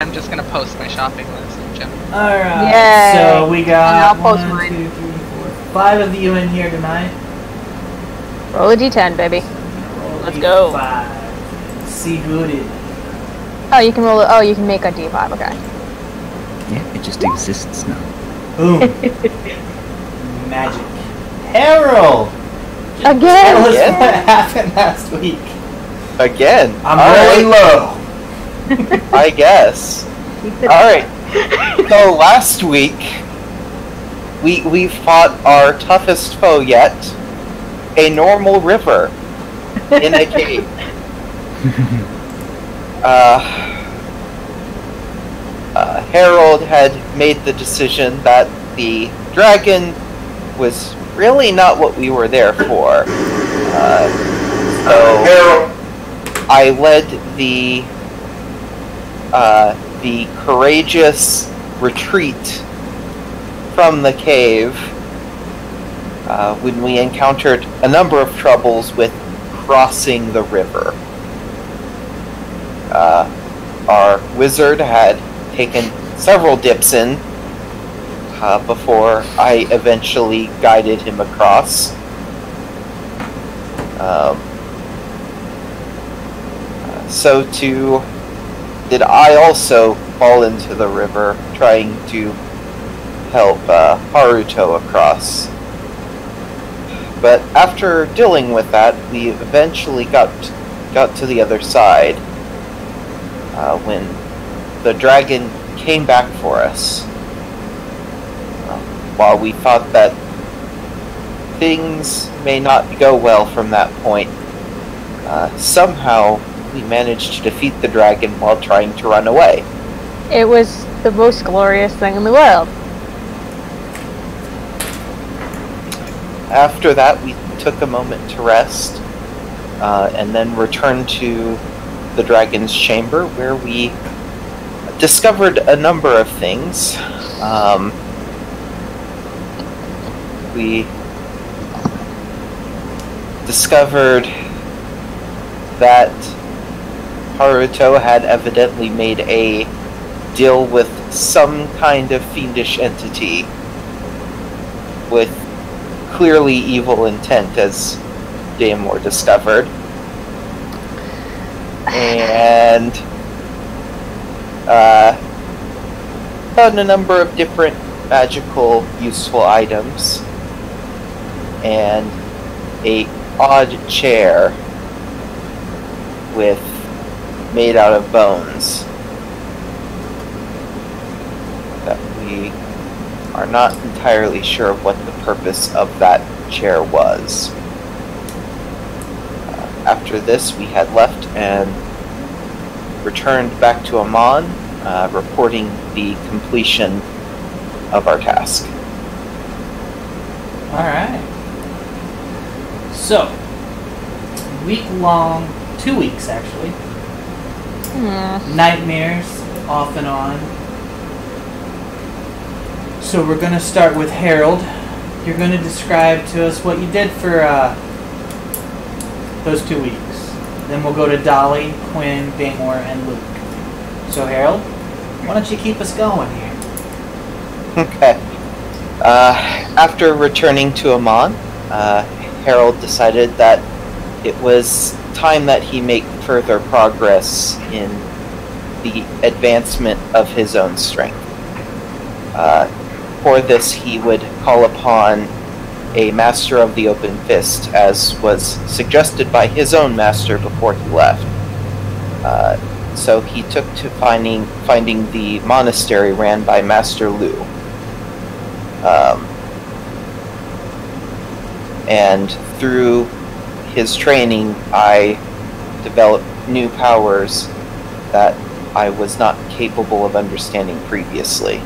I'm just gonna post my shopping list, Jim. Alright, Yay. so we got And I'll post 1, mine. 2, 3, 4, 5 of you in here tonight. Roll a d10, baby. Roll Let's go. 5. See who it is. Oh, you can roll it. Oh, you can make a d5. Okay. Yeah, it just exists now. Boom. Magic. Harold! Tell Again. us what happened last week. Again. I'm rolling low. I guess. Alright. So last week, we fought our toughest foe yet, a normal river in a cave. Harold had made the decision that the dragon was really not what we were there for. So I led the courageous retreat from the cave when we encountered a number of troubles with crossing the river. Our wizard had taken several dips in before I eventually guided him across. So too did I also fall into the river trying to help Haruto across. But after dealing with that, we eventually got to the other side when the dragon came back for us. While we thought that things may not go well from that point, somehow we managed to defeat the dragon while trying to run away. It was the most glorious thing in the world. After that, we took a moment to rest, and then returned to the dragon's chamber, where we discovered a number of things. We discovered that Haruto had evidently made a deal with some kind of fiendish entity with clearly evil intent, as Daymor discovered. And found a number of different magical useful items and a odd chair made out of bones that we are not entirely sure what the purpose of that chair was. After this, we had left and returned back to Amon, reporting the completion of our task. Alright. So, week-long, 2 weeks actually. Nightmares, off and on. So we're going to start with Harold. You're going to describe to us what you did for those 2 weeks. Then we'll go to Dollee, Quinn, Daymor, and Luke. So Harold, why don't you keep us going here? Okay. After returning to Amon, Harold decided that it was time that he make further progress in the advancement of his own strength. For this, he would call upon a master of the open fist, as was suggested by his own master before he left. So he took to finding the monastery ran by Master Liu. And through his training, I developed new powers that I was not capable of understanding previously.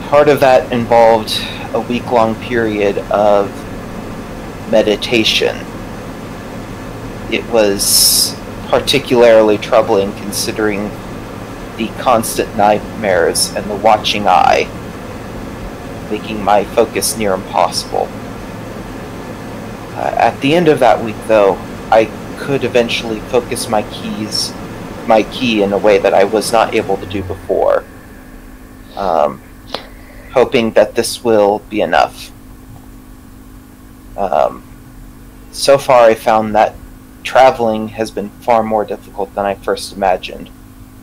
Part of that involved a week-long period of meditation. It was particularly troubling considering the constant nightmares and the watching eye, making my focus near impossible. At the end of that week, though, I could eventually focus my keys my key in a way that I was not able to do before. Hoping that this will be enough. So far I found that traveling has been far more difficult than I first imagined,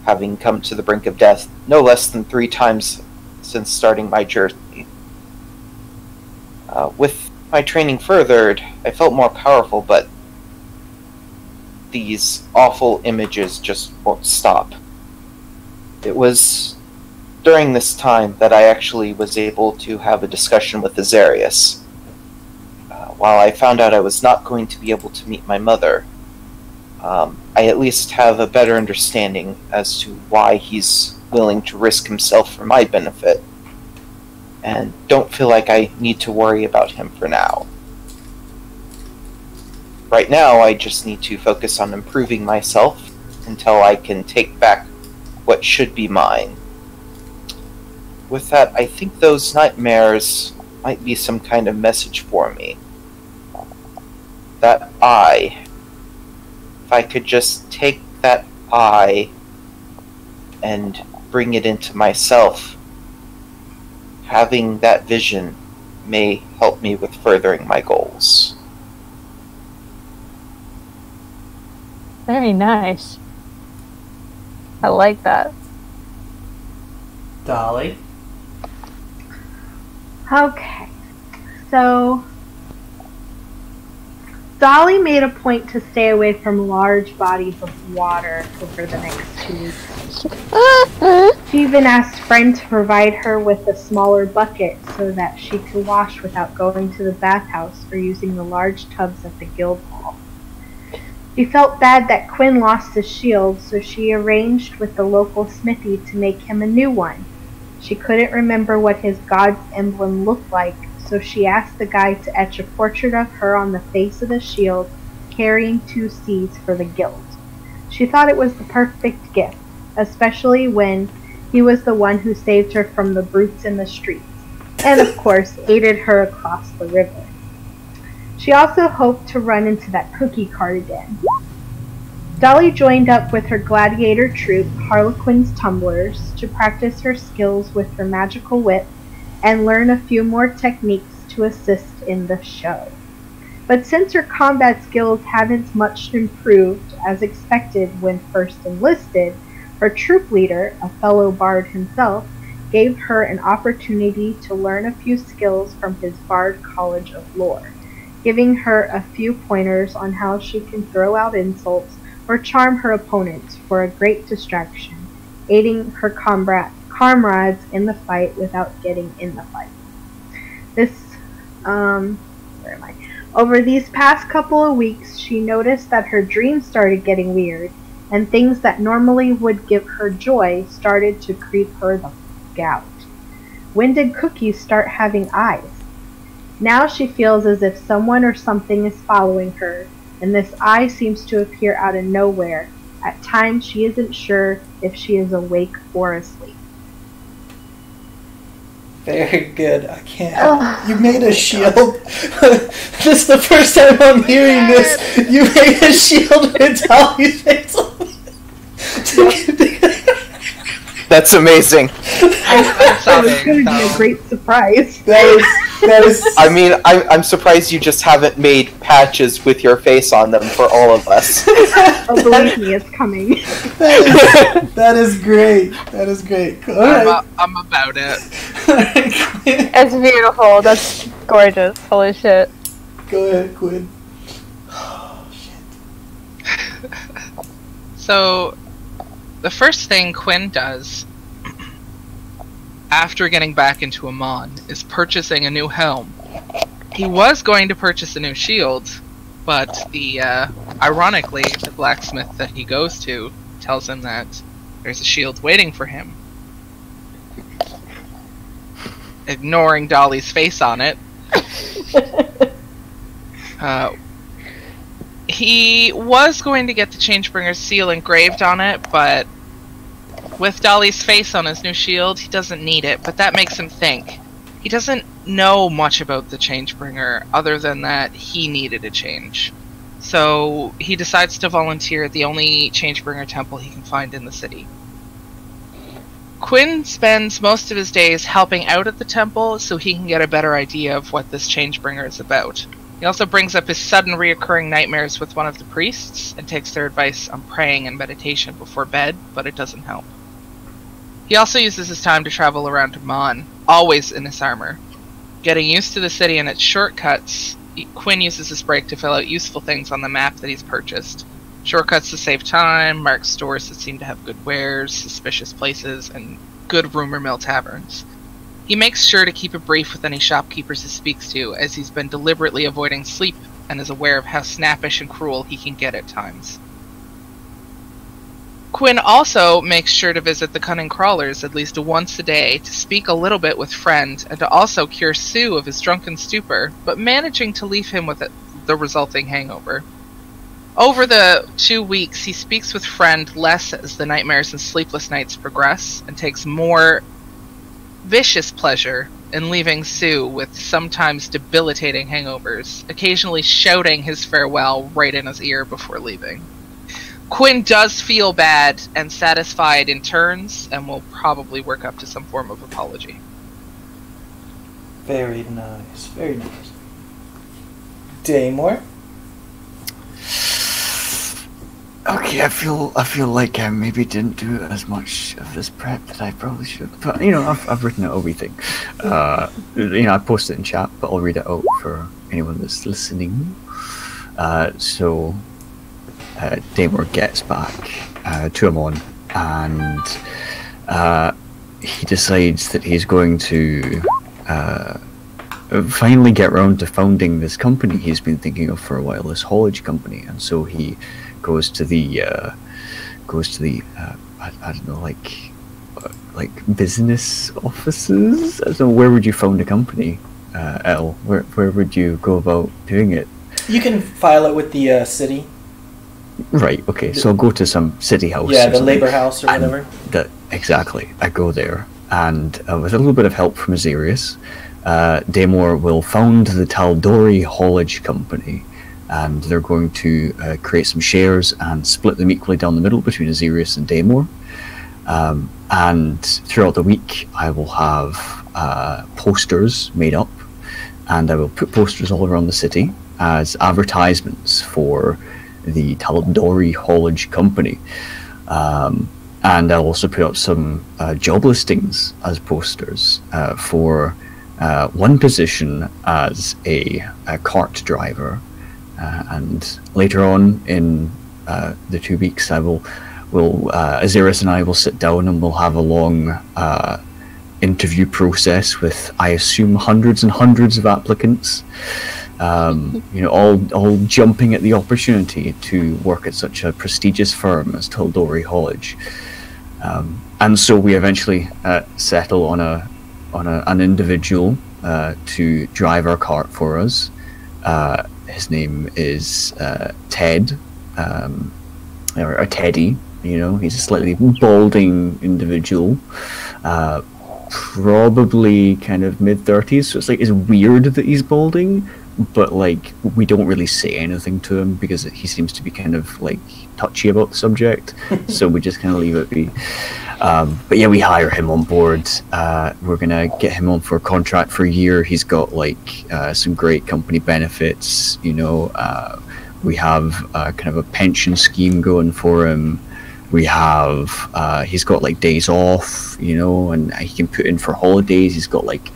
having come to the brink of death no less than 3 times since starting my journey. With my training furthered, I felt more powerful, but these awful images just won't stop. It was during this time that I actually was able to have a discussion with Azarious. While I found out I was not going to be able to meet my mother, I at least have a better understanding as to why he's willing to risk himself for my benefit, and don't feel like I need to worry about him for now. Right now, I just need to focus on improving myself until I can take back what should be mine. With that, I think those nightmares might be some kind of message for me. That eye, if I could just take that eye and bring it into myself, having that vision may help me with furthering my goals. Very nice. I like that. Dollee? Okay. So, Dollee made a point to stay away from large bodies of water over the next 2 weeks. She even asked Friend to provide her with a smaller bucket so that she could wash without going to the bathhouse or using the large tubs at the guild hall. She felt bad that Quinn lost his shield, so she arranged with the local smithy to make him a new one. She couldn't remember what his god's emblem looked like, so she asked the guy to etch a portrait of her on the face of the shield, carrying 2 seeds for the guild. She thought it was the perfect gift, especially when he was the one who saved her from the brutes in the streets, and of course aided her across the river. She also hoped to run into that cookie cart again. Dollee joined up with her gladiator troupe, Harlequin's Tumblers, to practice her skills with her magical whip and learn a few more techniques to assist in the show. But since her combat skills hadn't much improved as expected when first enlisted, her troop leader, a fellow bard himself, gave her an opportunity to learn a few skills from his Bard College of Lore, giving her a few pointers on how she can throw out insults or charm her opponents for a great distraction, aiding her comrades in the fight without getting in the fight. Over these past couple of weeks, she noticed that her dreams started getting weird, and things that normally would give her joy started to creep her the f*** out. When did Cookies start having eyes? Now she feels as if someone or something is following her, and this eye seems to appear out of nowhere. At times she isn't sure if she is awake or asleep. Very good. I can't. You made a shield. This is the first time I'm hearing this. You made a shield with Dollee's face on it. That's amazing. It's going to be a great surprise. That is. I mean, I'm surprised you just haven't made patches with your face on them for all of us. Oh, believe me, it's coming. That is great. That is great. Cool. I'm about it. It's beautiful. That's gorgeous. Holy shit. Go ahead, Quinn. Oh, shit. So, the first thing Quinn does after getting back into Amon is purchasing a new helm. He was going to purchase a new shield, but ironically, the blacksmith that he goes to tells him that there's a shield waiting for him. Ignoring Dolly's face on it, he was going to get the Changebringer's seal engraved on it, but with Dolly's face on his new shield, he doesn't need it, but that makes him think. He doesn't know much about the Changebringer, other than that he needed a change. So he decides to volunteer at the only Changebringer temple he can find in the city. Quinn spends most of his days helping out at the temple so he can get a better idea of what this Changebringer is about. He also brings up his sudden reoccurring nightmares with one of the priests and takes their advice on praying and meditation before bed, but it doesn't help. He also uses his time to travel around Mon, always in his armor. Getting used to the city and its shortcuts, Quinn uses his break to fill out useful things on the map that he's purchased. Shortcuts to save time, mark stores that seem to have good wares, suspicious places, and good rumor mill taverns. He makes sure to keep it brief with any shopkeepers he speaks to, as he's been deliberately avoiding sleep and is aware of how snappish and cruel he can get at times. Quinn also makes sure to visit the Cunning Crawlers at least once a day to speak a little bit with Friend and to also cure Sue of his drunken stupor, but managing to leave him with the resulting hangover. Over the 2 weeks, he speaks with Friend less as the nightmares and sleepless nights progress, and takes more vicious pleasure in leaving Sue with sometimes debilitating hangovers, occasionally shouting his farewell right in his ear before leaving. Quinn does feel bad and satisfied in turns, and will probably work up to some form of apology. Very nice, very nice. Daymor? Okay, I feel like I maybe didn't do as much of this prep that I probably should. But you know, I've written out everything. You know, I posted it in chat, but I'll read it out for anyone that's listening. So Daymor gets back to Amon, and he decides that he's going to finally get around to founding this company he's been thinking of for a while, this haulage company, and so he goes to the I don't know, like business offices. I don't know, where would you found a company, El? Where would you go about doing it? You can file it with the city. Right. Okay. So I'll go to some city house. Yeah, the labor house or whatever. Exactly. I go there, and with a little bit of help from Azarious, Daymor will found the tal'dorei haulage company. And they're going to create some shares and split them equally down the middle between Azarious and Daymor. And throughout the week, I will have posters made up, and I will put posters all around the city as advertisements for the tal'dorei haulage company. And I'll also put up some job listings as posters for one position as a cart driver. And later on in the 2 weeks, Azarious and I will sit down and we'll have a long interview process with, I assume, hundreds and hundreds of applicants. You know, all jumping at the opportunity to work at such a prestigious firm as tal'dorei haulage. And so we eventually settle on an individual to drive our cart for us. His name is Ted, or Teddy. You know, he's a slightly balding individual, probably kind of mid-30s. So it's weird that he's balding, but like we don't really say anything to him because he seems to be kind of like touchy about the subject. So we just kind of leave it be. But yeah, we hire him on board. We're gonna get him on for a contract for a year. He's got like some great company benefits. You know, we have kind of a pension scheme going for him. We have he's got like days off, you know, and he can put in for holidays. He's got like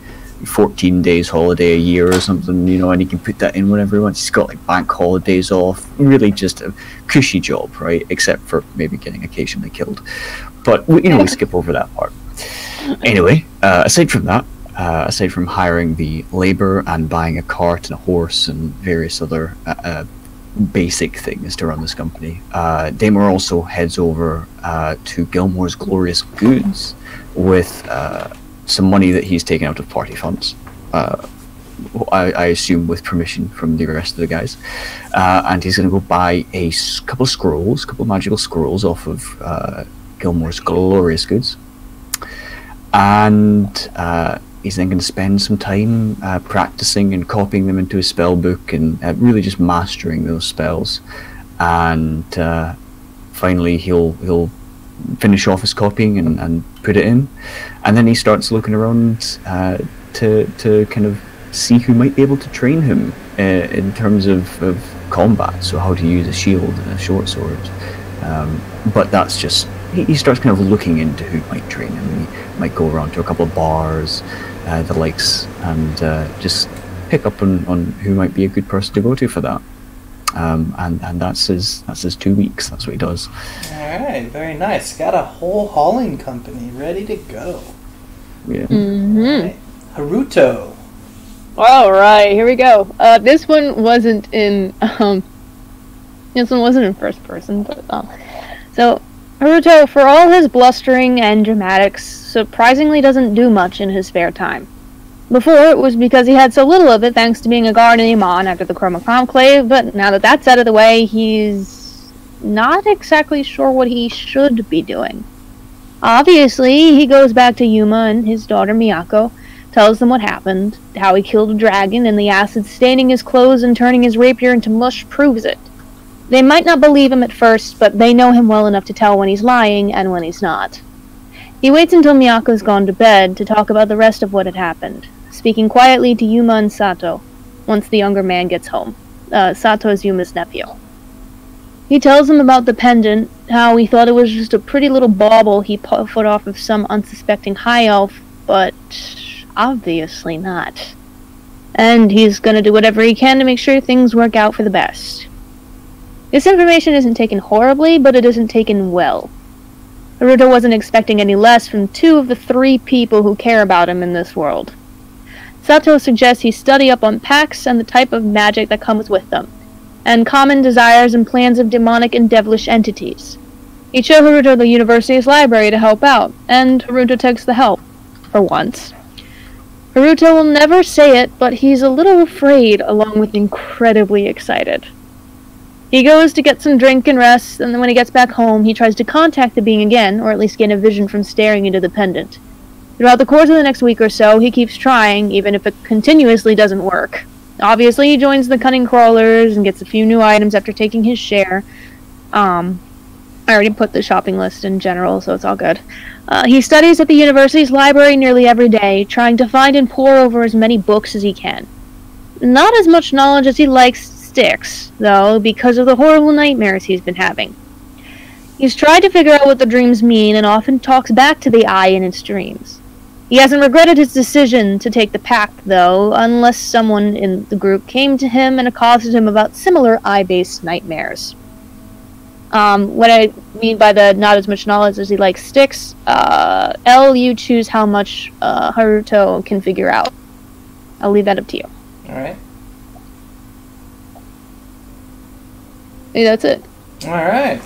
14 days holiday a year or something, you know, and he can put that in whenever he wants. He's got like bank holidays off. Really just a cushy job, right? Except for maybe getting occasionally killed. But we skip over that part. Anyway, aside from that, aside from hiring the labor and buying a cart and a horse and various other basic things to run this company, Daymor also heads over to Gilmore's Glorious Goods with some money that he's taken out of party funds. I assume with permission from the rest of the guys. And he's going to go buy a couple of magical scrolls off of Gilmore's Glorious Goods. And he's then going to spend some time practicing and copying them into his spell book and really just mastering those spells. And finally, he'll finish off his copying and put it in, and then he starts looking around to kind of see who might be able to train him in terms of combat, so how to use a shield and a short sword. But that's just, he starts kind of looking into who might train him. He might go around to a couple of bars, the likes, and just pick up on who might be a good person to go to for that. And that's his 2 weeks. That's what he does. Alright, very nice. Got a whole hauling company ready to go. Yeah. Right. Haruto. Alright, here we go. This one wasn't in first person, but so Haruto, for all his blustering and dramatics, surprisingly doesn't do much in his spare time. Before, it was because he had so little of it thanks to being a guard in Amon after the Chroma Conclave, but now that that's out of the way, he's not exactly sure what he should be doing. Obviously, he goes back to Yuma and his daughter Miyako, tells them what happened, how he killed a dragon, and the acid staining his clothes and turning his rapier into mush proves it. They might not believe him at first, but they know him well enough to tell when he's lying and when he's not. He waits until Miyako's gone to bed to talk about the rest of what had happened, speaking quietly to Yuma and Sato, once the younger man gets home. Sato is Yuma's nephew. He tells him about the pendant, how he thought it was just a pretty little bauble he put off of some unsuspecting high elf, but obviously not. And he's gonna do whatever he can to make sure things work out for the best. This information isn't taken horribly, but it isn't taken well. Haruto wasn't expecting any less from 2 of the 3 people who care about him in this world. Sato suggests he study up on pacts and the type of magic that comes with them, and common desires and plans of demonic and devilish entities. He'd show Haruto the university's library to help out, and Haruto takes the help, for once. Haruto will never say it, but he's a little afraid, along with incredibly excited. He goes to get some drink and rest, and then when he gets back home, he tries to contact the being again, or at least gain a vision from staring into the pendant. Throughout the course of the next week or so, he keeps trying, even if it continuously doesn't work. Obviously, he joins the Cunning Crawlers and gets a few new items after taking his share. I already put the shopping list in general, so it's all good. He studies at the university's library nearly every day, trying to find and pore over as many books as he can. Not as much knowledge as he likes sticks, though, because of the horrible nightmares he's been having. He's tried to figure out what the dreams mean and often talks back to the eye in its dreams. He hasn't regretted his decision to take the pact, though, unless someone in the group came to him and accosted him about similar eye-based nightmares. What I mean by the not as much knowledge as he likes sticks, L, you choose how much Haruto can figure out. I'll leave that up to you. Alright. Hey, that's it. Alright.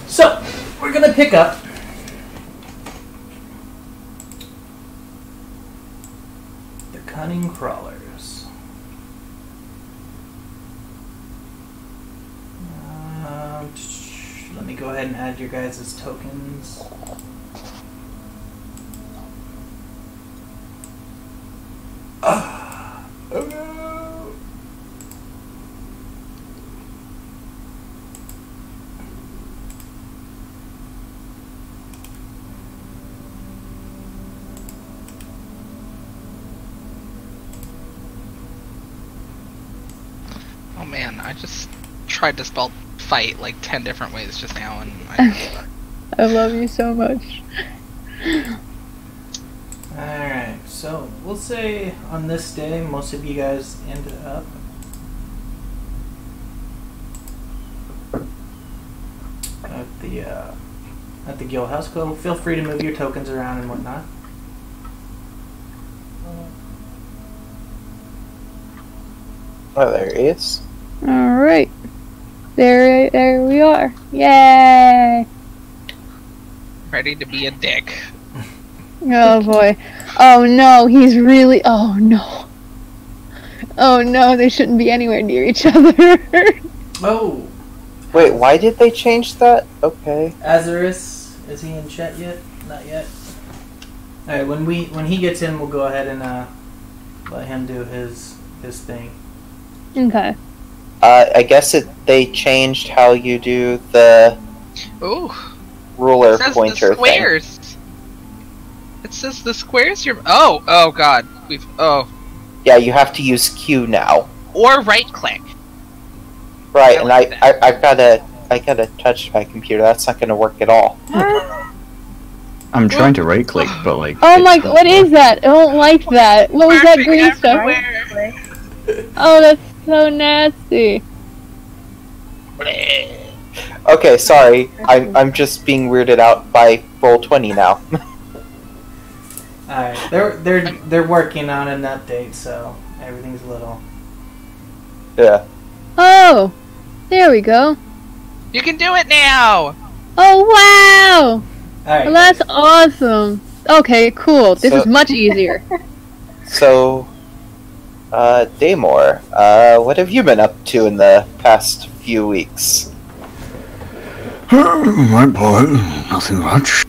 So, we're gonna pick up the Cunning Crawlers. Let me go ahead and add your guys' tokens. Oh no! Oh man, I just tried to spell fight like 10 different ways just now, and I love you so much. Alright, so we'll say on this day most of you guys ended up at the guild house. Feel free to move your tokens around and whatnot. Oh, there he is. Alright. There we are. Yay! ready to be a dick. Oh boy. Oh no, he's really... Oh no. Oh no, they shouldn't be anywhere near each other. Oh! Wait, why did they change that? Okay. Azarious, is he in chat yet? Not yet. Alright, when he gets in, we'll go ahead and let him do his thing. Okay. I guess they changed how you do the Ooh. ruler It says pointer the squares. It says the squares. Oh God. Yeah, you have to use Q now. Or right click. Right, I and like I gotta touch my computer. That's not gonna work at all. I'm trying to right click, but like. Oh my! it's not What working. is that? I don't like that. What was that Perfect green stuff? everywhere. Oh, that's so nasty. Okay, sorry. I'm just being weirded out by Roll20 now. Alright, they're working on an update, so everything's a little. Yeah. Oh, there we go. You can do it now. Oh wow! Alright. Well, that's awesome. Okay, cool. This So- is much easier. So, Daymor, what have you been up to in the past few weeks? My boy, nothing much.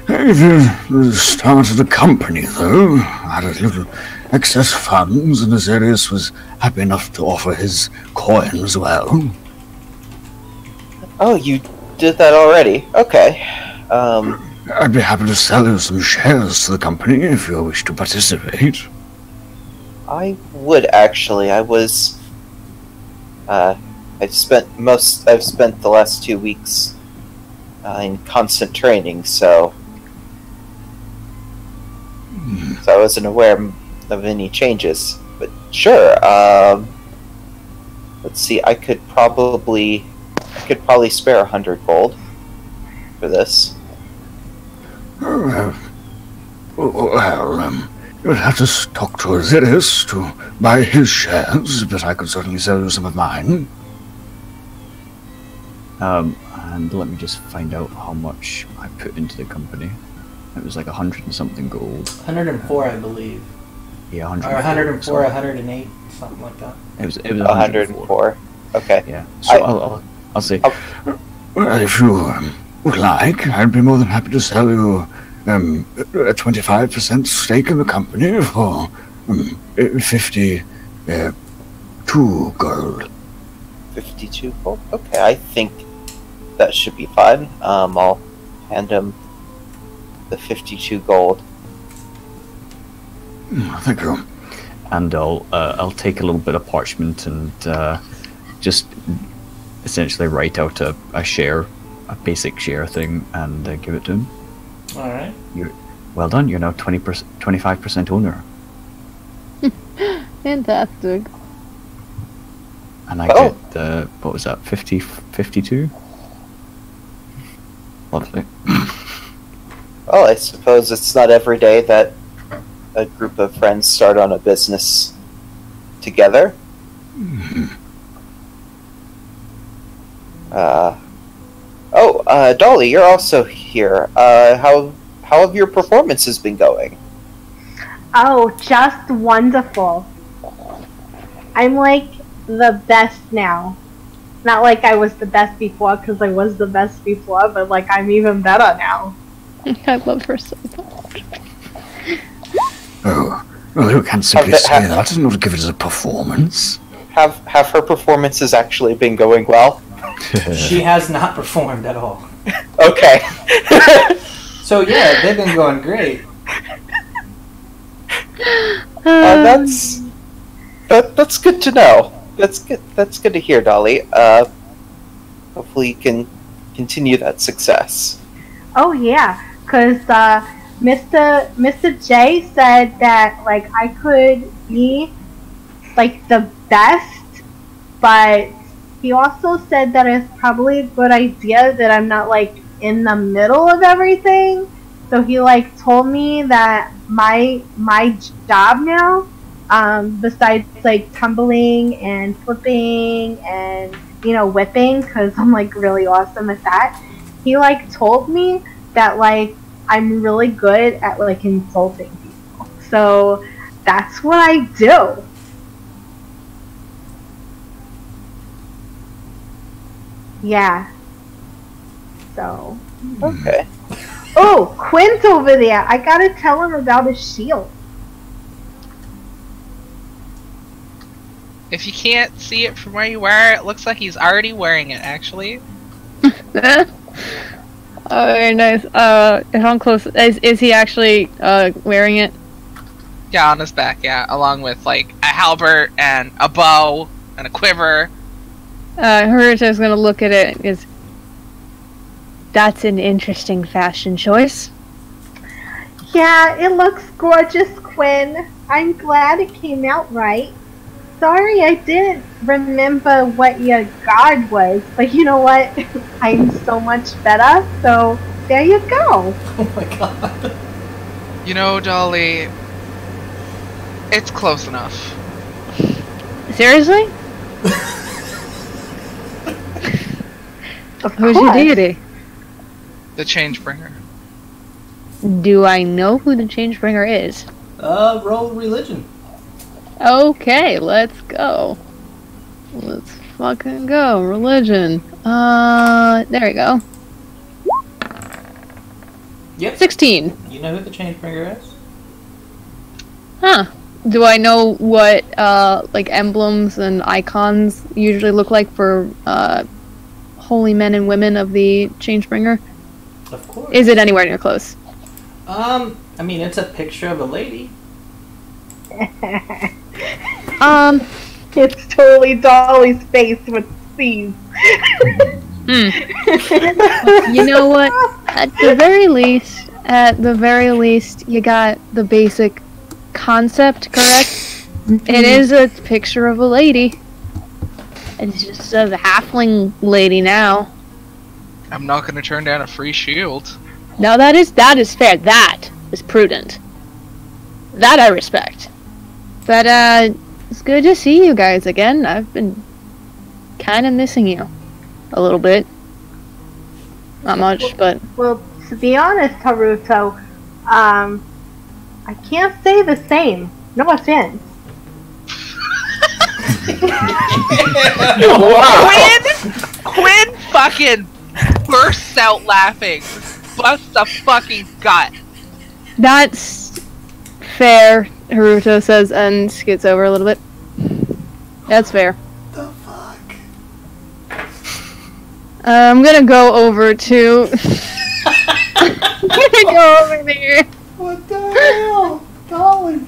The start of the company, though, I had a little excess funds, and Azarious was happy enough to offer his coin as well. Oh, you did that already? Okay. I'd be happy to sell you some shares to the company if you wish to participate. I would actually. I've spent the last 2 weeks in constant training, so I wasn't aware of any changes. But sure. Let's see. I could probably spare 100 gold for this. Well, you'd have to talk to Azarious to buy his shares, but I could certainly sell you some of mine. And let me just find out how much I put into the company. It was like 100 and something gold. 104, I believe. Yeah, Or 104. 104, 104, 108, something like that. It was 104. Okay. Yeah. So I'll say. Well, if you would like, I'd be more than happy to sell you a 25% stake in the company for 52 gold. 52 gold? Okay, I think that should be fine. I'll hand him the 52 gold. Thank you. And I'll take a little bit of parchment and just essentially write out a basic share thing, and give it to him. Alright. Well done. You're now 25% owner, Fantastic. and I Oh. get what was that? 52. Lovely. Well, I suppose it's not every day that a group of friends start on a business together. Dollee, you're also here. How have your performances been going? Oh, just wonderful. I'm like the best now. Not like I was the best before, because I was the best before, but like I'm even better now. I love her so much. Oh, well, you can't simply say that and not give it as a performance. Have her performances actually been going well? She has not performed at all. Okay. So yeah, they've been going great. That's good to know. That's good to hear, Dollee. Hopefully you can continue that success. Oh yeah, because Mr. J said that like I could be like the best, but he also said that it's probably a good idea that I'm not like in the middle of everything. So he like told me that my job now, besides like tumbling and flipping and whipping, because I'm like really awesome at that. He like told me that like I'm really good at like insulting people. So that's what I do. Yeah. So. Okay. Oh, Quinn's over there. I gotta tell him about his shield. If you can't see it from where you are, it looks like he's already wearing it, actually. Oh, very nice. If I'm close, is he actually wearing it? Yeah, on his back, yeah. Along with, like, a halberd and a bow and a quiver. Haruto's gonna look at it and goes, "That's an interesting fashion choice." Yeah, it looks gorgeous, Quinn. I'm glad it came out right. Sorry I didn't remember what your god was, but you know what? I'm so much better, so there you go. Oh my god. You know, Dollee, it's close enough. Seriously? Of Who's your course. deity? The Changebringer. Do I know who the Changebringer is? Roll religion. Okay, let's go. Let's fucking go. Religion. There we go. Yep. 16. You know who the Changebringer is? Huh. Do I know what, like, emblems and icons usually look like for, holy men and women of the Changebringer? Of course. Is it anywhere near close? I mean, it's a picture of a lady. It's totally Dolly's face with C's. You know what? At the very least, you got the basic concept correct. It is a picture of a lady. It's just a halfling lady now. I'm not gonna turn down a free shield. No, that is fair. That is prudent. That I respect. But, it's good to see you guys again. I've been kind of missing you. A little bit. Not much, but... Well, to be honest, Haruto, I can't say the same. No offense. Quinn fucking bursts out laughing. Busts a fucking gut. That's fair, Haruto says, and skids over a little bit. That's fair. The fuck? I'm gonna go over to... I'm gonna go over there. What the hell? Dolly.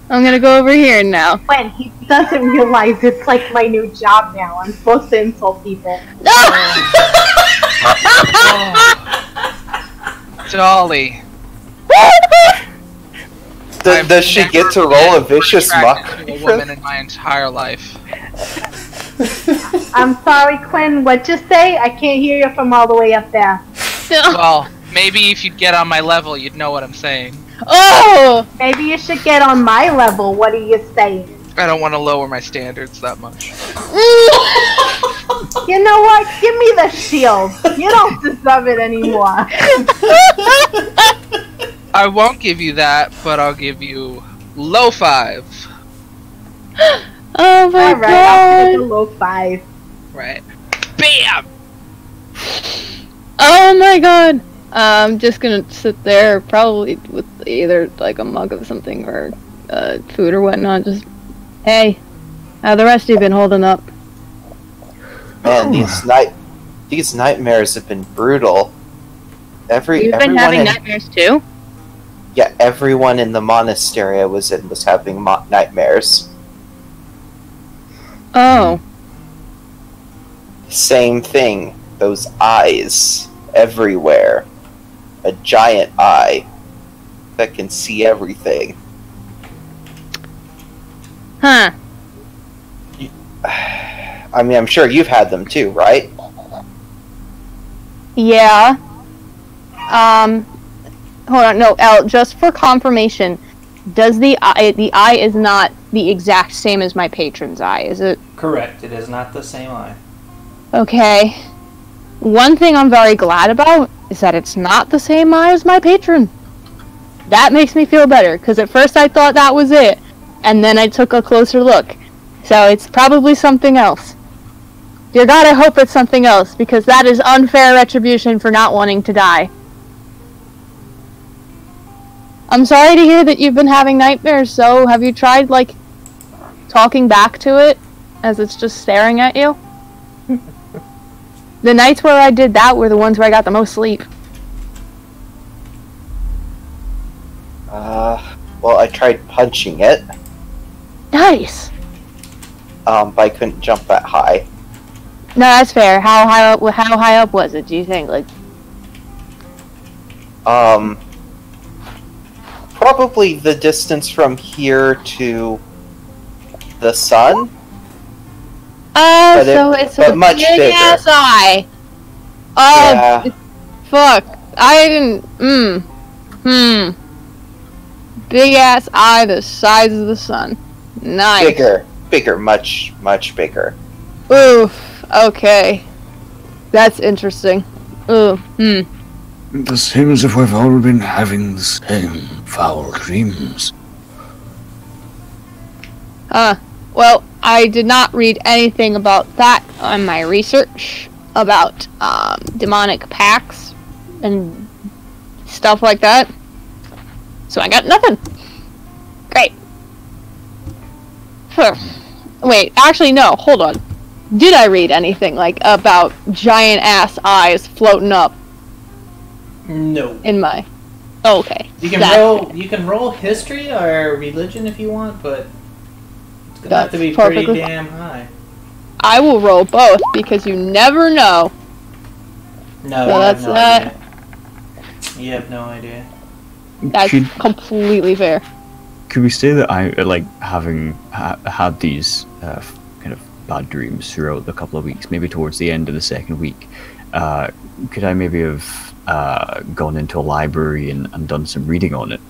I'm gonna go over here now. When he doesn't realize it's like my new job now. I'm supposed to insult people. Dollee. Does she get to roll a vicious muck? To a woman in my entire life. I'm sorry, Quinn. What'd you say? I can't hear you from all the way up there. Well, maybe if you'd get on my level, you'd know what I'm saying. Oh! Maybe you should get on my level. What are you saying? I don't want to lower my standards that much. You know what? Give me the shield. You don't deserve it anymore. I won't give you that, but I'll give you low 5. Oh my Alright, I'll take a god! low 5. Right. BAM! Oh my god! I'm just gonna sit there, probably with either like a mug of something or food or whatnot. Just, hey, how the rest of you been holding up? Man, these nightmares have been brutal. You've been everyone having in, nightmares too? Yeah, everyone in the monastery I was in was having nightmares. Oh. Same thing. Those eyes everywhere. A giant eye that can see everything. Huh. I mean, I'm sure you've had them too, right? Yeah. Hold on, no, L, just for confirmation, does the eye is not the exact same as my patron's eye, is it? Correct. It is not the same eye. Okay. One thing I'm very glad about is that it's not the same eye as my patron. That makes me feel better, because at first I thought that was it, and then I took a closer look. So it's probably something else. Dear God, I hope it's something else, because that is unfair retribution for not wanting to die. I'm sorry to hear that you've been having nightmares, so have you tried, like, talking back to it as it's just staring at you? The nights where I did that were the ones where I got the most sleep. Well, I tried punching it. Nice! But I couldn't jump that high. No, that's fair. How high up was it, do you think? Like, probably the distance from here to the sun. So it's a much big bigger. ass eye. Oh, Yeah. fuck. I didn't, Big ass eye the size of the sun. Nice. Bigger, much bigger. Oof, okay. That's interesting. Ooh, It seems as if we've all been having the same foul dreams. Well, I did not read anything about that on my research about demonic pacts and stuff like that. So I got nothing. Great. Wait, actually no, hold on. Did I read anything like about giant ass eyes floating up No. in my okay. You can That's roll. You can roll history or religion if you want, but it's gonna have to be That's pretty perfectly damn high. I will roll both because you never know. No, So you that's have no that. idea. You have no idea. That's Could, completely fair. could we say that I, like, having had these kind of bad dreams throughout the couple of weeks, maybe towards the end of the second week, could I maybe have gone into a library and done some reading on it,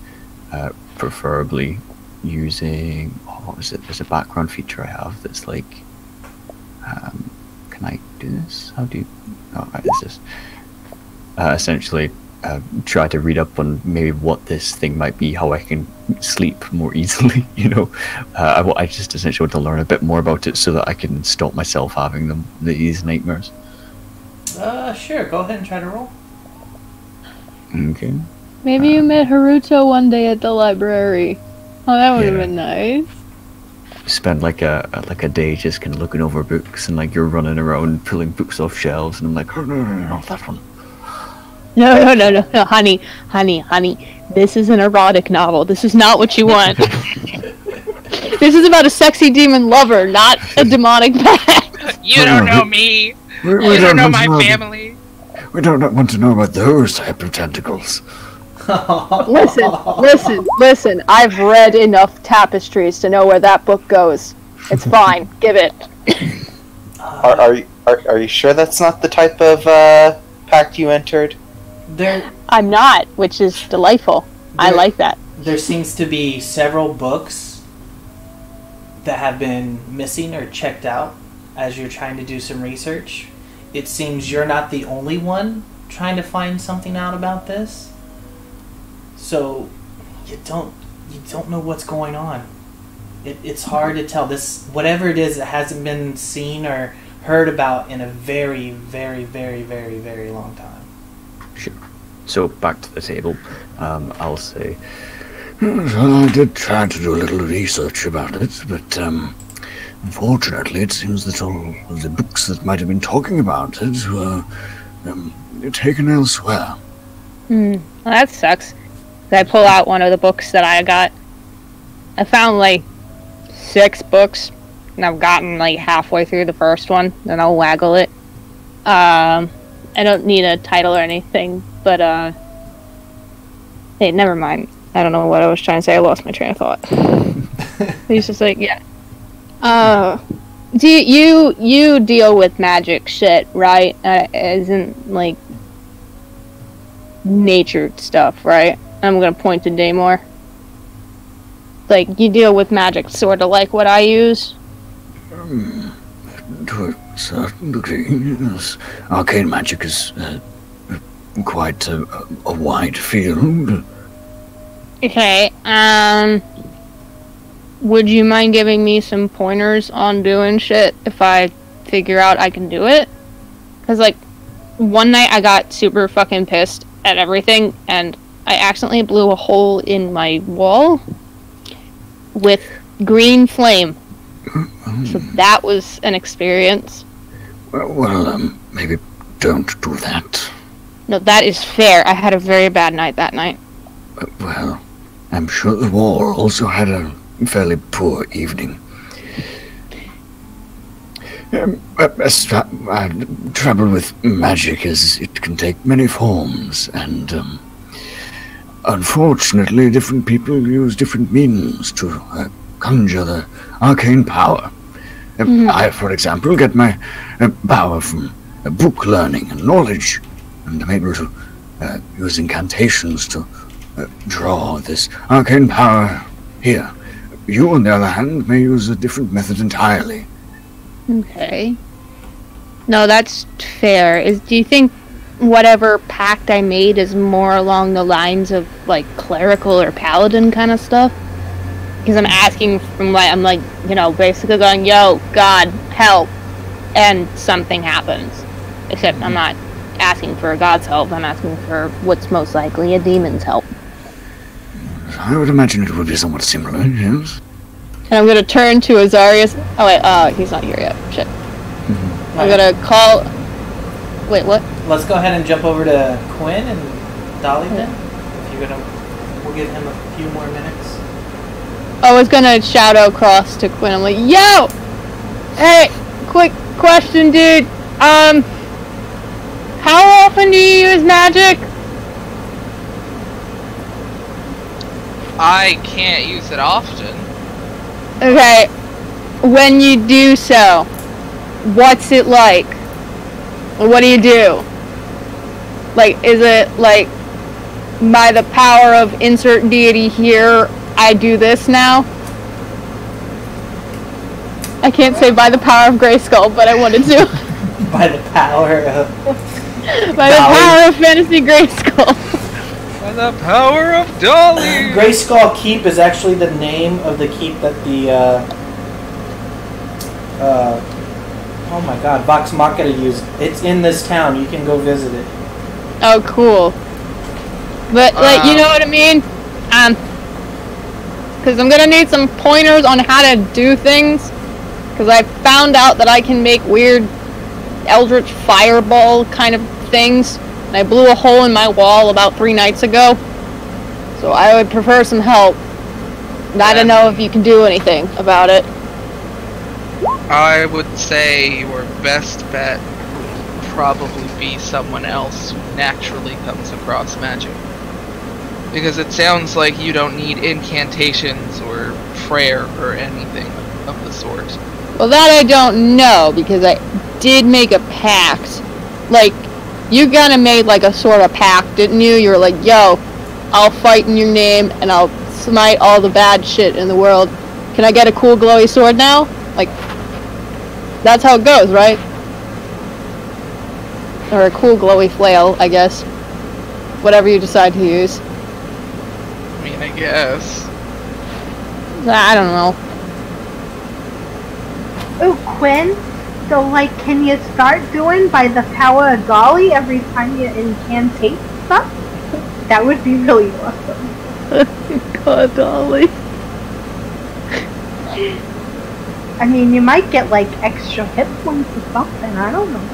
preferably using, what was it, there's a background feature I have that's like, can I do this? How do you, oh, right, this is, essentially, try to read up on maybe what this thing might be, how I can sleep more easily, you know. I just essentially want to learn a bit more about it so that I can stop myself having these nightmares. Sure, go ahead and try to roll. Okay. Maybe you met Haruto one day at the library. Oh, that would have been nice. Spend like a day just kind of looking over books, and like you're running around pulling books off shelves, and I'm like, oh no, not that one. No, honey. This is an erotic novel. This is not what you want. This is about a sexy demon lover, not a demonic pact. You don't know me. We You don't know want my to know- family. We don't want to know about those type of tentacles. Listen. I've read enough tapestries to know where that book goes. It's fine. Give it. Are you sure that's not the type of pact you entered? I'm not, which is delightful. I like that. There seems to be several books that have been missing or checked out as you're trying to do some research. It seems you're not the only one trying to find something out about this. So you don't know what's going on. It's hard to tell. This, whatever it is, it hasn't been seen or heard about in a very, very, very, very, very long time. Sure. So back to the table. I'll say, Well, I did try to do a little research about it, but unfortunately it seems that all of the books that might have been talking about it were taken elsewhere. Well, that sucks. I pull out one of the books that I got. I found like 6 books, and I've gotten like halfway through the first one, then I'll waggle it. I don't need a title or anything, but hey, never mind. I don't know what I was trying to say. I lost my train of thought. He's just like, yeah. Do you deal with magic shit, right? Isn't like nature stuff, right? I'm gonna point to Daymor. Like, you deal with magic sort of like what I use? To a certain degree, yes. Arcane magic is quite a wide field. Okay, would you mind giving me some pointers on doing shit if I figure out I can do it? Because, like, one night I got super fucking pissed at everything, and I accidentally blew a hole in my wall with green flame. So that was an experience. Well, maybe don't do that. No, that is fair. I had a very bad night that night. Well, I'm sure the war also had a fairly poor evening. Trouble with magic is it can take many forms, and unfortunately different people use different means to conjure the arcane power. I, for example, get my power from book learning and knowledge, and I'm able to use incantations to draw this arcane power here. You, on the other hand, may use a different method entirely. Okay. No, that's fair. Do you think whatever pact I made is more along the lines of, like, clerical or paladin kind of stuff? Because I'm asking from, like, I'm like, you know, basically going, yo, God, help, and something happens. Except I'm not asking for a god's help, I'm asking for what's most likely a demon's help. I would imagine it would be somewhat similar, yes. And I'm gonna turn to Azarious. Oh wait, he's not here yet. Shit. I'm gonna call... Wait, what? Let's go ahead and jump over to Quinn and Dollee then. If you're gonna... We'll give him a few more minutes. I was gonna shout out across to Quinn. I'm like, yo! Hey, quick question, dude. How often do you use magic? I can't use it often. Okay, when you do so, what's it like? What do you do? Like, is it like, by the power of insert deity here, I do this now? I can't say by the power of Grayskull, but I wanted to. By the power of... By the power of Fantasy Grayskull. By the power of Dollee! Grayskull Keep is actually the name of the keep that the, oh my god, Vox Machina used. It's in this town. You can go visit it. Oh, cool. But, like, you know what I mean? Because I'm gonna need some pointers on how to do things. Because I found out that I can make weird Eldritch Fireball kind of things. And I blew a hole in my wall about 3 nights ago. So I would prefer some help. And I don't know if you can do anything about it. I would say your best bet would probably be someone else who naturally comes across magic. Because it sounds like you don't need incantations or prayer or anything of the sort. Well, that I don't know, because I did make a pact. Like, you kinda made like a sort of pact, didn't you? You were like, yo, I'll fight in your name and I'll smite all the bad shit in the world. Can I get a cool glowy sword now? Like, that's how it goes, right? Or a cool glowy flail, I guess. Whatever you decide to use. I mean, I guess. I don't know. Oh, Quinn, so like, can you start doing by the power of Dollee every time you incantate stuff? That would be really awesome. God, Dollee. I mean, you might get like extra hit points or something, I don't know.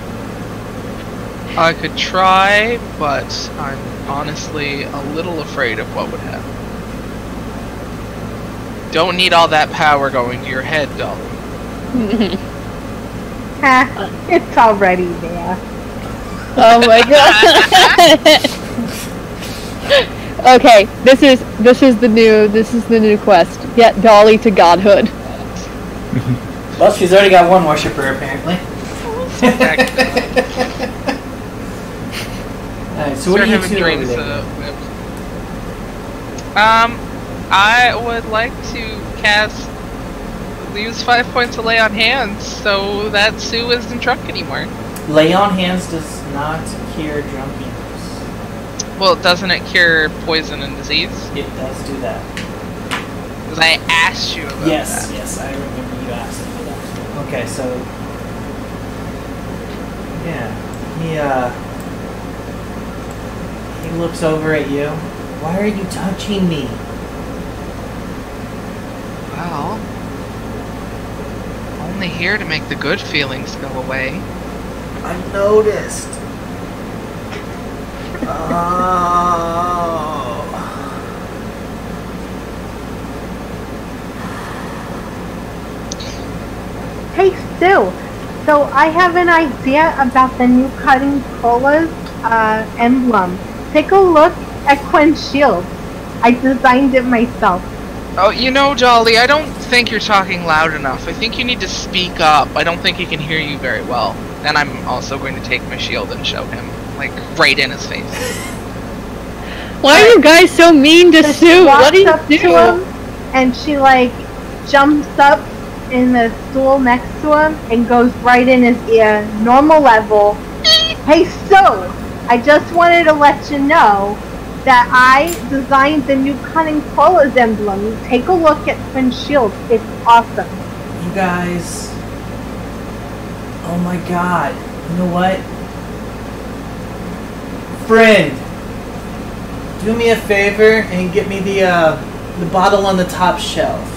I could try, but I'm honestly a little afraid of what would happen. Don't need all that power going to your head, Dollee. It's already there. Oh my god. Okay, this is the new quest. Get Dollee to godhood. Well, she's already got one worshipper, apparently. Alright, so what are you two over there? I would like to use 5 points of lay on hands so that Sue isn't drunk anymore. Lay on hands does not cure drunkenness. Well, doesn't it cure poison and disease? It does do that. Because I asked you about that. Yes, I remember you asked me that. Okay, so yeah, he looks over at you Why are you touching me? Well, only here to make the good feelings go away. I noticed. Oh. Hey, Stu. So I have an idea about the new Cunning Crawlers emblem. Take a look at Quinn's shield. I designed it myself. Oh, you know, Dollee, I don't think you're talking loud enough. I think you need to speak up. I don't think he can hear you very well. And I'm also going to take my shield and show him, like, right in his face. Why are you guys so mean to Sue? What do you up do? to him, and she like jumps up in the stool next to him and goes right in his ear, normal level. Hey, Stu, I just wanted to let you know that I designed the new Cunning Crawlers emblem. Take a look at Quinn's shield. It's awesome. You guys. Oh my god. You know what? Friend, do me a favor and get me the bottle on the top shelf.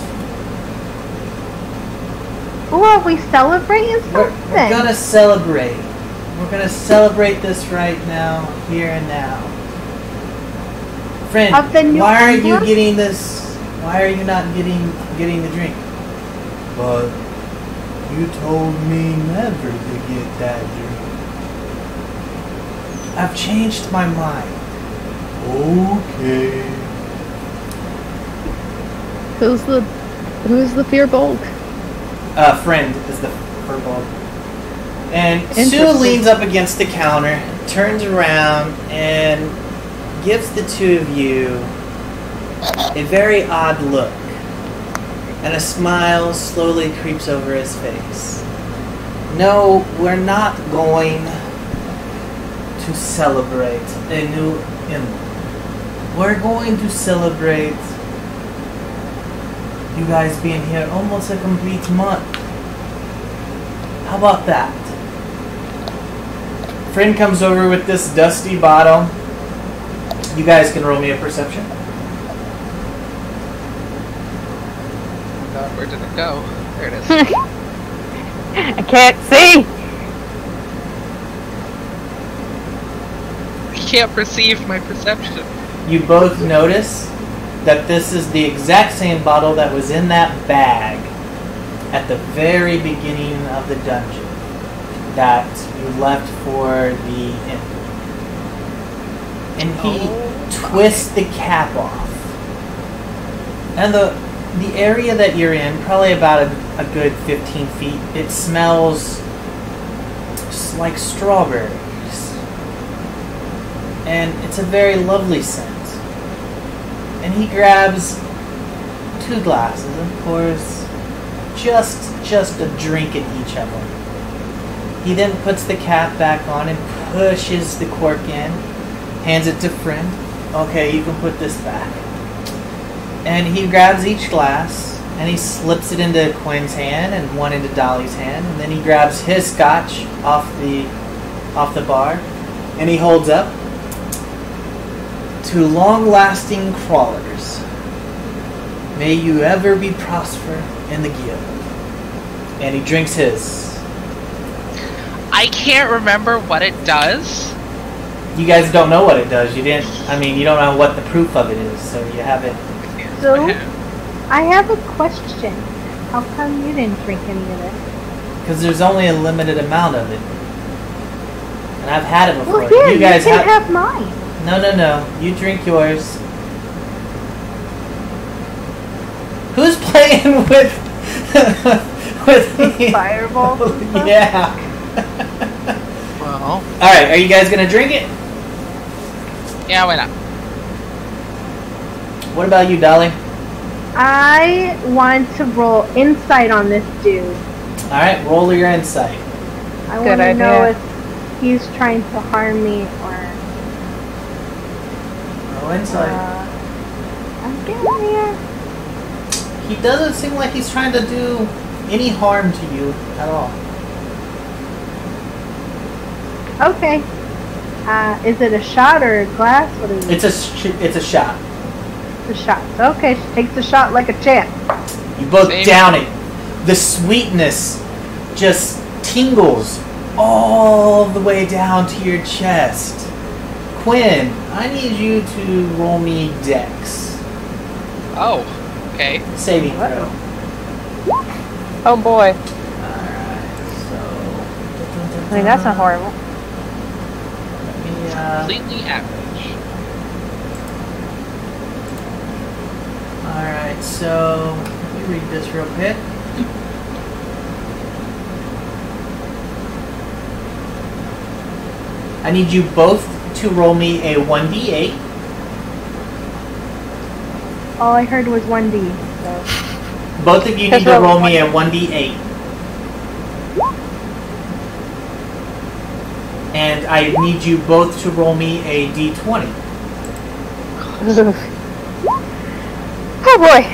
Ooh, are we celebrating something? We're gonna celebrate. We're gonna celebrate this right now, here and now. Friend, Of the new why are you emblem? getting this? Why are you not getting the drink? But you told me never to get that drink. I've changed my mind. Okay. Who's the fearbolg? Friend is the furball. And Sue Interesting. leans up against the counter, turns around, and gives the two of you a very odd look. And a smile slowly creeps over his face. No, we're not going to celebrate a new emblem. We're going to celebrate you guys being here almost a complete month. How about that? Friend comes over with this dusty bottle. You guys can roll me a perception. Oh god, where did it go? There it is. I can't see. I can't perceive my perception. You both notice that this is the exact same bottle that was in that bag at the very beginning of the dungeon that you left for the end. And he twists the cap off. And the area that you're in, probably about a good 15 feet, it smells just like strawberries. And it's a very lovely scent. And he grabs 2 glasses and pours just a drink in each of them. He then puts the cap back on and pushes the cork in, hands it to Friend. Okay, you can put this back. And he grabs each glass and he slips it into Quinn's hand and one into Dolly's hand, and then he grabs his scotch off the bar and he holds up. To long-lasting crawlers, may you ever be prosper in the guild. And he drinks his. I can't remember what it does. You guys don't know what it does. You don't know what the proof of it is, so you haven't. So, I have a question. How come you didn't drink any of it? Because there's only a limited amount of it. And I've had it before. Well, here, you guys can have mine. No. You drink yours. Who's playing with me? Fireballs and stuff? Yeah. Well, Alright, are you guys gonna drink it? yeah, why not? What about you, Dollee? I want to roll insight on this dude. Alright, roll your insight. I Good want to know idea. if he's trying to harm me or... Roll insight. I'm getting there. He doesn't seem like he's trying to do any harm to you at all. Okay. Is it a shot or a glass? What is it? It's a shot. It's a shot. Okay, she takes the shot like a champ. You both down it. The sweetness just tingles all the way down to your chest. Quinn, I need you to roll me Dex. Oh, okay. Saving throw. Oh boy. Alright, so... I mean, that's not horrible. Completely average. Alright, so... Let me read this real quick. I need you both to roll me a 1d8. All I heard was 1D. So. Both of you need to roll me a 1d8. And I need you both to roll me a d20. Oh boy.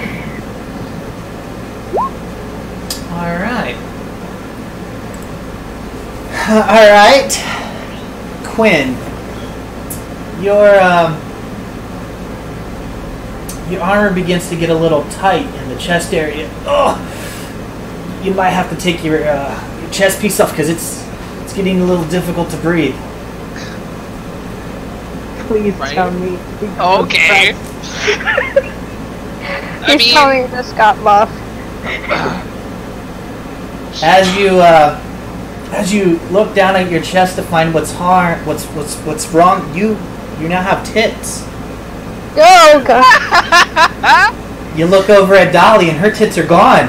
Alright. Alright. Quinn, your armor begins to get a little tight in the chest area. Oh, you might have to take your chest piece off because it's getting a little difficult to breathe. Please tell me. Okay. He's telling me this got buff. As you look down at your chest to find what's wrong, you now have tits. Oh god. You look over at Dollee and her tits are gone.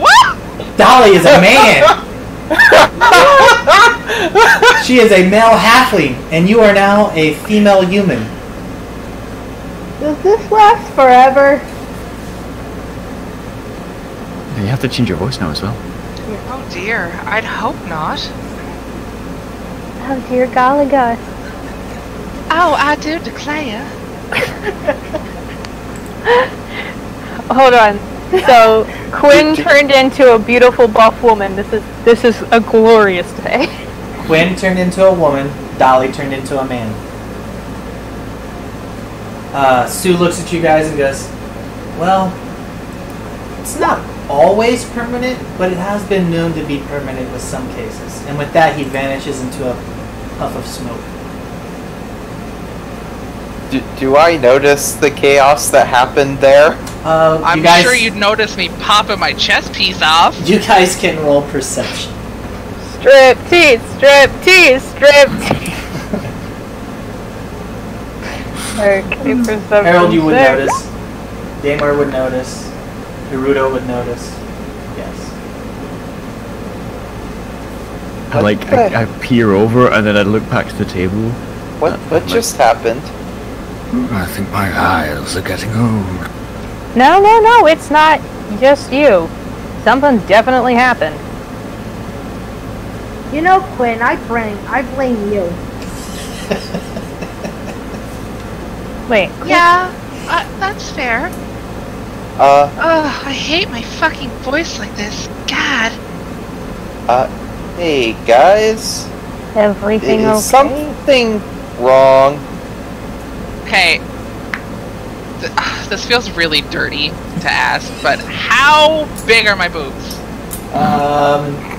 What? Dollee is a man. She is a male halfling, and you are now a female human. Does this last forever? You have to change your voice now as well. Oh dear, I'd hope not. Oh dear golly god. Oh, I do declare. Hold on. So Quinn turned into a beautiful buff woman. This is a glorious day. Quinn turned into a woman. Dollee turned into a man. Sue looks at you guys and goes, "Well, it's not always permanent, but it has been known to be permanent with some cases." And with that, he vanishes into a puff of smoke. Do I notice the chaos that happened there? I'm sure you'd notice me popping my chest piece off. You guys can roll perception. Strip tease, strip tease, strip tease. Okay, perception. Harold, you would notice. Daymor would notice. Haruto would notice. Yes. I peer over and then I look back to the table. What just happened? I think my eyes are getting old. No, it's not just you. Something definitely happened. You know, Quinn, I blame you. Wait. Yeah, that's fair. I hate my fucking voice like this. God. Hey guys. Everything Is okay? something wrong? Okay. This feels really dirty to ask, but how big are my boobs?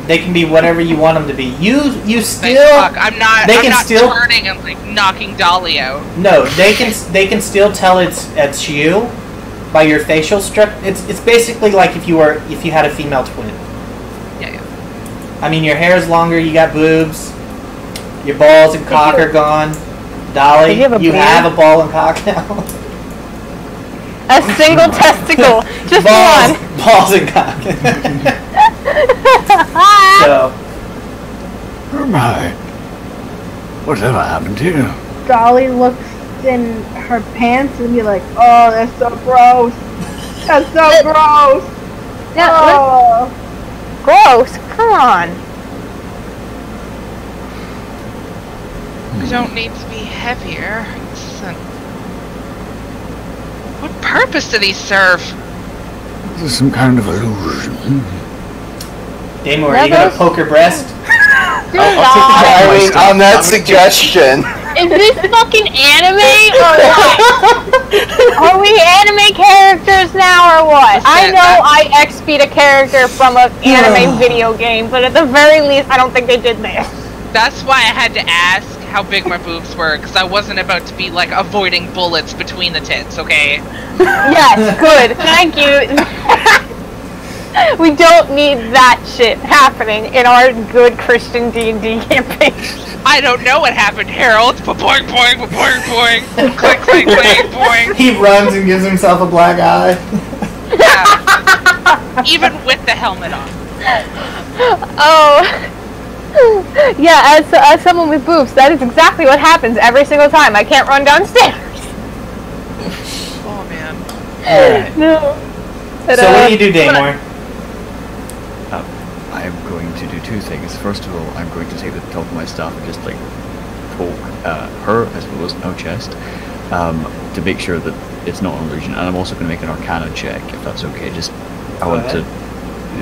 They can be whatever you want them to be. You still. Fuck, I'm not turning and like knocking Dollee out. No, they can still tell it's you by your facial structure. It's basically like if you had a female twin. Yeah. I mean, your hair is longer. You got boobs. Your balls and cock are gone. Dollee, you have a ball and cock now. A single testicle, just balls, one. Balls and cock. So. Oh my. Whatever happened here? Dollee looks in her pants and be like, "Oh, that's so gross. That's so gross." Yeah, oh. Gross. Come on. I don't need to be heavier. What purpose do these serve? This is some kind of illusion. Daymor, are you gonna poke her breast? Carrying on that suggestion. Is this fucking anime or what? Are we anime characters now or what? I know I XP'd a character from an anime video game, but at the very least, I don't think they did this. That's why I had to ask how big my boobs were, because I wasn't about to be like avoiding bullets between the tits, okay? Yes, good. Thank you. We don't need that shit happening in our good Christian D&D campaign. I don't know what happened, Harold. Boing, boing, boing, boing. Click, click, click, boing. He runs and gives himself a black eye. Yeah. Even with the helmet on. Oh. Yeah, as someone with boobs, that is exactly what happens every single time. I can't run downstairs. Oh, man. Alright. No. So what do you do, Daymor? I'm going to do two things. First of all, I'm going to take the top of my staff and just like poke her as well as my chest to make sure that it's not an illusion. And I'm also going to make an Arcana check if that's okay. Just I want to.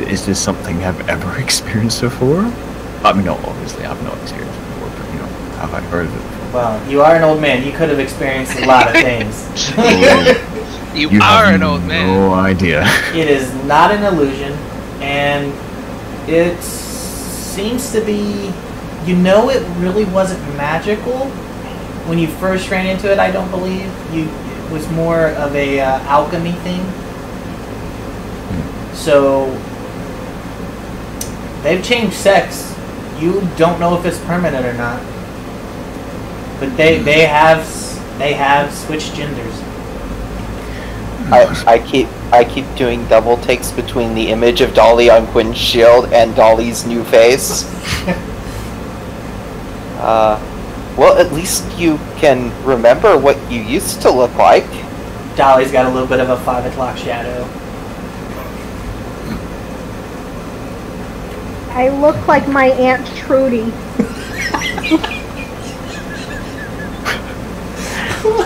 Is this something I've ever experienced before? I mean, no, obviously I've not experienced it before, but you know, have I heard of it before? Well, you are an old man. You could have experienced a lot of things. You You are have an old man. No idea. It is not an illusion, and it seems to be, you know, it really wasn't magical when you first ran into it. I don't believe it was more of a alchemy thing. So they've changed sex. You don't know if it's permanent or not, but they have switched genders. I keep doing double takes between the image of Dollee on Quinn's shield and Dolly's new face. Well, at least you can remember what you used to look like. Dolly's got a little bit of a 5 o'clock shadow. I look like my Aunt Trudy.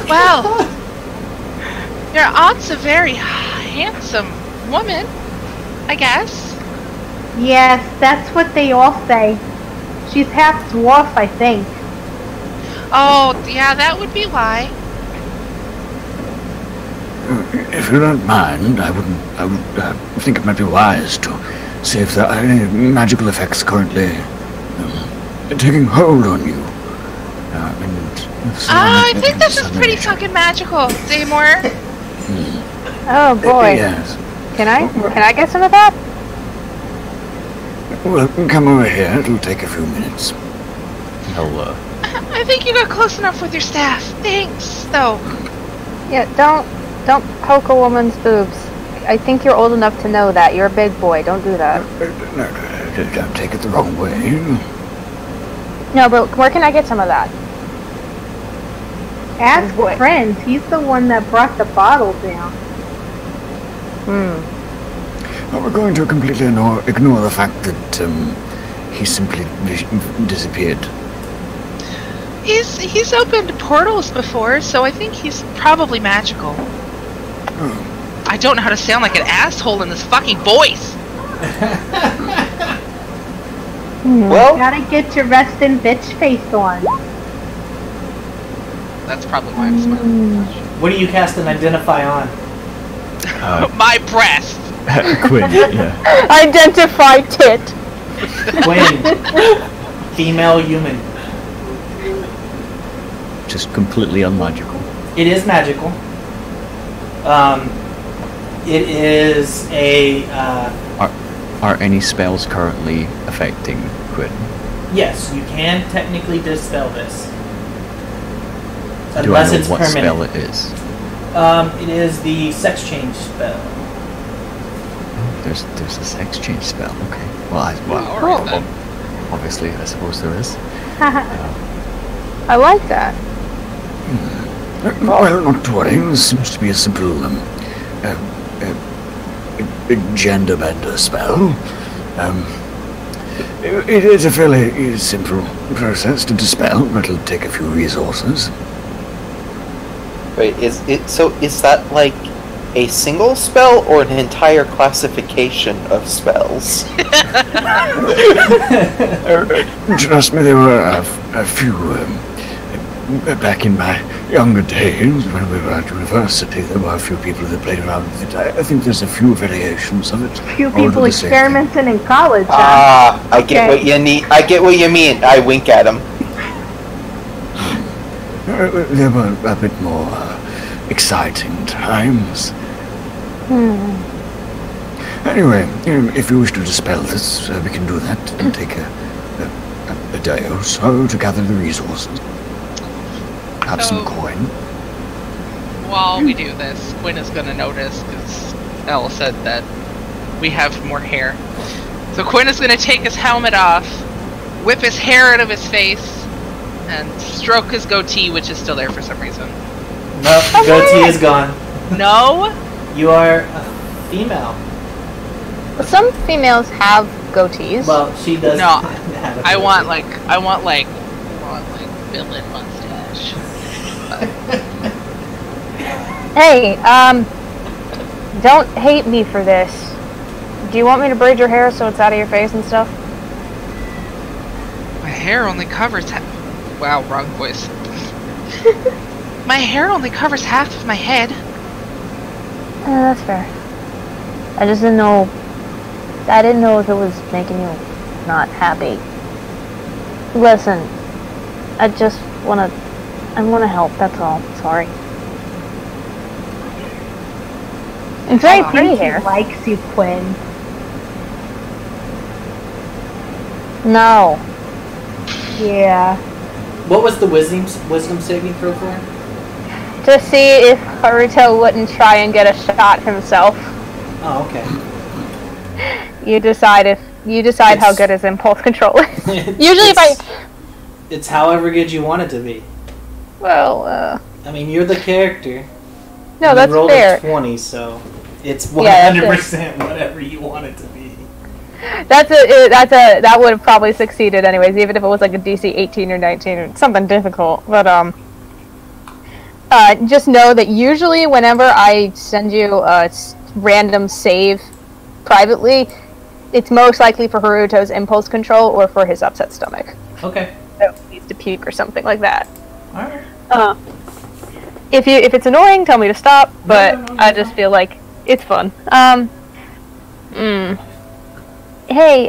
Well, your aunt's a very handsome woman, I guess. Yes, that's what they all say. She's half dwarf, I think. Oh, yeah, that would be why. If you don't mind, I would think it might be wise to see if there are any magical effects currently taking hold on you. I think this is pretty fucking magical, Daymor. Oh boy. Yes. Can I get some of that? Well, come over here. It'll take a few minutes. I'll, I think you got close enough with your staff. Thanks, though. Yeah, don't poke a woman's boobs. I think you're old enough to know that. You're a big boy. Don't do that. No, don't take it the wrong way. No, but where can I get some of that? Ask Boy. friend. He's the one that brought the bottle down. Well, we're going to completely ignore the fact that he simply disappeared. He's opened portals before, so I think he's probably magical. Oh. I don't know how to sound like an asshole in this fucking voice. Well, Gotta get your resting bitch face on. That's probably why I'm smiling. What do you cast an identify on? My breast. Quinn, yeah. Identify tit. Quinn. Female human. Just completely unmagical. It is magical. It is a Are any spells currently affecting Quinn? yes. You can technically dispel this, Do I unless know it's what permanent. spell it is? It is the sex change spell. There's a sex change spell. Okay. Well, Alright then. obviously, I suppose there is. I like that. Well, not to worry. This seems to be a simple gender bender spell. It is a fairly simple process to dispel, but it'll take a few resources. wait, is that like a single spell or an entire classification of spells? Trust me, there were a few. Back in my younger days, when we were at university, there were a few people that played around with it. I think there's a few variations of it. A few all people the same thing. experimenting in college. I get what you need. I get what you mean. I wink at him. They were a bit more exciting times. Anyway, if you wish to dispel this, we can do that and take a day or so to gather the resources. Have some coin. While we do this, Quinn is going to notice, because Elle said that we have more hair. So Quinn is going to take his helmet off, whip his hair out of his face, and stroke his goatee, which is still there for some reason. Nope, the goatee is gone. No? You are a female. Some females have goatees. Well, she does. No, have a I goatee. want villain mustache. Hey, don't hate me for this. Do you want me to braid your hair so it's out of your face and stuff? My hair only covers wow, wrong voice. My hair only covers half of my head. That's fair. I just didn't know. I didn't know if it was making you not happy. Listen, I just wanna help. That's all. Sorry. It's very pretty He hair. likes you, Quinn. No. Yeah. What was the wisdom saving throw for? To see if Haruto wouldn't try and get a shot himself. Oh, okay. You decide how good his impulse control is. Usually It's however good you want it to be. Well, I mean, you're the character. no, You that's rolled fair. a 20, so it's Yeah, 100% whatever you want it to be. That would have probably succeeded anyways, even if it was like a DC 18 or 19 or something difficult. But just know that usually whenever I send you a random save privately, it's most likely for Haruto's impulse control or for his upset stomach. Okay. So he needs to puke or something like that. Alright. If it's annoying, tell me to stop. But No, I just feel like it's fun. Hey,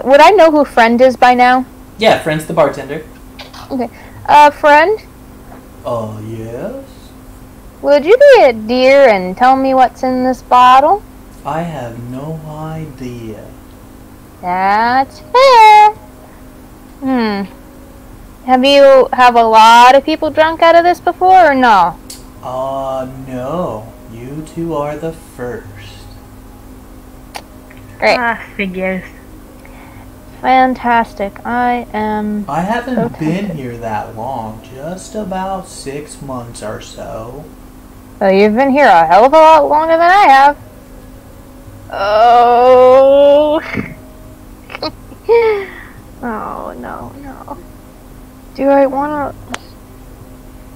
would I know who Friend is by now? Yeah, Friend's the bartender. Okay. Friend, Oh, yes? would you be a dear and tell me what's in this bottle? I have no idea. That's fair. Have you have a lot of people drunk out of this before or no? No. You two are the first. Great. Figures. Fantastic. I am... I haven't so been tempted. here that long. Just about 6 months or so. Well, you've been here a hell of a lot longer than I have. Oh. Oh, no. Do I want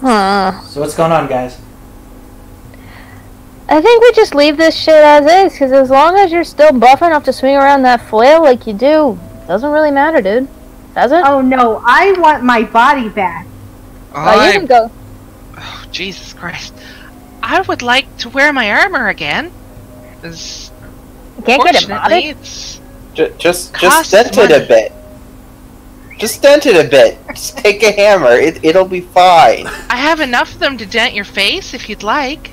to... So what's going on, guys? I think we just leave this shit as is, because as long as you're still buff enough to swing around that flail like you do, doesn't really matter, dude. Does it? Oh no, I want my body back. You can go. Oh, Jesus Christ. I would like to wear my armor again. As You can't get it fortunately, modded? it's Just Costs dent it a money. bit. Just dent it a bit. Just take a hammer. It'll be fine. I have enough of them to dent your face if you'd like.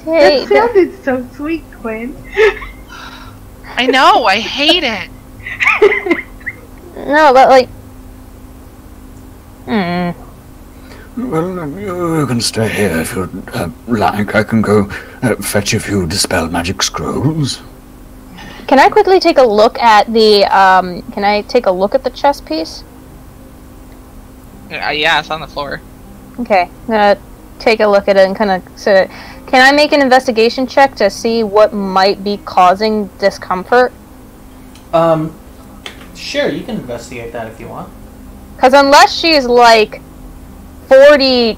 Hey, That sounded so sweet, Quinn. I know, I hate it. no, but like... Well, you can stay here if you'd like. I can go fetch a few Dispel Magic Scrolls. Can I quickly take a look at the, can I take a look at the chess piece? Yeah, it's on the floor. Okay, I'm gonna take a look at it and kind of... So, can I make an investigation check to see what might be causing discomfort? Sure, you can investigate that if you want. Because unless she's like 40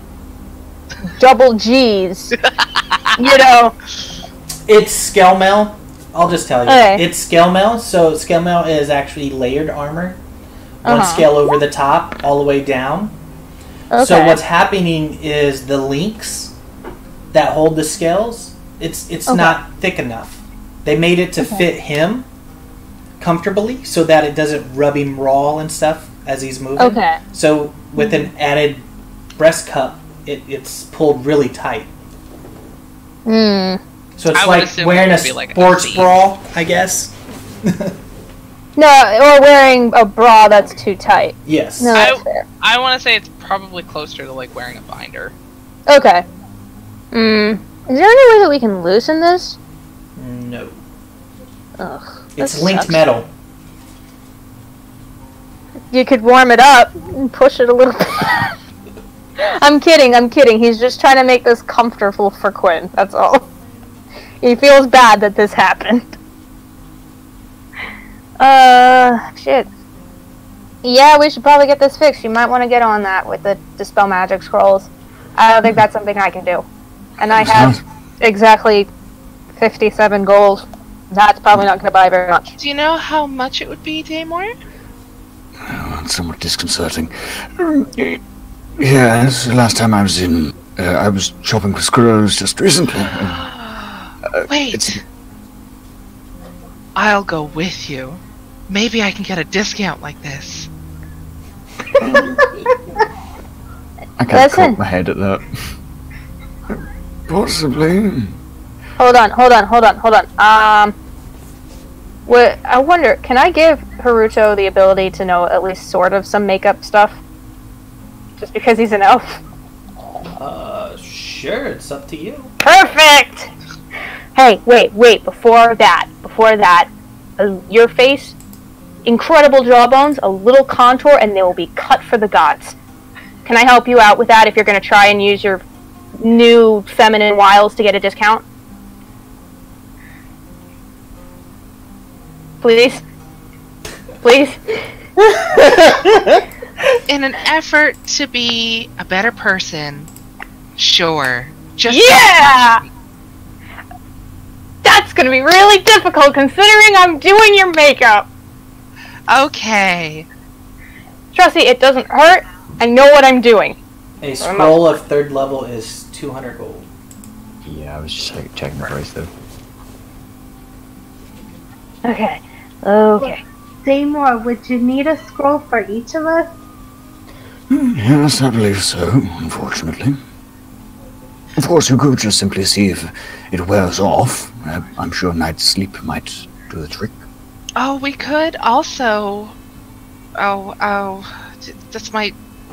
double G's. You know. It's scale mail. I'll just tell you. Okay. It's scale mail, so scale mail is actually layered armor. One scale over the top, all the way down. Okay. So what's happening is the links that hold the scales, it's not thick enough. They made it to fit him comfortably so that it doesn't rub him raw and stuff as he's moving. Okay. So with an added breast cup, it's pulled really tight. Hmm. So it's I would like assume wearing it a would be like a sports C. bra, I guess. No, or wearing a bra that's too tight. Yes. No, that's fair. I want to say it's probably closer to like wearing a binder. Okay. Is there any way that we can loosen this? No. Ugh. It's this linked sucks. metal. You could warm it up and push it a little bit. I'm kidding. He's just trying to make this comfortable for Quinn, that's all. He feels bad that this happened. Shit. Yeah, we should probably get this fixed. You might want to get on that with the Dispel Magic Scrolls. I don't think that's something I can do. And I have exactly 57 gold. That's probably not going to buy very much. Do you know how much it would be, Daymor? Oh, it's somewhat disconcerting. Yes, last time I was in, I was shopping for squirrels just recently. Wait. I'll go with you. Maybe I can get a discount like this. I can't Listen. cock my head at that. Possibly. Hold on. I wonder, can I give Haruto the ability to know at least sort of some makeup stuff? Just because he's an elf? Sure, it's up to you. Perfect! Hey, wait, before that, your face, incredible jawbones, a little contour, and they will be cut for the gods. Can I help you out with that if you're going to try and use your new feminine wiles to get a discount? Please? In an effort to be a better person, sure. Just Yeah! That's gonna be really difficult considering I'm doing your makeup. Okay. Trust me, it doesn't hurt. I know what I'm doing. A scroll of 3rd level is 200 gold. Yeah, I was just checking the price though. Okay. Daymor, would you need a scroll for each of us? Yes, I believe so, unfortunately. Of course, you could just simply see if it wears off. I'm sure night's sleep might do the trick. Oh, we could also... That's my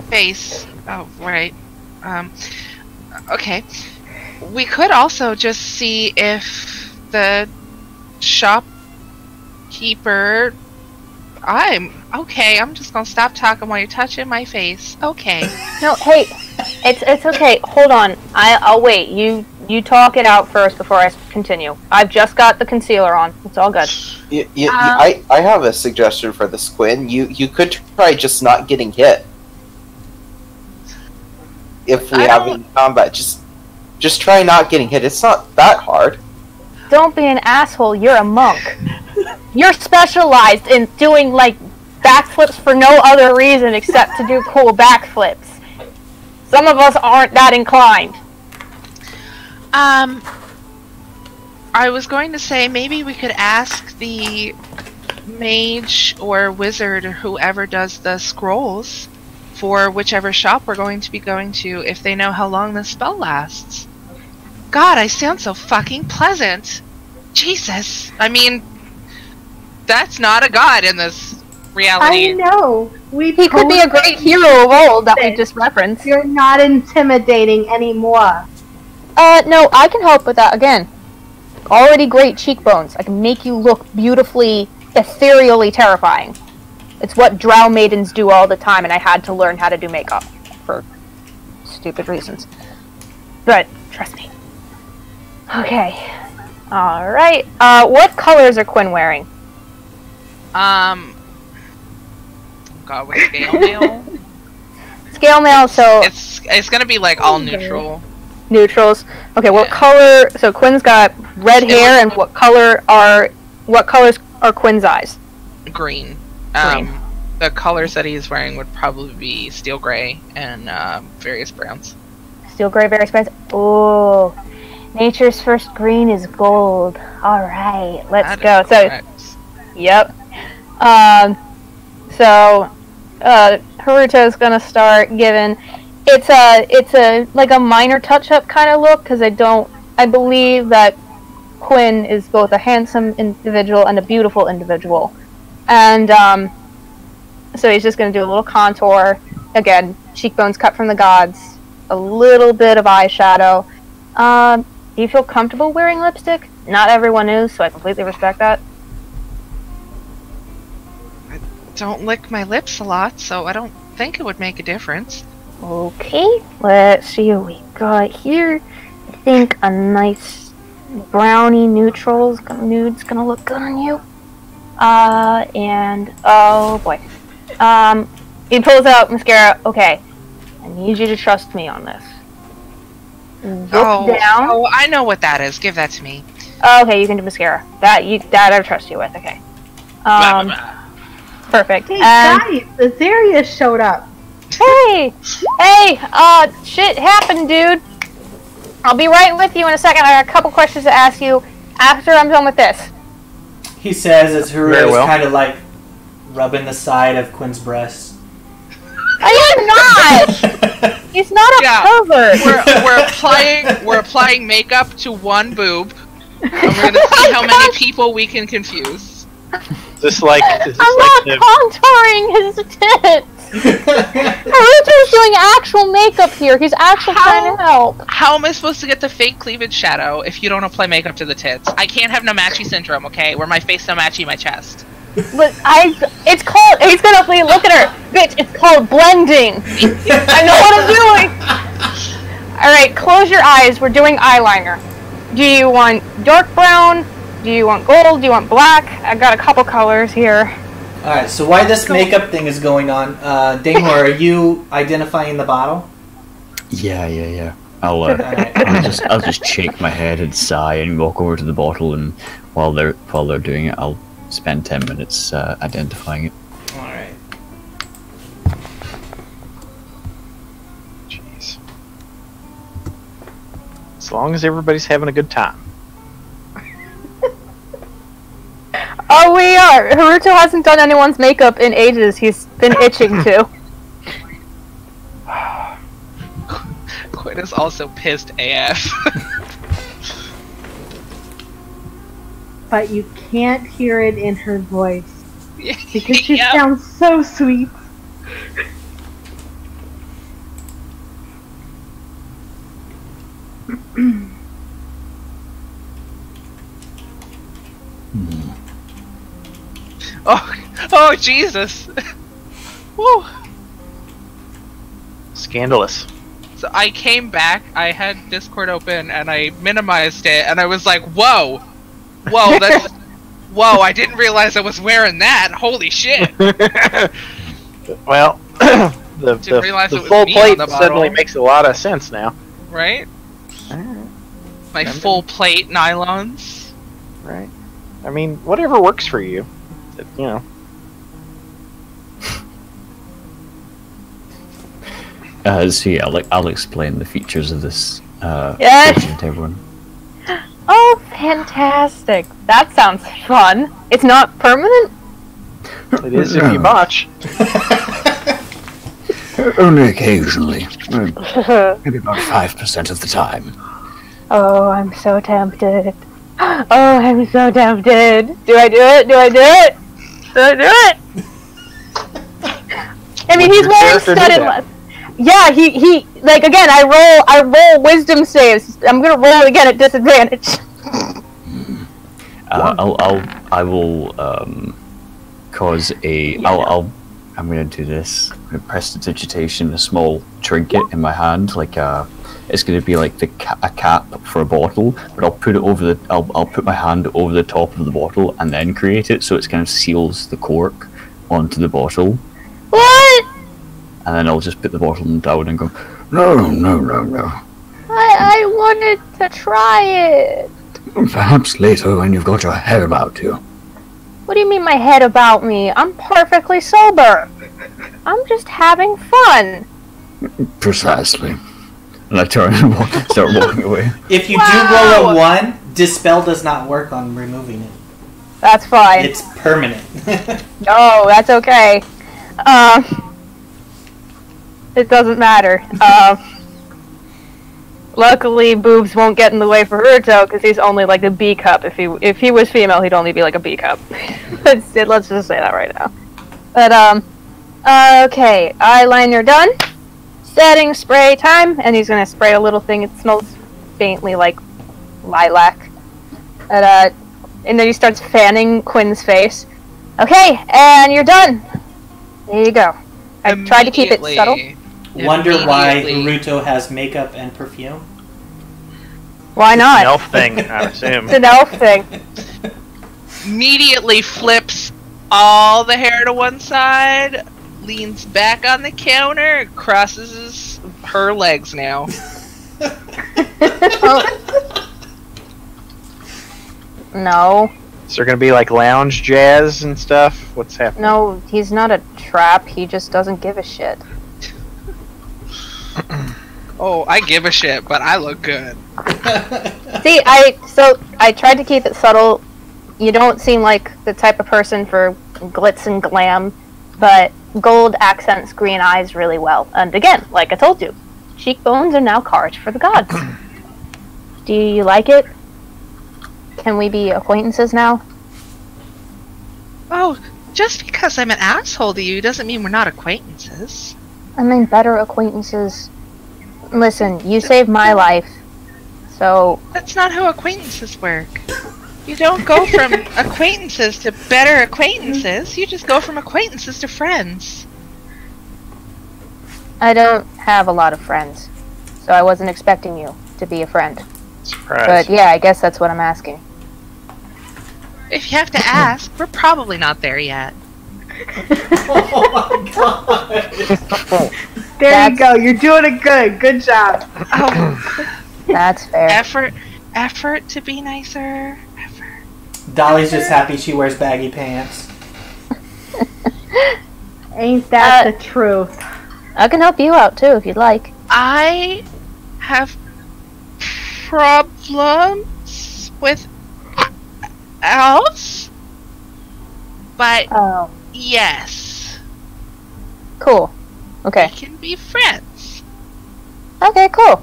face. Oh, right. Okay. We could also just see if the shopkeeper... I'm just gonna stop talking while you're touching my face. Okay. No, hey, it's okay. Hold on. I'll wait. You talk it out first before I continue. I've just got the concealer on. It's all good. I have a suggestion for this, Quinn. You could try just not getting hit. If we have in combat, just try not getting hit. It's not that hard. Don't be an asshole. You're a monk. You're specialized in doing, like, backflips for no other reason except to do cool backflips. Some of us aren't that inclined. I was going to say maybe we could ask the mage or wizard or whoever does the scrolls for whichever shop we're going to be going to if they know how long this spell lasts. God, I sound so fucking pleasant. Jesus. I mean, that's not a god in this reality. I know. He could be a great hero of old that we just referenced. You're not intimidating anymore. No, I can help with that again. Already great cheekbones. I can make you look beautifully, ethereally terrifying. It's what drow maidens do all the time, and I had to learn how to do makeup. For stupid reasons. But, trust me. Okay. Alright. What colors are Quinn wearing? God, with scale mail? Scale mail, so It's gonna be like all neutral. neutrals. Okay, what Yeah. color? So Quinn's got red hair, and what colors are Quinn's eyes? Green. Green. The colors that he's wearing would probably be steel gray and various browns. Steel gray, very expensive. Oh, nature's first green is gold. All right, let's go. That is So, correct. yep. So Haruto's gonna start giving. It's a like a minor touch-up kind of look because I believe that Quinn is both a handsome individual and a beautiful individual, and so he's just gonna do a little contour again, cheekbones cut from the gods, a little bit of eyeshadow. Do you feel comfortable wearing lipstick? Not everyone is, so I completely respect that. I don't lick my lips a lot, so I don't think it would make a difference. Okay, let's see what we got here. I think a nice brownie nude's gonna look good on you. And oh boy. He pulls out mascara. Okay, I need you to trust me on this. Look down. Oh, I know what that is. Give that to me. Okay, you can do mascara. That I trust you with. Okay. Perfect. Hey And guys, Azarious showed up. hey, shit happened, dude. I'll be right with you in a second. I got a couple questions to ask you after I'm done with this. He says as Very Haruto's well. kind of like rubbing the side of Quinn's breast. I am not. He's not a Yeah. pervert. We're applying makeup to one boob, and we're gonna see how many people we can confuse. Is this like I'm not contouring his tits. Haruto's doing actual makeup here. He's actually trying to help. How am I supposed to get the fake cleavage shadow if you don't apply makeup to the tits? I can't have Namachi syndrome, okay? Where my face Namachi my chest. But it's called. He's gonna look at her, bitch. It's called blending. I know what I'm doing. All right, close your eyes. We're doing eyeliner. Do you want dark brown? Do you want gold? Do you want black? I got a couple colors here. Alright, so while this makeup thing is going on, Daymor, are you identifying the bottle? Yeah. I'll just shake my head and sigh and walk over to the bottle, and while they're doing it, I'll spend 10 minutes identifying it. Alright. Jeez. As long as everybody's having a good time. Oh, we are. Haruto hasn't done anyone's makeup in ages. He's been itching to. Quinn is also pissed AF. But you can't hear it in her voice because she Yep. sounds so sweet. Oh Jesus! Woo! Scandalous. So I came back, I had Discord open, and I minimized it, and I was like, whoa! Whoa, that's... Whoa, I didn't realize I was wearing that! Holy shit! Well, Didn't realize the it was full me plate on the bottle. suddenly makes a lot of sense now. Right? My full plate nylons. Right. I mean, whatever works for you. You know. So yeah, I'll explain the features of this Yes. version to everyone. Oh, fantastic. That sounds fun. It's not permanent? It is if you botch. Only occasionally. Maybe about 5% of the time. Oh, I'm so tempted. Oh, I'm so tempted. Do I do it? Do I do it? Do I do it? I mean, Would he's your wearing character do studded that? Yeah, he like again. I roll wisdom saves. I'm gonna roll it again at disadvantage. I will cause a. I'm gonna do this. I'm gonna prestidigitation a small trinket in my hand, like it's gonna be like a cap for a bottle, but I'll put it over the. I'll put my hand over the top of the bottle and then create it, so it kind of seals the cork onto the bottle. What? and then I'll just put the bottle down and go, No. I wanted to try it. Perhaps later when you've got your head about you. What do you mean my head about me? I'm perfectly sober. I'm just having fun. Precisely. and I turn and start walking away. If you do roll a 1, Dispel does not work on removing it. That's fine. It's permanent. No, that's okay. It doesn't matter. Luckily, boobs won't get in the way for Haruto because he's only like a B cup. If he was female, he'd only be like a B cup. Let's just say that right now. But okay, eyeliner done. Setting spray time, and he's gonna spray a little thing. It smells faintly like lilac. And then he starts fanning Quinn's face. Okay, and you're done. There you go. I tried to keep it subtle. Wonder why Haruto has makeup and perfume? Why not? It's an elf thing, I assume. It's an elf thing. Immediately flips all the hair to one side, leans back on the counter, crosses her legs now. Oh. No. Is there gonna be like lounge jazz and stuff? What's happening? No, he's not a trap. He just doesn't give a shit. Oh, I give a shit, but I look good. See, I tried to keep it subtle. You don't seem like the type of person for glitz and glam, but gold accents green eyes really well. And again, like I told you, cheekbones are now carved for the gods. Do you like it? Can we be acquaintances now? Oh, just because I'm an asshole to you doesn't mean we're not acquaintances. I mean, better acquaintances. Listen, you saved my life, so... That's not how acquaintances work. You don't go from acquaintances to better acquaintances. You just go from acquaintances to friends. I don't have a lot of friends, so I wasn't expecting you to be a friend. Surprise. But yeah, I guess that's what I'm asking. If you have to ask, we're probably not there yet. Oh my god! There you go. You're doing it good. Good job. Oh, That's fair. effort to be nicer. Effort. Dolly's just happy she wears baggy pants. Ain't that the truth? I can help you out too if you'd like. I have problems with elves, but Oh, yes, cool. Okay. we can be friends. Okay, cool.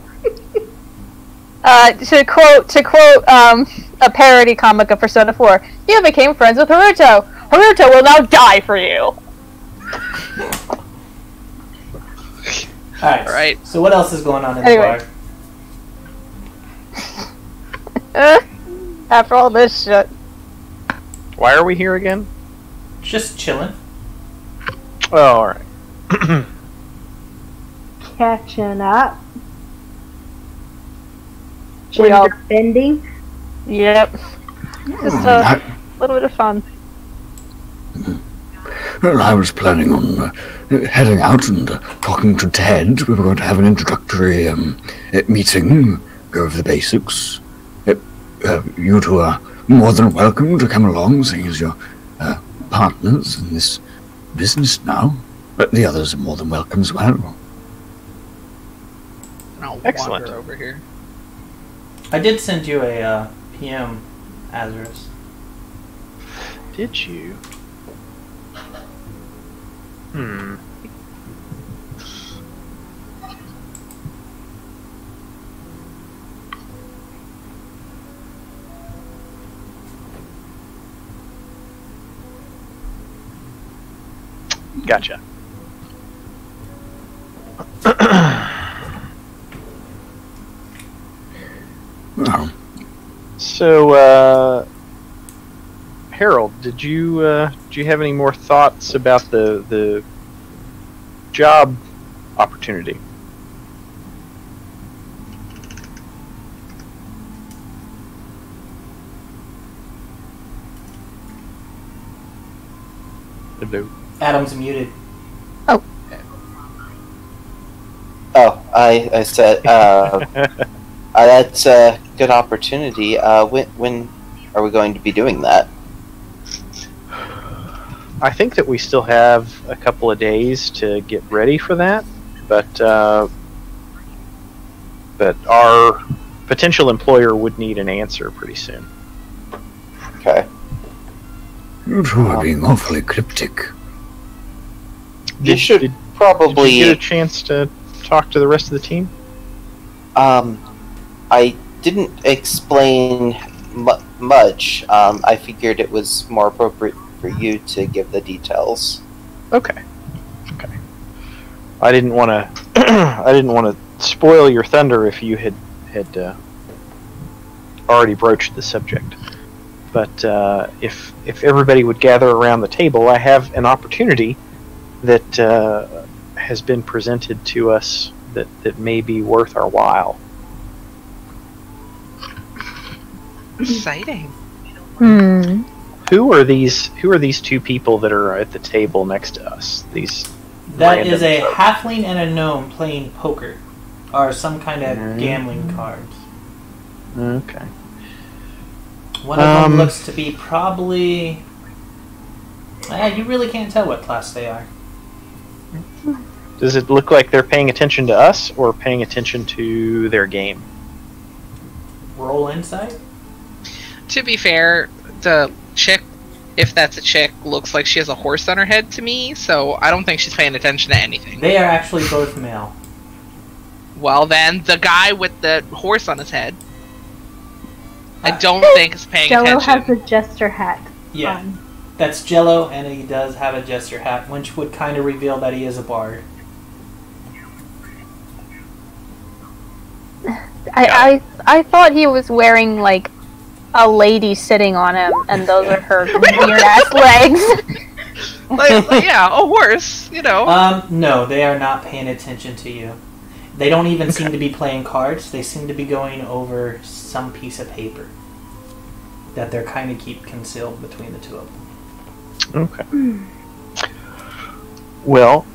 To quote a parody comic of Persona 4, you became friends with Haruto. Haruto will now die for you. Alright. So what else is going on in Anyway. the bar? After all this shit. Why are we here again? Just chilling. Oh, alright. Catching up. We all- Gender bending. Yep. Just a little bit of fun. Well, I was planning on heading out and talking to Ted. We were going to have an introductory meeting, go over the basics. You two are more than welcome to come along, seeing as you're partners in this business now. But the others are more than welcome as well. I'll Excellent. wander over here. I did send you a PM, Azarious. Did you? Hmm. Gotcha. Well, So, Harold, did you have any more thoughts about the job opportunity? Hello. Adam's muted. I said, that's a good opportunity. When are we going to be doing that? I think that we still have a couple of days to get ready for that, but our potential employer would need an answer pretty soon. Okay. You two are being awfully cryptic. You should probably... Did you get a chance to talk to the rest of the team? I didn't explain much. I figured it was more appropriate for you to give the details. Okay. I didn't want to. I didn't want to spoil your thunder if you had already broached the subject. But if everybody would gather around the table, I have an opportunity that has been presented to us that may be worth our while. Exciting. Who are these two people that are at the table next to us? That is a halfling and a gnome playing poker, or some kind of gambling cards. Okay. One of them looks to be probably... you really can't tell what class they are. Does it look like they're paying attention to us or paying attention to their game? Roll insight? To be fair, the chick, if that's a chick, looks like she has a horse on her head to me, so I don't think she's paying attention to anything. They are actually both male. Well then, the guy with the horse on his head, I don't think is paying Jello attention. has a jester hat Yeah. on. That's Jello, and he does have a jester hat, which would kind of reveal that he is a bard. I thought he was wearing, like, a lady sitting on him, and those are her weird-ass legs. Yeah, a horse, you know. No, they are not paying attention to you. They don't even seem to be playing cards. They seem to be going over some piece of paper that they're kind of keep concealed between the two of them. Okay. Well,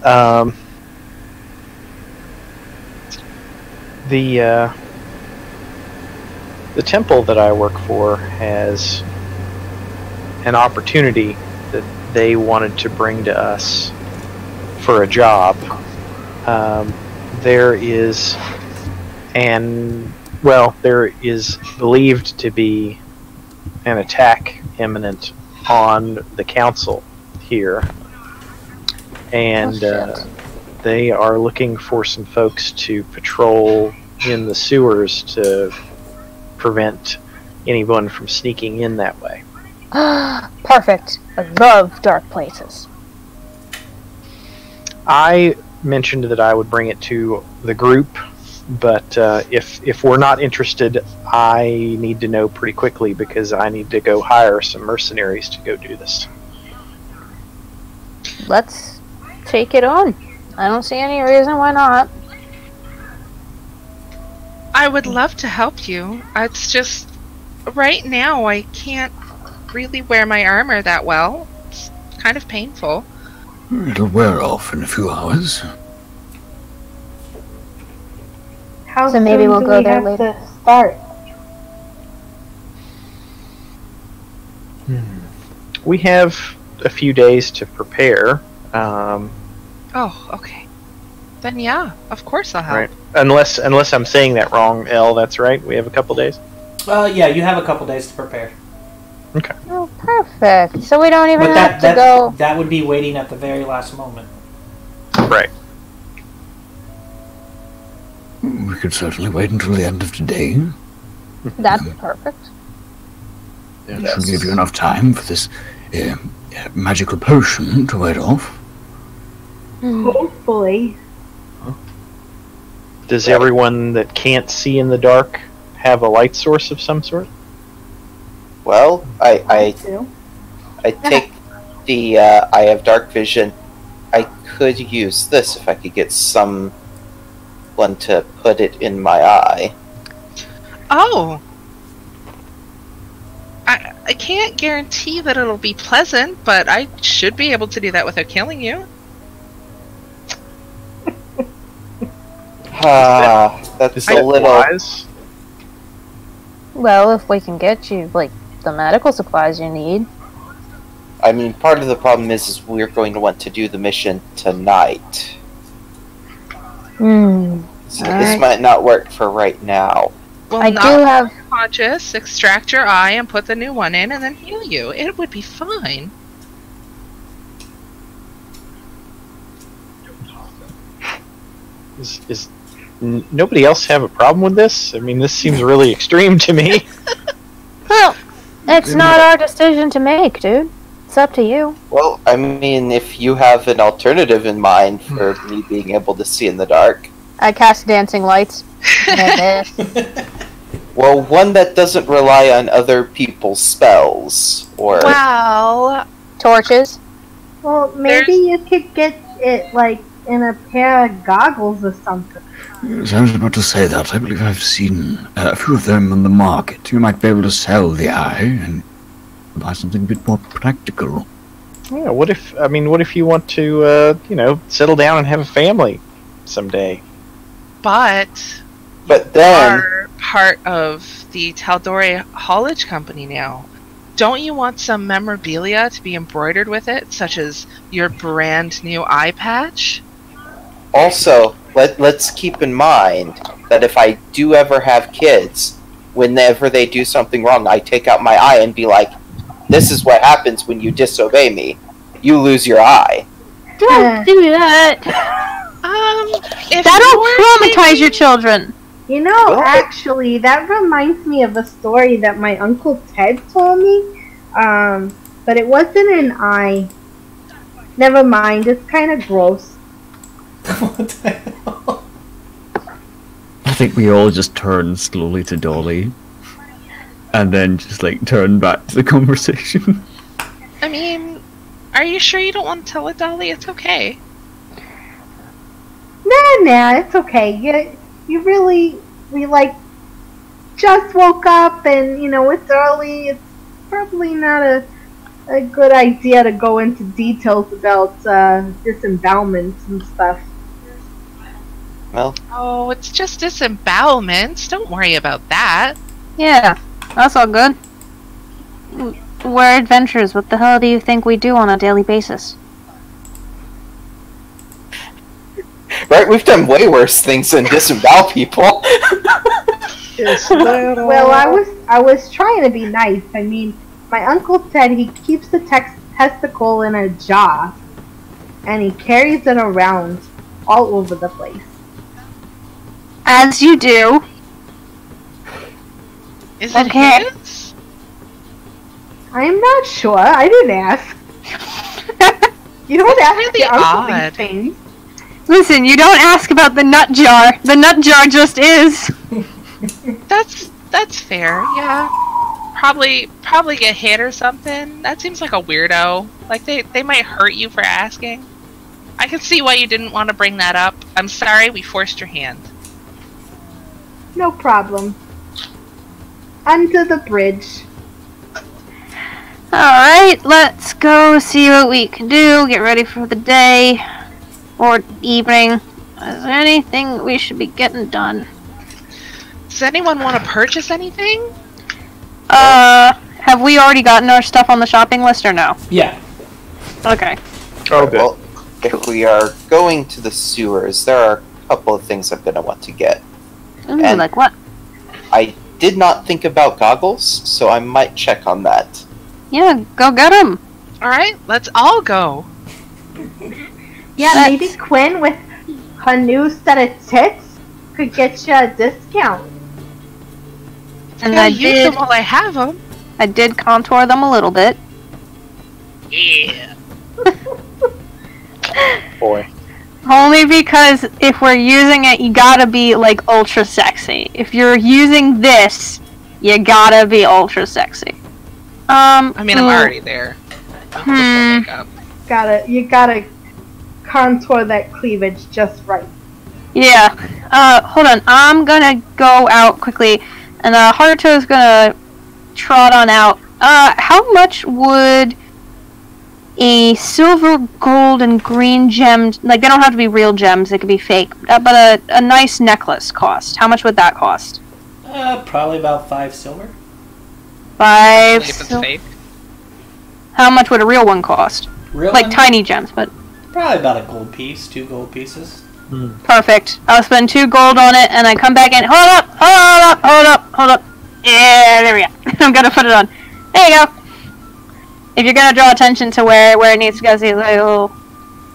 the temple that I work for has an opportunity that they wanted to bring to us for a job. There is believed to be an attack imminent on the council here, and they are looking for some folks to patrol in the sewers to prevent anyone from sneaking in that way. Perfect. I love dark places. I mentioned that I would bring it to the group, but if we're not interested, I need to know pretty quickly because I need to go hire some mercenaries to go do this. Let's take it on. I don't see any reason why not. I would love to help you. It's just, right now I can't really wear my armor that well. It's kind of painful. It'll wear off in a few hours. How So maybe soon we'll do go we there have later. to start? We have a few days to prepare. Oh, okay. Then yeah, of course I'll help. Right. Unless I'm saying that wrong, Elle, that's right. We have a couple days. Yeah, you have a couple days to prepare. Okay. Oh, perfect. So we don't even But have to go... that would be waiting at the very last moment. Right. We could certainly wait until the end of today. That's perfect. It should give you enough time for this magical potion to wear off. Hopefully. Does everyone that can't see in the dark have a light source of some sort? Well, I Do. take the I have dark vision. I could use this if I could get someone to put it in my eye. Oh! I can't guarantee that it'll be pleasant, but I should be able to do that without killing you. That's a little... wise? Well, if we can get you, like, the medical supplies you need. I mean, part of the problem is we're going to want to do the mission tonight. So this might not work for right now. Well, I do have... conscious, extract your eye and put the new one in and then heal you. It would be fine. Nobody else have a problem with this? I mean, this seems really extreme to me. Well, it's not our decision to make, dude. It's up to you. Well, I mean, if you have an alternative in mind for me being able to see in the dark. I cast dancing lights. Well, one that doesn't rely on other people's spells, or... Well... Torches. Well, maybe you could get it, like, in a pair of goggles or something. Yes, I was about to say that. I believe I've seen a few of them on the market. You might be able to sell the eye and buy something a bit more practical. Yeah, what if you want to, settle down and have a family someday? But then... are part of the tal'dorei haulage company now. Don't you want some memorabilia to be embroidered with it, such as your brand new eye patch? Also, let's keep in mind that if I do ever have kids, whenever they do something wrong, I take out my eye and be like, this is what happens when you disobey me. You lose your eye. Don't do that. That'll traumatize your children. You know, actually, that reminds me of a story that my Uncle Ted told me. But it wasn't an eye. Never mind, it's kind of gross. What the hell? I think we all just turn slowly to Dollee. And then just, like, turn back to the conversation. I mean, are you sure you don't want to tell it, Dollee? It's okay. Nah, it's okay. We like, just woke up and, it's early. It's probably not a good idea to go into details about disembowelments and stuff. Well... Oh, it's just disembowelments. Don't worry about that. Yeah, that's all good. We're adventurers. What the hell do you think we do on a daily basis? Right, we've done way worse things than disembowel people. Well, I was trying to be nice. I mean, my uncle said he keeps the testicle in a jar, and he carries it around all over the place. As you do. Is it his? I'm not sure. I didn't ask. You don't ask really your uncle odd. these things. Listen, you don't ask about the nut jar. The nut jar just is. That's fair. Yeah. Probably get hit or something. That seems like a weirdo. Like they might hurt you for asking. I can see why you didn't want to bring that up. I'm sorry we forced your hand. No problem. Under the bridge. Alright, let's go see what we can do. Get ready for the day. Or evening. Is there anything we should be getting done? Does anyone want to purchase anything? Have we already gotten our stuff on the shopping list or no? Yeah. Okay. Oh, good. Well, if we are going to the sewers, there are a couple of things I'm going to want to get. Ooh, And like what? I did not think about goggles, so I might check on that. Yeah, go get them. Alright, let's all go. Yeah, maybe Quinn with her new set of tits could get you a discount. And Yeah, I use did. them while I have them. I did contour them a little bit. Yeah. Boy. Only because if we're using it, you gotta be like ultra sexy. If you're using this, you gotta be ultra sexy. I mean, I'm already there. Makeup. You gotta contour that cleavage just right. Yeah. Hold on. I'm gonna go out quickly, and Haruto's gonna trot on out. How much would a silver, gold, and green gemmed, like, they don't have to be real gems, they could be fake, but a nice necklace cost? How much would that cost? Probably about 5 silver. 5 If it's silver? fake. How much would a real one cost? Real Like one? tiny gems, but Probably about a gold piece, 2 gold pieces. perfect. I'll spend 2 gold on it, and I come back in. Hold up. Yeah, there we go. I'm gonna put it on. There you go. If you're gonna draw attention to where it needs to go, see like a little.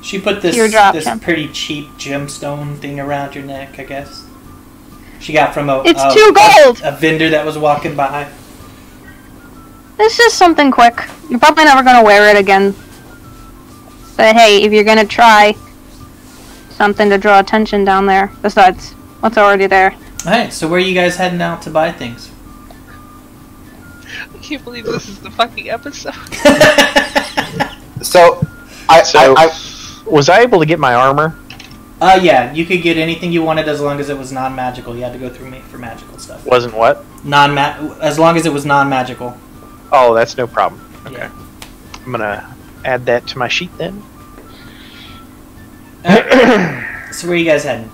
She put this Teardrop this gem. pretty cheap gemstone thing around your neck, I guess. She got from a It's 2 gold. a vendor that was walking by. It's just something quick. You're probably never gonna wear it again. But hey, if you're gonna try something to draw attention down there, besides what's already there. Alright, so where are you guys heading out to buy things? I can't believe this is the fucking episode. So, Was I able to get my armor? Yeah, you could get anything you wanted as long as it was non-magical. You had to go through me for magical stuff. Wasn't what? As long as it was non-magical. Oh, that's no problem. Okay. Yeah. I'm gonna add that to my sheet then. So where are you guys heading?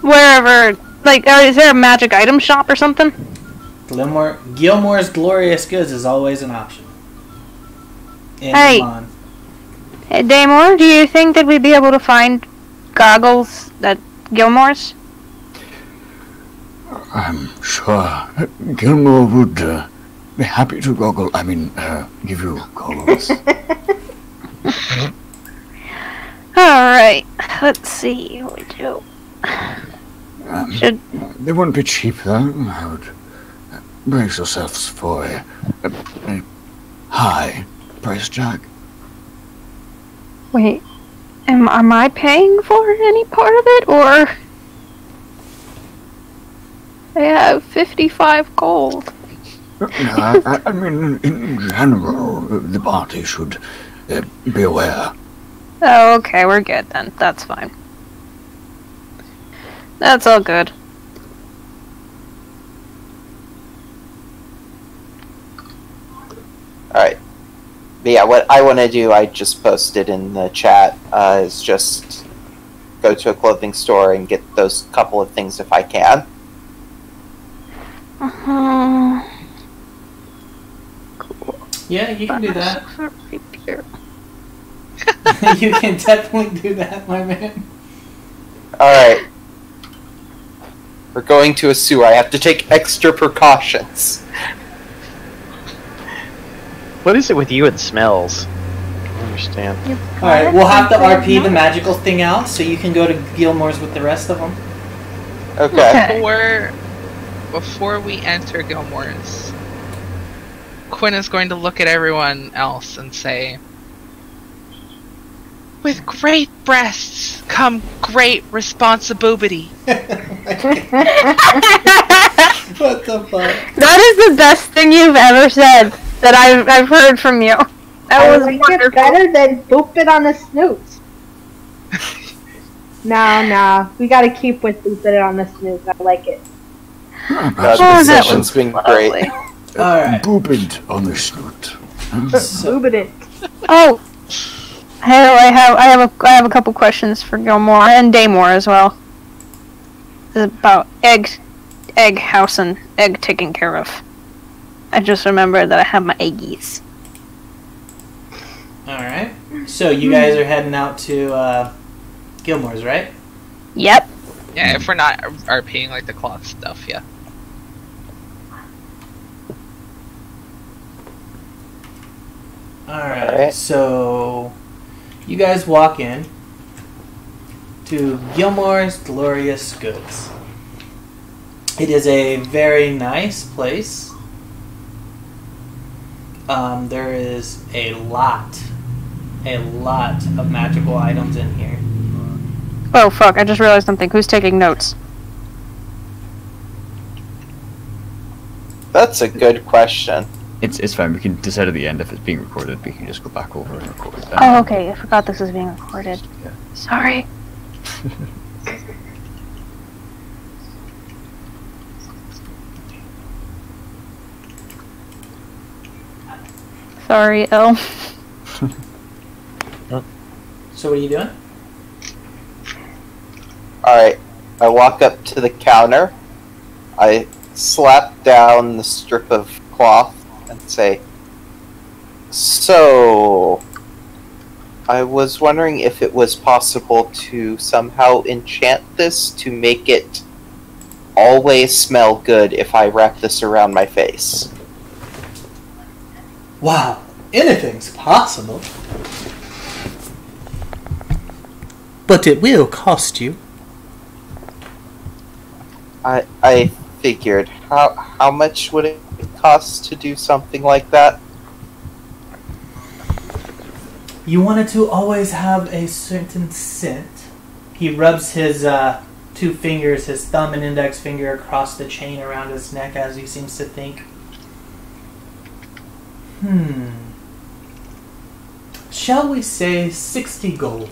Wherever, like, is there a magic item shop or something? Gilmore's Glorious Goods is always an option. In Hey. Milan. Hey, Daymor, do you think that we'd be able to find goggles at Gilmore's? I'm sure Gilmore would be happy to give you goggles. Alright, let's see what we do. Should... They wouldn't be cheap, though. I would brace yourselves for a high price tag. Wait, am I paying for any part of it, or... I have 55 gold. No, I mean, in general, the party should be aware. Oh, okay, we're good then. That's fine. That's all good. alright. But yeah, what I want to do, I just posted in the chat, is just go to a clothing store and get those couple of things if I can. Cool. Yeah, you can do that. Rapier. You can definitely do that, my man. Alright. We're going to a sewer. I have to take extra precautions. What is it with you and smells? I don't understand. Alright, we'll have to RP the magical thing out so you can go to Gilmore's with the rest of them. Okay. Before we enter Gilmore's, Quinn is going to look at everyone else and say, "With great breasts come great responsibility." What the fuck? That is the best thing you've ever said that I've heard from you. That was like it wonderful. better than boop it on the snoot. Nah. We gotta keep with boop it on the snoot. I like it. The that session's was been lovely. great. Alright. Boop it on the snoot. Boop it. Oh, I have a couple questions for Gilmore and Daymor as well. This is about egg house and egg taken care of. I just remembered that I have my eggies. Alright. So you guys are heading out to Gilmore's, right? Yep. Yeah, if we're not RPing like the cloth stuff, yeah. Alright, so you guys walk in to Gilmore's Glorious Goods. It is a very nice place. There is a lot of magical items in here. Oh fuck! I just realized something. Who's taking notes? That's a good question. It's fine. We can decide at the end if it's being recorded. We can just go back over and record it. Oh, okay. I forgot this was being recorded. Yeah. Sorry. Sorry, Elle. So what are you doing? Alright, I walk up to the counter, I slap down the strip of cloth and say, "So, I was wondering if it was possible to somehow enchant this to make it always smell good if I wrap this around my face." Wow, anything's possible. But it will cost you. I figured. How much would it cost to do something like that? You wanted to always have a certain scent. He rubs his two fingers, his thumb and index finger, across the chain around his neck as he seems to think. Shall we say 60 gold?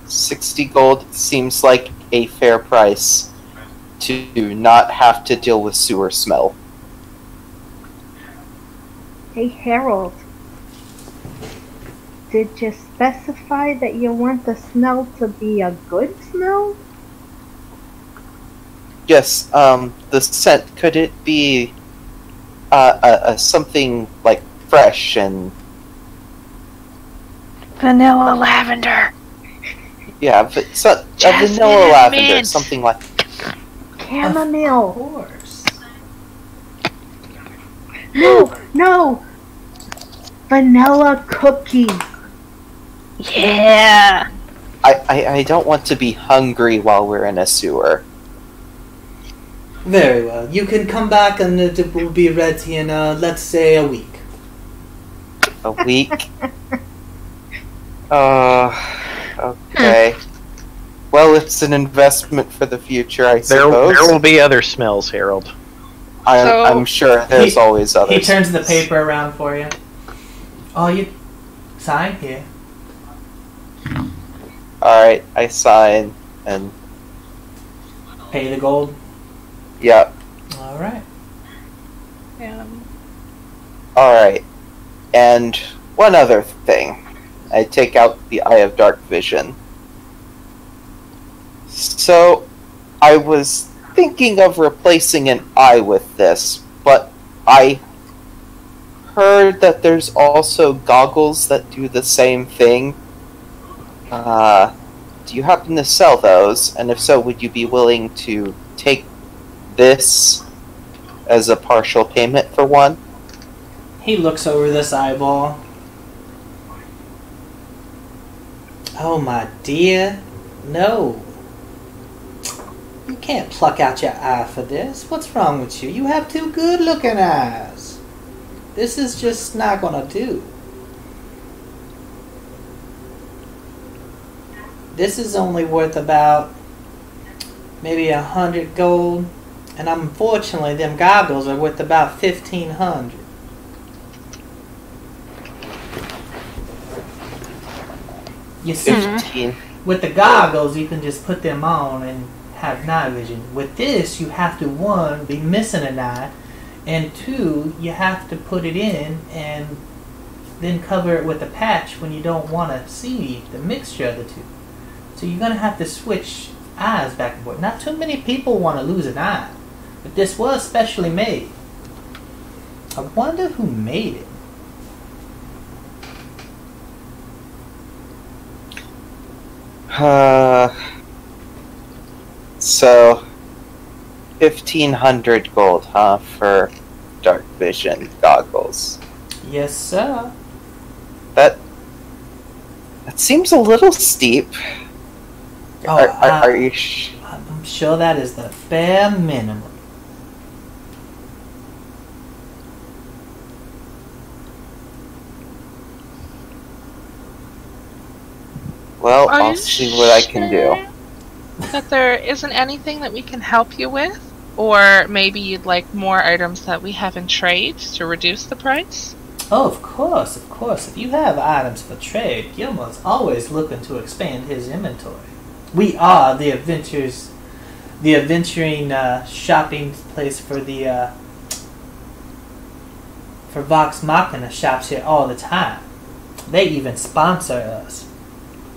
60 gold seems like a fair price to not have to deal with sewer smell. Hey Harold, did you specify that you want the smell to be a good smell? Yes, the scent, could it be something like fresh and... Vanilla lavender. Yeah, but a Jasmine vanilla and lavender, mint. something like... Chamomile. Of course. No! Vanilla cookies. Yeah. I don't want to be hungry while we're in a sewer. Very well. You can come back and it will be ready in, let's say, a week. A week? Okay. Well, it's an investment for the future, I suppose. There will be other smells, Harold. I'm sure there's always others. He turns the paper around for you. Oh, you sign here. Alright, I sign, and... Pay the gold. yeah. Alright. Alright. And one other thing. I take out the Eye of Dark Vision. So, I was thinking of replacing an eye with this, but I heard that there's also goggles that do the same thing. Do you happen to sell those? And if so, would you be willing to take this as a partial payment for one? He looks over this eyeball. Oh, my dear. No. You can't pluck out your eye for this. What's wrong with you? You have two good-looking eyes. This is just not gonna do. This is only worth about maybe 100 gold. And unfortunately, them goggles are worth about 1,500. You see, 15. with the goggles, you can just put them on and have night vision. With this, you have to, one, be missing an eye, and two, you have to put it in and then cover it with a patch when you don't want to see the mixture of the two. So you're going to have to switch eyes back and forth. Not too many people want to lose an eye, but this was specially made. I wonder who made it. So 1,500 gold, huh, for dark vision goggles. Yes, sir. That seems a little steep. Oh, Are you I'm sure that is the bare minimum. Well, Are I'll you see what I can do. That there isn't anything that we can help you with? Or maybe you'd like more items that we have in trade to reduce the price? Oh, of course, of course. If you have items for trade, Gilmore's always looking to expand his inventory. We are the adventuring shopping place for the for Vox Machina shops here all the time. They even sponsor us.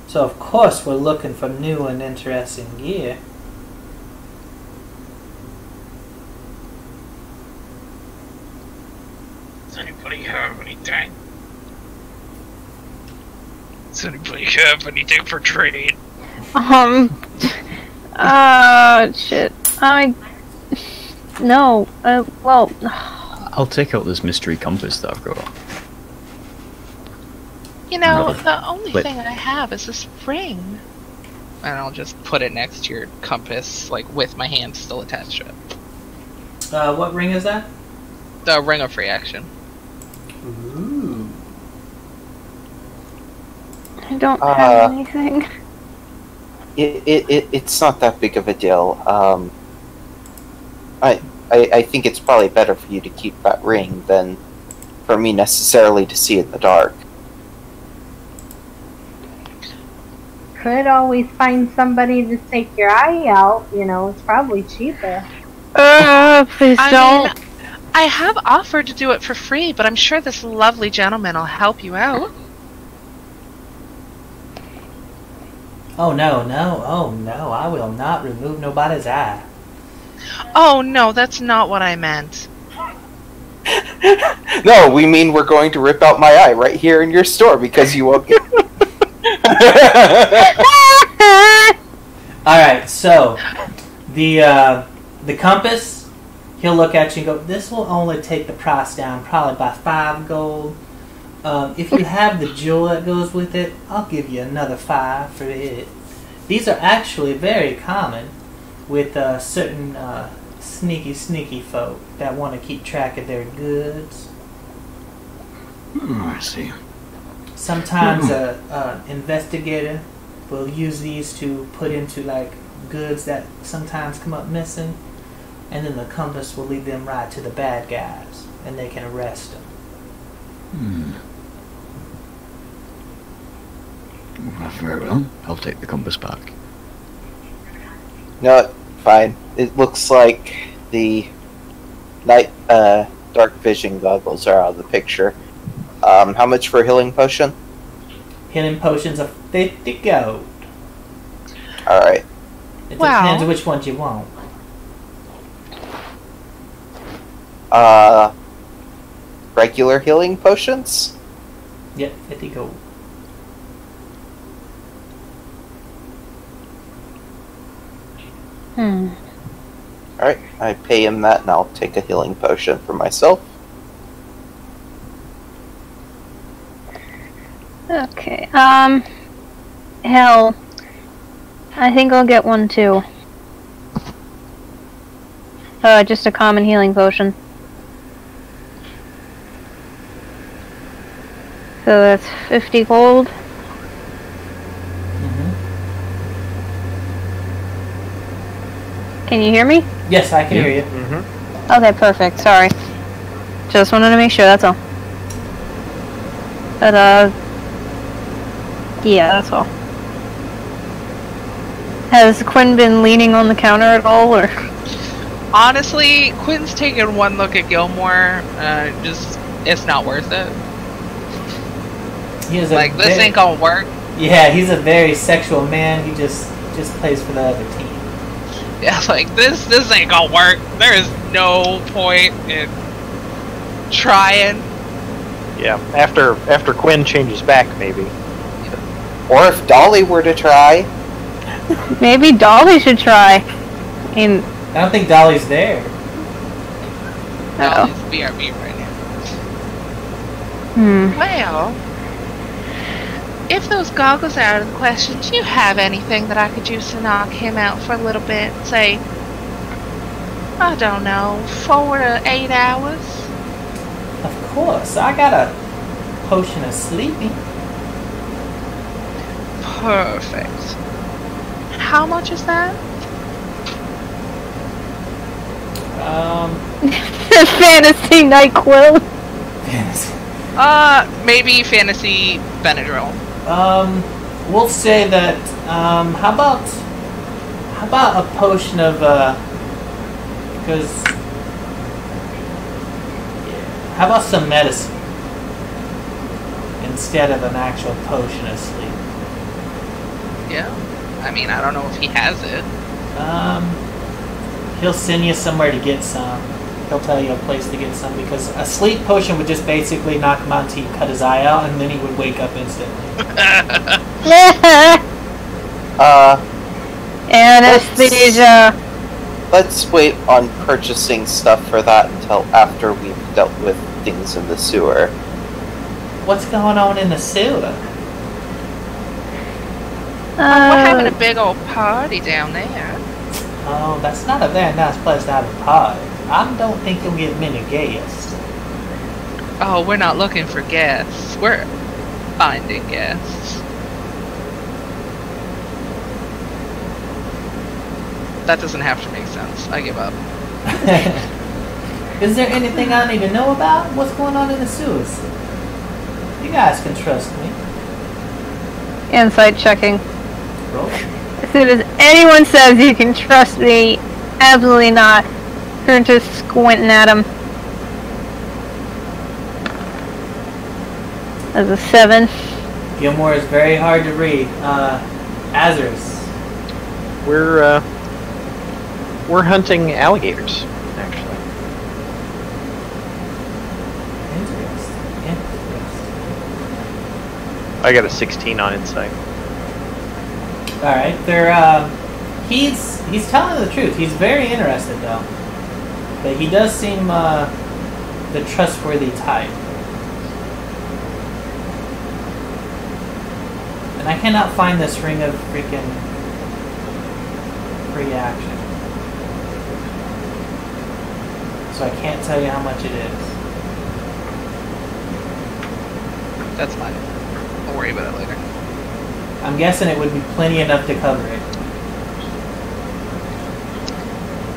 So of course we're looking for new and interesting gear. Does anybody have anything? Does anybody have anything for trade? Shit. No, well... I'll take out this mystery compass that I've got. You know, Rather- the only but- thing I have is this ring. And I'll just put it next to your compass, like with my hand still attached to it. What ring is that? The ring of free action. Ooh. I don't have anything. It's not that big of a deal. I think it's probably better for you to keep that ring than for me necessarily to see in the dark. Could always find somebody to take your eye out. You know, it's probably cheaper. Please don't. mean, I have offered to do it for free, but I'm sure this lovely gentleman will help you out. Oh no, I will not remove nobody's eye. Oh no, that's not what I meant. No, we mean we're going to rip out my eye right here in your store because you won't get. Alright, so the compass, he'll look at you and go, this will only take the price down probably by 5 gold. If you have the jewel that goes with it, I'll give you another 5 for it. These are actually very common with certain sneaky folk that want to keep track of their goods. I see. Sometimes a investigator will use these to put into like goods that sometimes come up missing, and then the compass will lead them right to the bad guys, and they can arrest them. Very well. I'll take the compass back. No, fine. It looks like the night dark vision goggles are out of the picture. How much for a healing potion? Healing potions of 50 gold. Alright. It Wow. depends which ones you want. Regular healing potions? Yep, 50 gold. Alright, I pay him that and I'll take a healing potion for myself. Okay, hell, I think I'll get one too. Just a common healing potion. So that's 50 gold. Can you hear me? Yes, I can hear you. Okay, perfect, sorry. Just wanted to make sure, that's all. But, yeah, that's all. Has Quinn been leaning on the counter at all, or? Honestly, Quinn's taken one look at Gilmore. It's not worth it. He is Like, this ain't gonna work. Yeah, he's a very sexual man. He just plays for the other team. Yeah, like, this ain't gonna work. There is no point in trying. Yeah, after Quinn changes back, maybe. Or if Dollee were to try. Maybe Dollee should try. I mean, I don't think Dolly's there. Dolly's BRB right now. Well, if those goggles are out of the question, do you have anything that I could use to knock him out for a little bit? Say, I don't know, 4 to 8 hours? Of course, I got a potion of sleeping. Perfect. How much is that? Fantasy NyQuil. Maybe Fantasy Benadryl. We'll say that, how about a potion of, because, How about some medicine instead of an actual potion of sleep? Yeah. I mean, I don't know if he has it. He'll send you somewhere to get some. He'll tell you a place to get some because a sleep potion would just basically knock him out until you cut his eye out, and then he would wake up instantly. Anesthesia. Let's wait on purchasing stuff for that until after we've dealt with things in the sewer. What's going on in the sewer? We're having a big old party down there. Oh, that's not a very nice place to have a party. I don't think you'll get many guests. Oh, we're not looking for guests. We're finding guests. That doesn't have to make sense. I give up. Is there anything I need to know about? What's going on in the sewers? You guys can trust me. Insight checking. Roll. As soon as anyone says you can trust me, absolutely not. Turn to squinting at him. As a 7. Gilmore is very hard to read. Azarious. We're hunting alligators, actually. Interesting. I got a 16 on insight. Alright, they're, he's telling the truth. He's very interested, though. But he does seem, the trustworthy type. And I cannot find this ring of freaking free action. So I can't tell you how much it is. That's fine. I'll worry about it later. I'm guessing it would be plenty enough to cover it.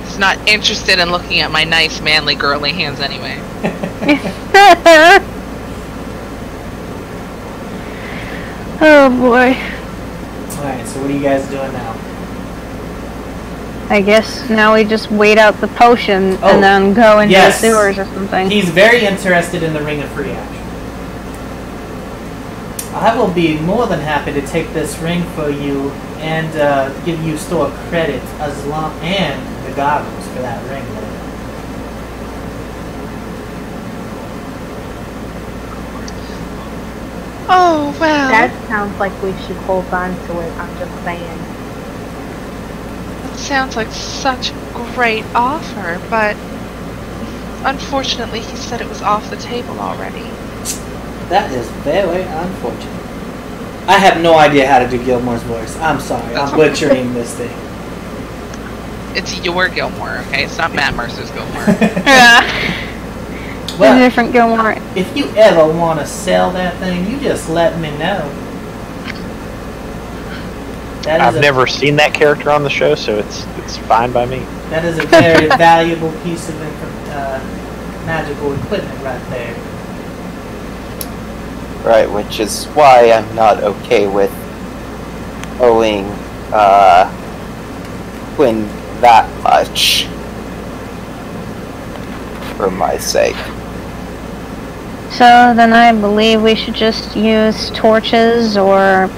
He's not interested in looking at my nice, manly, girly hands anyway. Oh boy. Alright, so what are you guys doing now? I guess now we just wait out the potion Oh, and then go into yes. the sewers or something. He's very interested in the Ring of Free Action. I will be more than happy to take this ring for you and give you store credit as long and the goggles for that ring later. Oh, well. That sounds like we should hold on to it, I'm just saying. That sounds like such a great offer, but unfortunately he said it was off the table already. That is very unfortunate. I have no idea how to do Gilmore's voice. I'm sorry. I'm butchering this thing. It's your Gilmore, okay? It's not Matt Mercer's Gilmore. Yeah. Well, A different Gilmore. if you ever want to sell that thing, you just let me know. I've never seen that character on the show, so it's fine by me. That is a very valuable piece of magical equipment right there. Right, which is why I'm not okay with owing Quinn that much for my sake. So then I believe we should just use torches or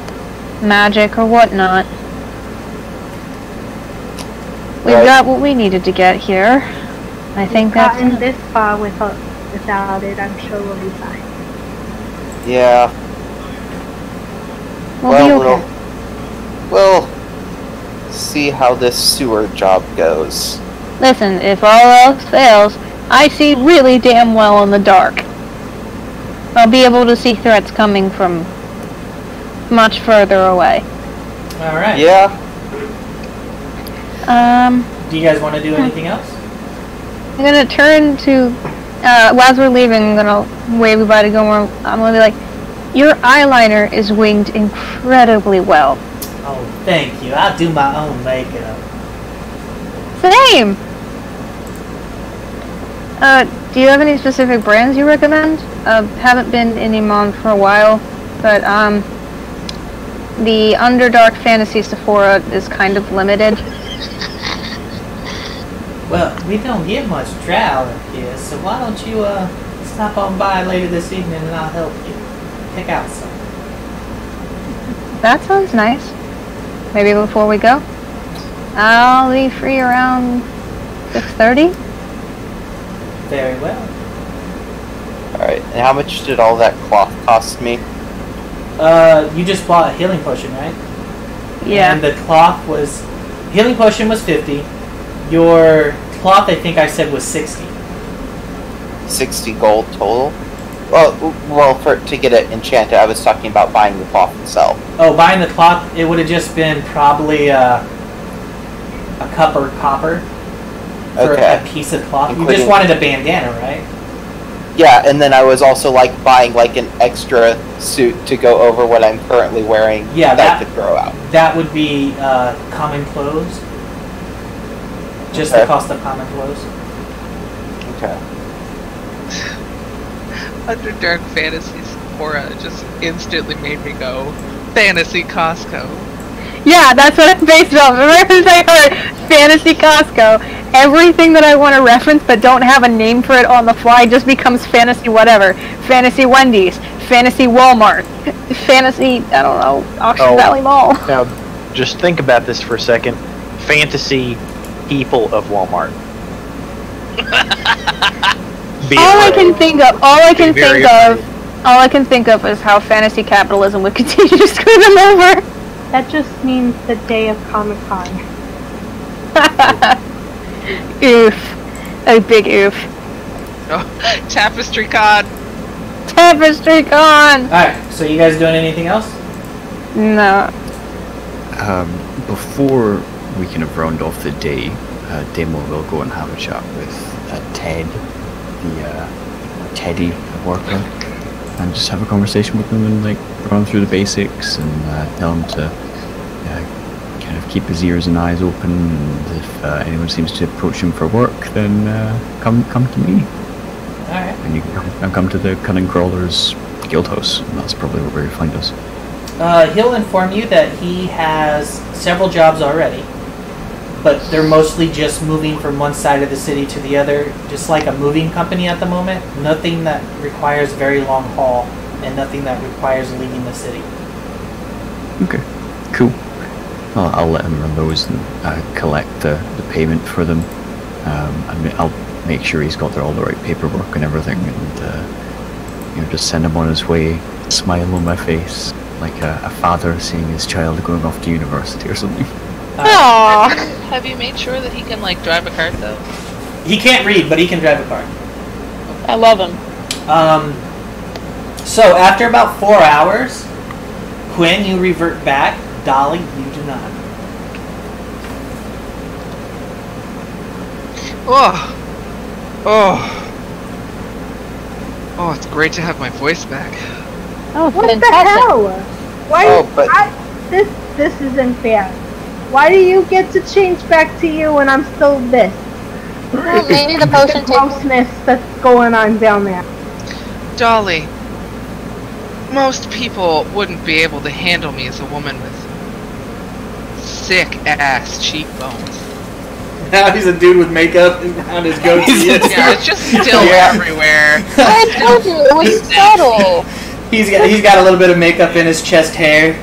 magic or whatnot. We've Right. got what we needed to get here. I think that's Gotten it. this far without it, I'm sure we'll be fine. Yeah, We'll be okay. we'll see how this sewer job goes. Listen, if all else fails, I see really damn well in the dark. I'll be able to see threats coming from much further away. Alright. Yeah, Do you guys want to do anything else? I'm gonna turn to, as we're leaving, I'm gonna wave goodbye to Gilmore. I'm gonna be like, your eyeliner is winged incredibly well. Oh, thank you. I do my own makeup. Same! Do you have any specific brands you recommend? Haven't been in Iman for a while, but, the Underdark Fantasy Sephora is kind of limited. Well, we don't get much drow up here, so why don't you stop on by later this evening and I'll help you pick out some. That sounds nice. Maybe before we go? I'll be free around 6:30. Very well. Alright, and how much did all that cloth cost me? You just bought a healing potion, right? Yeah. And the cloth was... Healing potion was 50. Your cloth, I think I said, was 60. 60 gold total? Well, to get it enchanted, I was talking about buying the cloth itself. Oh, buying the cloth, it would have just been probably a cup or copper for a piece of cloth. You just wanted a bandana, right? Yeah, and then I was also buying an extra suit to go over what I'm currently wearing. Yeah, that I could throw out. That would be common clothes. Just the cost of common clothes. Okay. Underdark Fantasies Sephora just instantly made me go Fantasy Costco. Yeah, that's what I'm based off. Ever since I heard Fantasy Costco, everything that I want to reference but don't have a name for it on the fly just becomes Fantasy whatever. Fantasy Wendy's, Fantasy Walmart, Fantasy, I don't know, Auction Valley Mall. Now, just think about this for a second. Fantasy people of Walmart. All I can think of is how fantasy capitalism would continue to screw them over. That just means the day of Comic-Con. Oof. A big oof. Oh, Tapestry Con! Tapestry Con! Alright, so you guys doing anything else? No. Before we kind of round off the day, Daymor will go and have a chat with Ted, the Teddy worker, and just have a conversation with him and run through the basics and tell him to kind of keep his ears and eyes open, and if anyone seems to approach him for work, then come to me. Alright. And you can come to the Cunning Crawlers guild house, and that's probably where you find us. He'll inform you that he has several jobs already, but they're mostly just moving from one side of the city to the other, just like a moving company at the moment. Nothing that requires a very long haul, and nothing that requires leaving the city. Okay, cool. Well, I'll let him run those and collect the payment for them. I'll make sure he's got all the right paperwork and everything, and just send him on his way, smile on my face, like a father seeing his child going off to university or something. Aww. Have you made sure that he can drive a cart though? He can't read, but he can drive a car. I love him. So after about 4 hours, Quinn, you revert back. Dollee, you do not. Oh, it's great to have my voice back. Oh, What fantastic. the hell? Why? Oh, but- This isn't fair. Why do you get to change back to you when I'm still this? Well, maybe the potion takes... grossness that's going on down there. Dollee, most people wouldn't be able to handle me as a woman with sick-ass cheekbones. Now he's a dude with makeup around his goatee. Yeah, it's just still everywhere. I told you, it was subtle. He's got a little bit of makeup in his chest hair.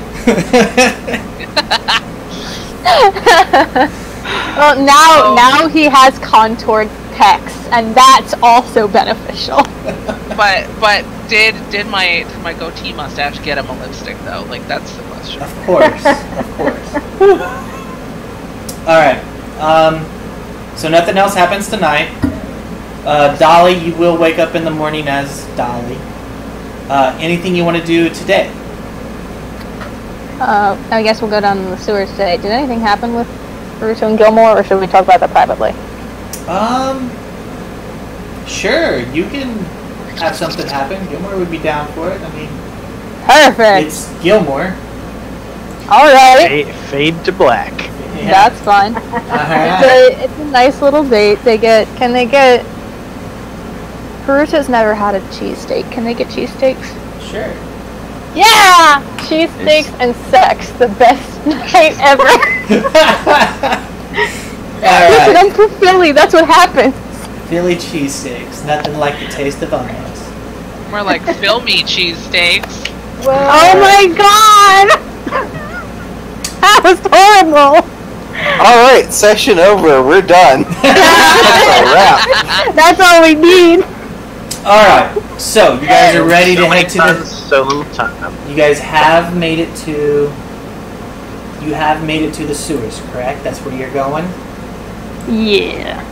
Well, now he has contoured pecs, and that's also beneficial. But did my goatee mustache get him a lipstick though? That's the question. Of course. Alright. So nothing else happens tonight. Dollee, you will wake up in the morning as Dollee. Anything you want to do today? I guess we'll go down the sewers today. Did anything happen with Haruto and Gilmore, or should we talk about that privately? Sure. You can have something happen. Gilmore would be down for it. I mean, Perfect. it's Gilmore. Alright. Fade to black. Yeah. That's fun. It's a nice little date. Can they get... Haruto's never had a cheesesteak. Can they get cheesesteaks? Sure. Yeah! Cheesesteaks and sex. The best night ever. Listen, Alright. I'm from Philly. That's what happens. Philly cheesesteaks. Nothing like the taste of onions. More like filmy cheesesteaks. Oh my god! That was horrible! Alright, session over. We're done. That's a wrap. That's all we need. Alright, so you guys are ready to head to the... So little time. You guys have made it to... You have made it to the sewers, correct? That's where you're going? Yeah.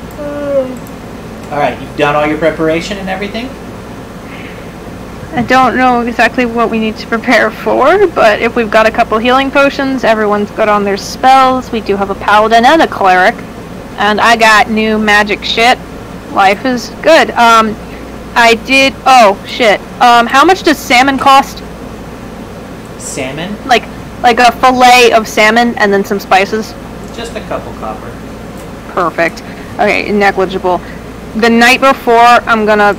Alright, you've done all your preparation and everything? I don't know exactly what we need to prepare for, but if we've got a couple healing potions, everyone's good on their spells. We do have a paladin and a cleric. And I got new magic shit. Life is good. I did... Oh, shit. How much does salmon cost? Salmon? Like a fillet of salmon and then some spices? Just a couple copper. Perfect. Okay, negligible. The night before, I'm gonna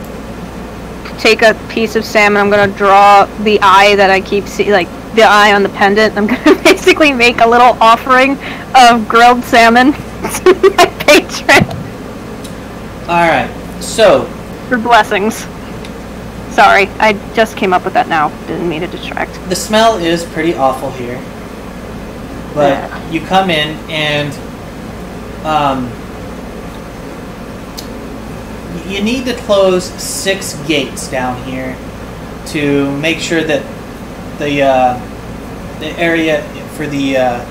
take a piece of salmon, I'm gonna draw the eye that I keep seeing, like, the eye on the pendant. I'm gonna basically make a little offering of grilled salmon to my patron. Alright, so... For blessings. Sorry, I just came up with that now. Didn't mean to distract. The smell is pretty awful here. But you come in and... you need to close 6 gates down here to make sure that the area for the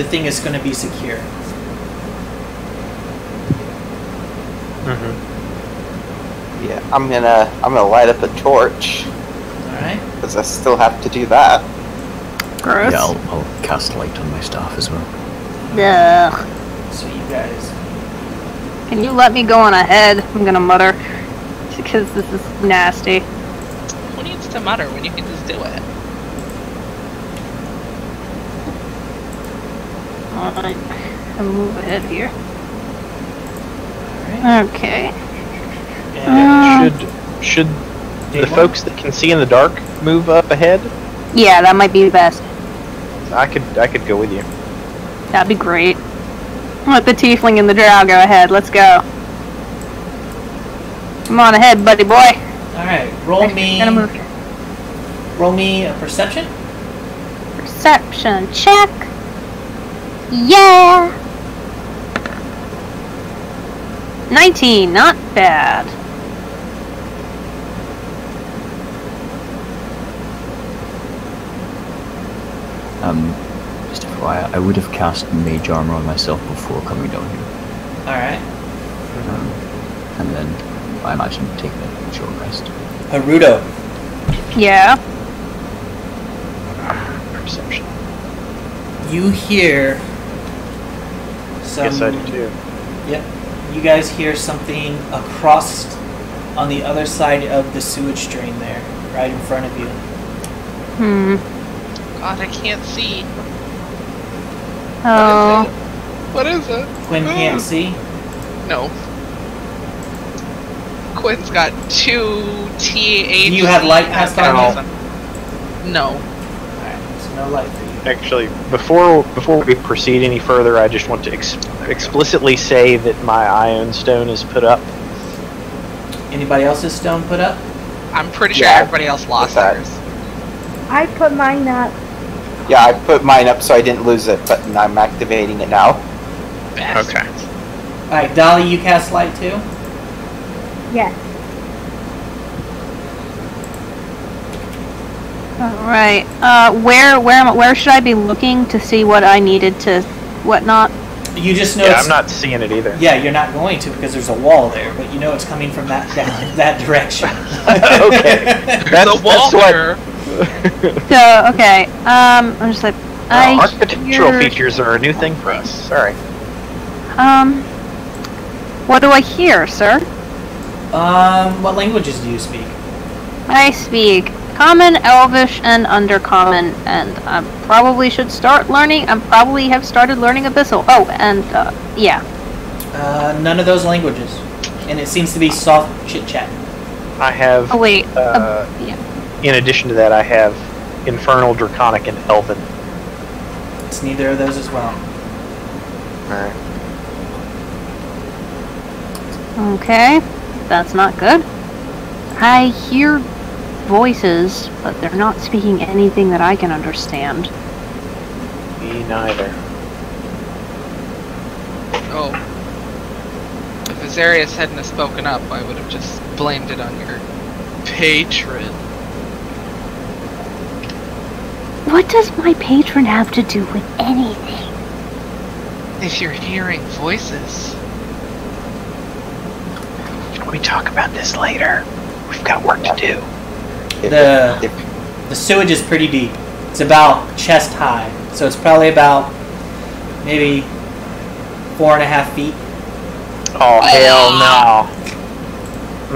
thing is going to be secure. Yeah, I'm gonna light up a torch. Alright. Because I still have to do that. Gross. Yeah, I'll cast light on my staff as well. Ugh. So you guys... Can you let me go on ahead? I'm gonna mutter. Because this is nasty. Who needs to mutter when you can just do it? Alright. I'll move ahead here. Alright. Okay. Should the folks that can see in the dark move up ahead? Yeah, that might be best. I could go with you. That'd be great. Let the tiefling and the drow go ahead. Let's go. Come on ahead, buddy boy. Alright, roll me... Gonna move here. Roll me a perception. Perception check. Yeah. 19, not bad. Just FYI, I would have cast mage armor on myself before coming down here. Alright. And then, I imagine, taking a short rest. Haruto. Yeah. Perception. You hear some... Yes, I do too. Yep. You guys hear something across on the other side of the sewage drain there, right in front of you. God, I can't see. Oh. What is it? Quinn can't see. No. Quinn's got 2 TH. Do you have light cast on No. Alright, so no light for you. Actually, before we proceed any further, I just want to explicitly say that my Ion Stone is put up. Anybody else's stone put up? I'm pretty sure Yeah, everybody else lost that. theirs. I put mine up. Yeah, I put mine up so I didn't lose it, but I'm activating it now. Okay. Alright, Dollee, you cast light too? Yes. Alright. Where should I be looking to see what I needed to whatnot? You just know Yeah, it's... I'm not seeing it either. Yeah, you're not going to because there's a wall there, but you know it's coming from that down that direction. Okay. There's a wall here. So, okay. I'm just like Architectural features are a new thing for us. Sorry. What do I hear, sir? What languages do you speak? I speak Common, Elvish, and Undercommon, and I probably should start learning. I probably have started learning Abyssal. Oh, and yeah. None of those languages, and it seems to be soft chit chat. I have. Oh wait. Yeah. In addition to that, I have Infernal, Draconic, and Elven. It's neither of those as well. Alright. Okay, that's not good. I hear voices, but they're not speaking anything that I can understand. Me neither. Oh. If Azarious hadn't have spoken up, I would have just blamed it on your patron. What does my patron have to do with anything? If you're hearing voices. Can we talk about this later? We've got work to do. The sewage is pretty deep. It's about chest high, so it's probably about maybe 4.5 feet. Oh, hell no.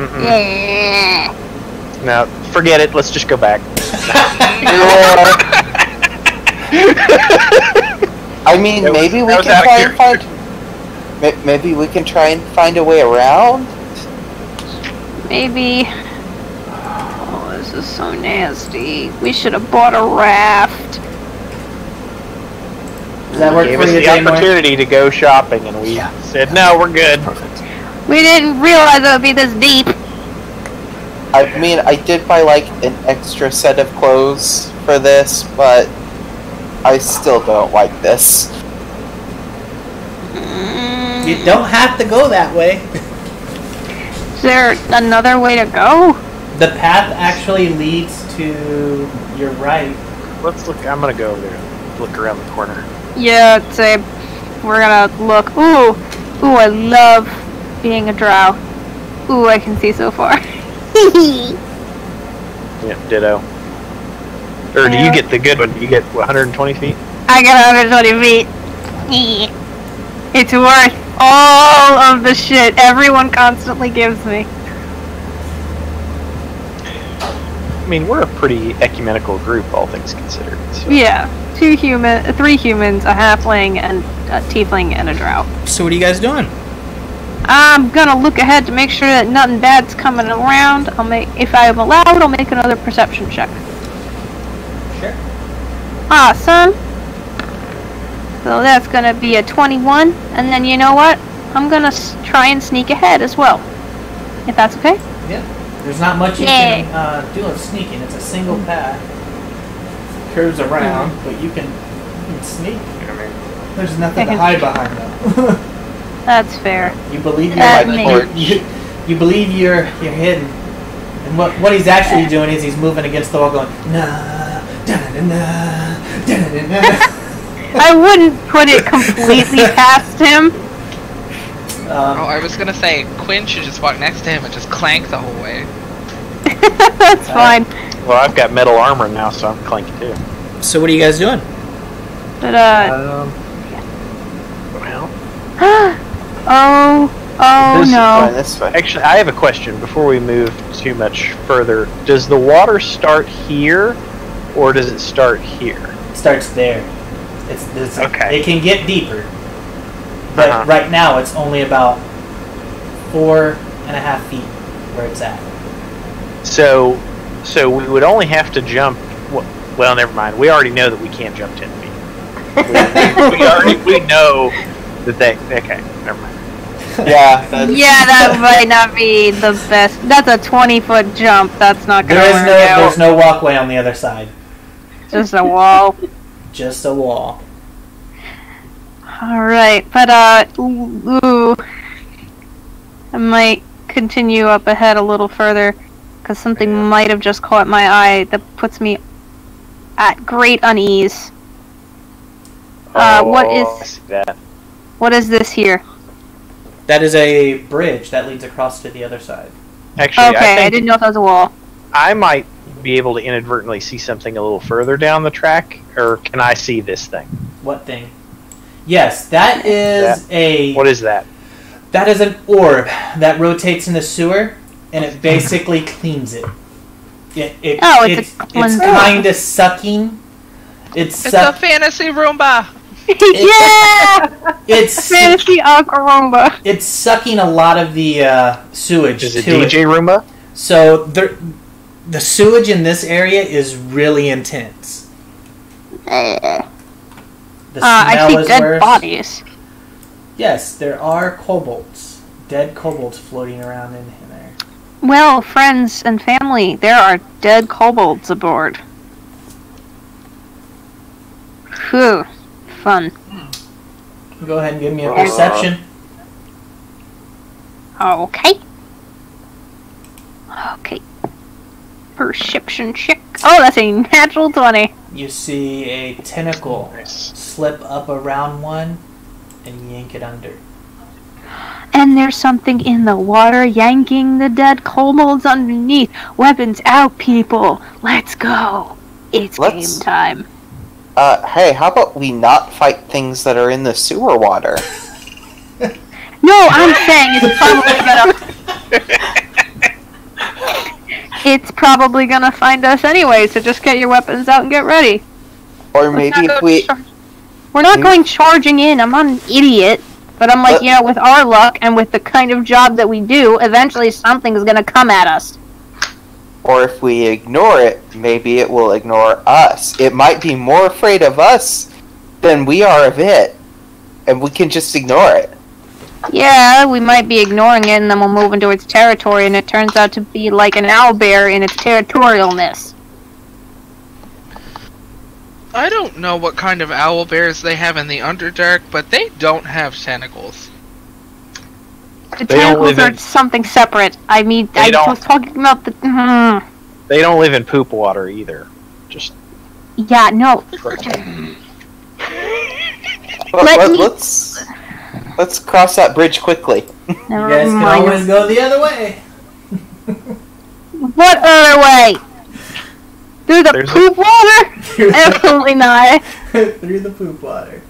Mm-mm. No, forget it. Let's just go back. I mean, maybe we can try and find. Maybe we can try and find a way around. Maybe. Oh, this is so nasty. We should have bought a raft. Does that work Gave for us you, the Daymor? opportunity to go shopping, and we said, no, we're good. Perfect. We didn't realize it would be this deep. I mean, I did buy like an extra set of clothes for this, but I still don't like this. You don't have to go that way. Is there another way to go? The path actually leads to your right. Let's look. I'm gonna go over there. Look around the corner. Yeah, same. We're gonna look. Ooh, I love being a drow. Ooh, I can see so far. Yeah, ditto. Or do you get the good one? You get 120 feet? I got 120 feet. It's worth all of the shit everyone constantly gives me. I mean, we're a pretty ecumenical group, all things considered. So. Yeah, 3 humans, a halfling, and a tiefling, and a drow. So what are you guys doing? I'm gonna look ahead to make sure that nothing bad's coming around. If I'm allowed, I'll make another perception check. Sure. Awesome. So that's gonna be a 21, and then you know what? I'm gonna try and sneak ahead as well. If that's okay? Yeah. There's not much you can do with sneaking. It's a single path. Curves around, but you can sneak. There's nothing to hide behind them. That's fair. You believe That you believe you're hidden. And what he's actually doing is he's moving against the wall going, nah, da-da-da-da, da-da-da-da. I wouldn't put it completely past him. I was gonna say, Quinn should just walk next to him and just clank the whole way. That's fine. Well, I've got metal armor now, so I'm clanky too. So what are you guys doing? But, Well, oh no. This way. actually, I have a question before we move too much further. Does the water start here, or does it start here? It starts there. It's Okay. It can get deeper. But right now it's only about 4.5 feet where it's at. So we would only have to jump. Well, never mind. We already know that we can't jump 10 feet. we know that. Okay, never mind. Yeah. Yeah, that might not be the best. That's a 20-foot jump. That's not gonna work out. There's no walkway on the other side. Just a wall. Just a wall. Alright, but, ooh. I might continue up ahead a little further, because something might have just caught my eye that puts me at great unease. I What see that. is this here? That is a bridge that leads across to the other side. Actually, Okay, I I didn't know if that was a wall. I might be able to inadvertently see something a little further down the track, or can I see this thing? What thing? Yes, that is What is that? That is an orb that rotates in the sewer, and it basically cleans it. It's kind of sucking. It's a fantasy Roomba! Yeah! It's Fantasy Aquarumba. It's sucking a lot of the sewage Is it to DJ Roomba? So the sewage in this area is really intense. The I smell see is dead worse. bodies. Yes, there are kobolds. Dead kobolds floating around in there. Well, friends and family, there are dead kobolds aboard. Phew. Fun. Go ahead and give me a perception. Okay. Okay. Perception check. Oh, that's a natural 20. You see a tentacle slip up around one and yank it under. And there's something in the water yanking the kobolds underneath. Weapons out, people. Let's go. It's game time. Hey, how about we not fight things that are in the sewer water? No, I'm saying it's probably gonna find us anyway, so just get your weapons out and get ready. Or maybe if we're not going charging in. I'm not an idiot. But I'm like, with our luck and with the kind of job that we do, eventually something's gonna come at us. Or if we ignore it, maybe it will ignore us. It might be more afraid of us than we are of it. And we can just ignore it. Yeah, we might be ignoring it and then we'll move into its territory and it turns out to be like an owlbear in its territorialness. I don't know what kind of owlbears they have in the Underdark, but they don't have tentacles. The tentacles are something separate. I mean, I was talking about the... They don't live in poop water either. Just... Yeah, no. Let's cross that bridge quickly. You guys can always go the other way. What other way? Through the poop water? Absolutely not. Through the poop water.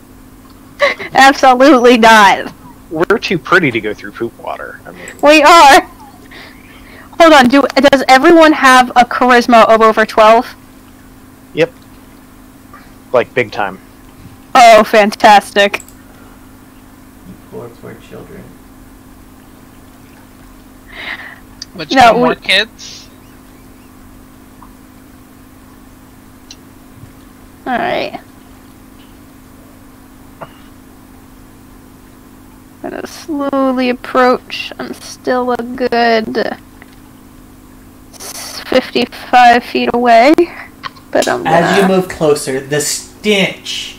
Absolutely not. We're too pretty to go through poop water. I mean, we are. Hold on. Does everyone have a charisma of over 12? Yep. Like big time. Oh, fantastic. Poor children. But you got more kids? Alright. I'm gonna slowly approach. I'm still a good 55 feet away. But as you move closer, the stench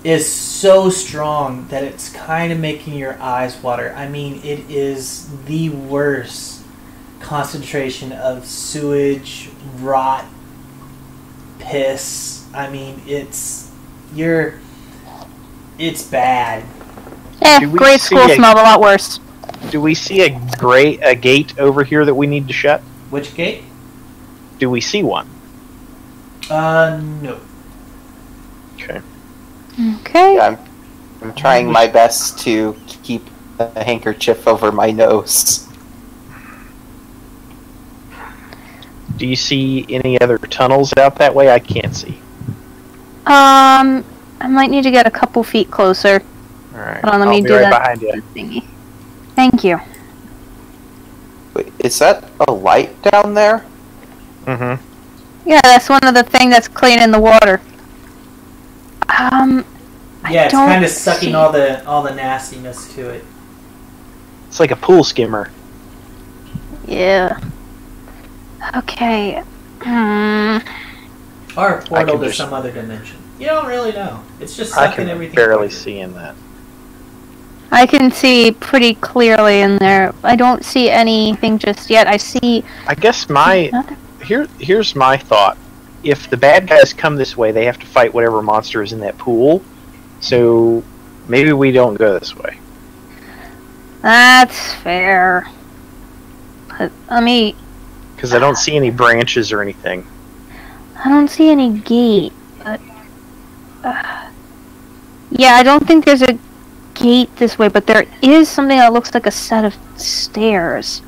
is so strong that it's kind of making your eyes water. I mean, it is the worst concentration of sewage, rot, piss. I mean, it's bad. Grade school smelled a lot worse. Do we see a gate over here that we need to shut? Which gate? Do we see one? No. Okay. Okay. Yeah, I'm trying my best to keep a handkerchief over my nose. Do you see any other tunnels out that way? I can't see. I might need to get a couple feet closer. Alright. Hold on, let me do right that behind you. thingy. Thank you. Wait, is that a light down there? Mm-hmm. Yeah, that's one of the things that's cleaning the water. Yeah, it's kind of sucking all the nastiness to it. It's like a pool skimmer. Yeah. Okay. Or a portal to some other dimension. You don't really know. It's just sucking everything. I can barely see in that. I can see pretty clearly in there. I don't see anything just yet. I see... I guess here's my thought. If the bad guys come this way, they have to fight whatever monster is in that pool. So maybe we don't go this way. That's fair. But, because I don't see any branches or anything. I don't see any gate. But, yeah, I don't think there's a gate this way, but there is something that looks like a set of stairs.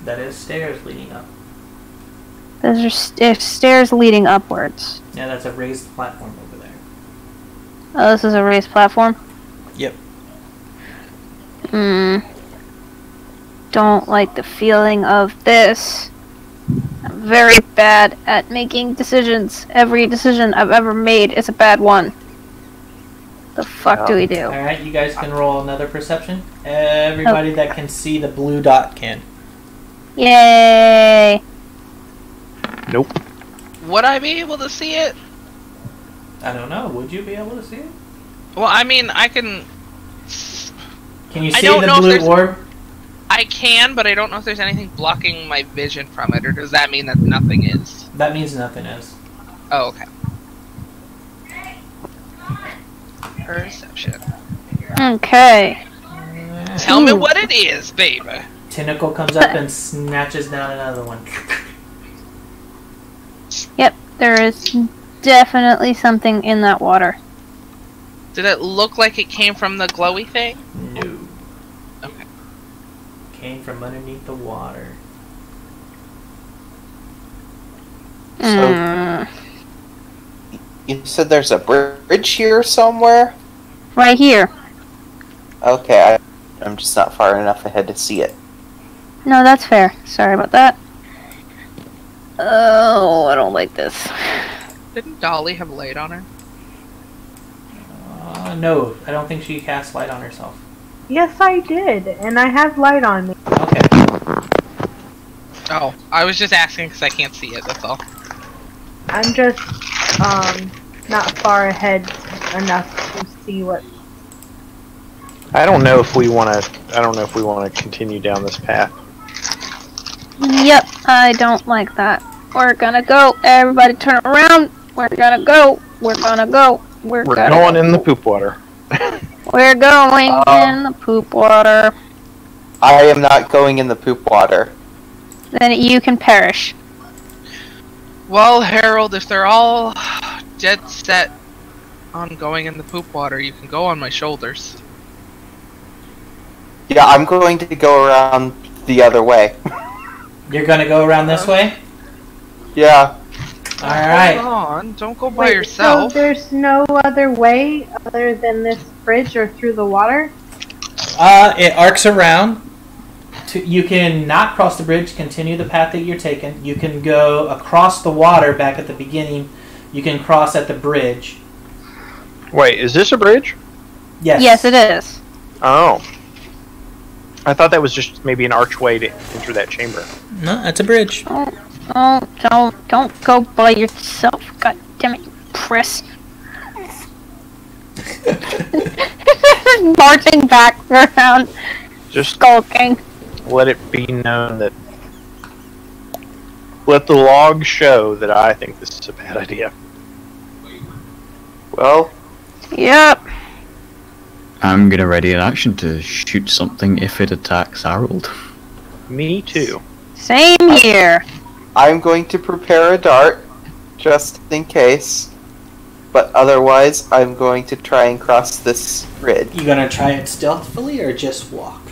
That is stairs leading up. Those are stairs leading upwards. Yeah, that's a raised platform over there. Oh, this is a raised platform? Yep. Don't like the feeling of this. I'm very bad at making decisions. Every decision I've ever made is a bad one. The fuck do we do? Alright, you guys can roll another perception. Everybody that can see the blue dot can. Yay! Nope. Would I be able to see it? I don't know. Would you be able to see it? Well, I mean, I can... Can you I see don't the know if blue there's- orb? I can, but I don't know if there's anything blocking my vision from it, or does that mean that nothing is? That means nothing is. Oh, okay. Perception. Okay. Tell me what it is, baby. Tentacle comes up and snatches down another one. Yep, there is definitely something in that water. Did it look like it came from the glowy thing? No. Okay. Came from underneath the water. So, you said there's a bridge here somewhere? Right here. Okay, I'm just not far enough ahead to see it. No, that's fair. Sorry about that. Oh, I don't like this. Didn't Dollee have light on her? No, I don't think she cast light on herself. Yes, I did, and I have light on me. Okay. Oh, I was just asking because I can't see it, that's all. I'm just not far ahead enough to see what. I don't know if we want to. I don't know if we want to continue down this path. Yep, I don't like that. We're gonna go. Everybody turn around. We're gonna go. We're gonna go. We're going in the poop water. We're going in the poop water. I am not going in the poop water. Then you can perish. Well, Harold, if they're all dead set on going in the poop water, you can go on my shoulders. Yeah, I'm going to go around the other way. You're gonna go around this way? Yeah. Alright. Hold on, don't go by Wait, yourself. So there's no other way other than this bridge or through the water? It arcs around. You can not cross the bridge, continue the path that you're taking. You can go across the water back at the beginning. You can cross at the bridge. Wait, is this a bridge? Yes. Yes, it is. Oh. I thought that was just maybe an archway to enter that chamber. No, that's a bridge. Oh, don't go by yourself. God damn it, you priss. Marching back around, Just skulking. let it be known that. Let the log show that I think this is a bad idea. Well, Yep. I'm gonna ready an action to shoot something if it attacks Harold. Me too. Same here. I'm going to prepare a dart, just in case. But otherwise, I'm going to try and cross this bridge. You gonna try it stealthily or just walk?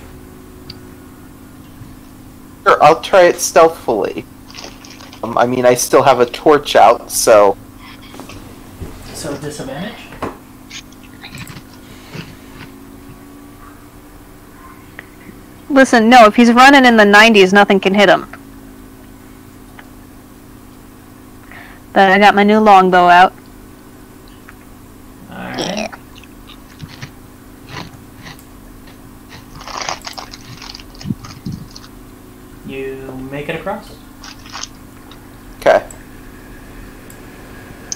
Sure, I'll try it stealthily. I mean, I still have a torch out, so... So disadvantage? Listen, no, if he's running in the 90s, nothing can hit him. But I got my new longbow out. Alright. You make it across. Okay.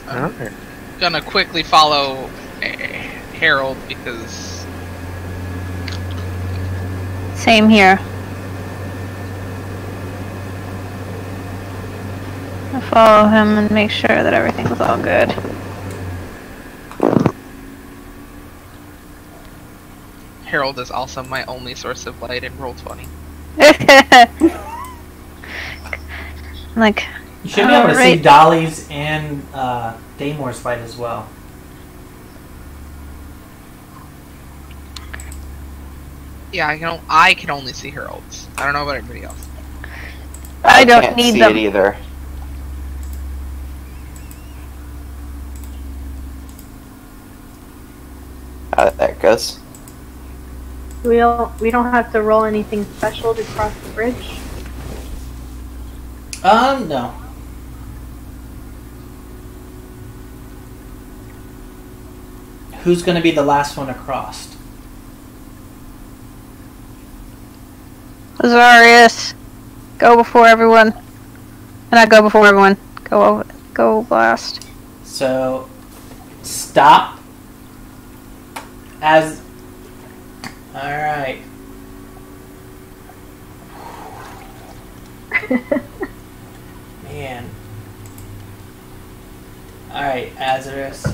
Alright. Gonna quickly follow Harold because Same here. I follow him and make sure that everything's all good. Harold is also my only source of light in Roll20. Like, You should be able to see Alright. Dolly's and Daymor's fight as well. Yeah, I can only see Harold's. I don't know about everybody else. I don't can't need see them. it either. There it goes. We don't have to roll anything special to cross the bridge. No. who's going to be the last one across? Azarious, go before everyone. Not go before everyone. Go last. So, stop. As. Alright. Man. Alright, Azarious.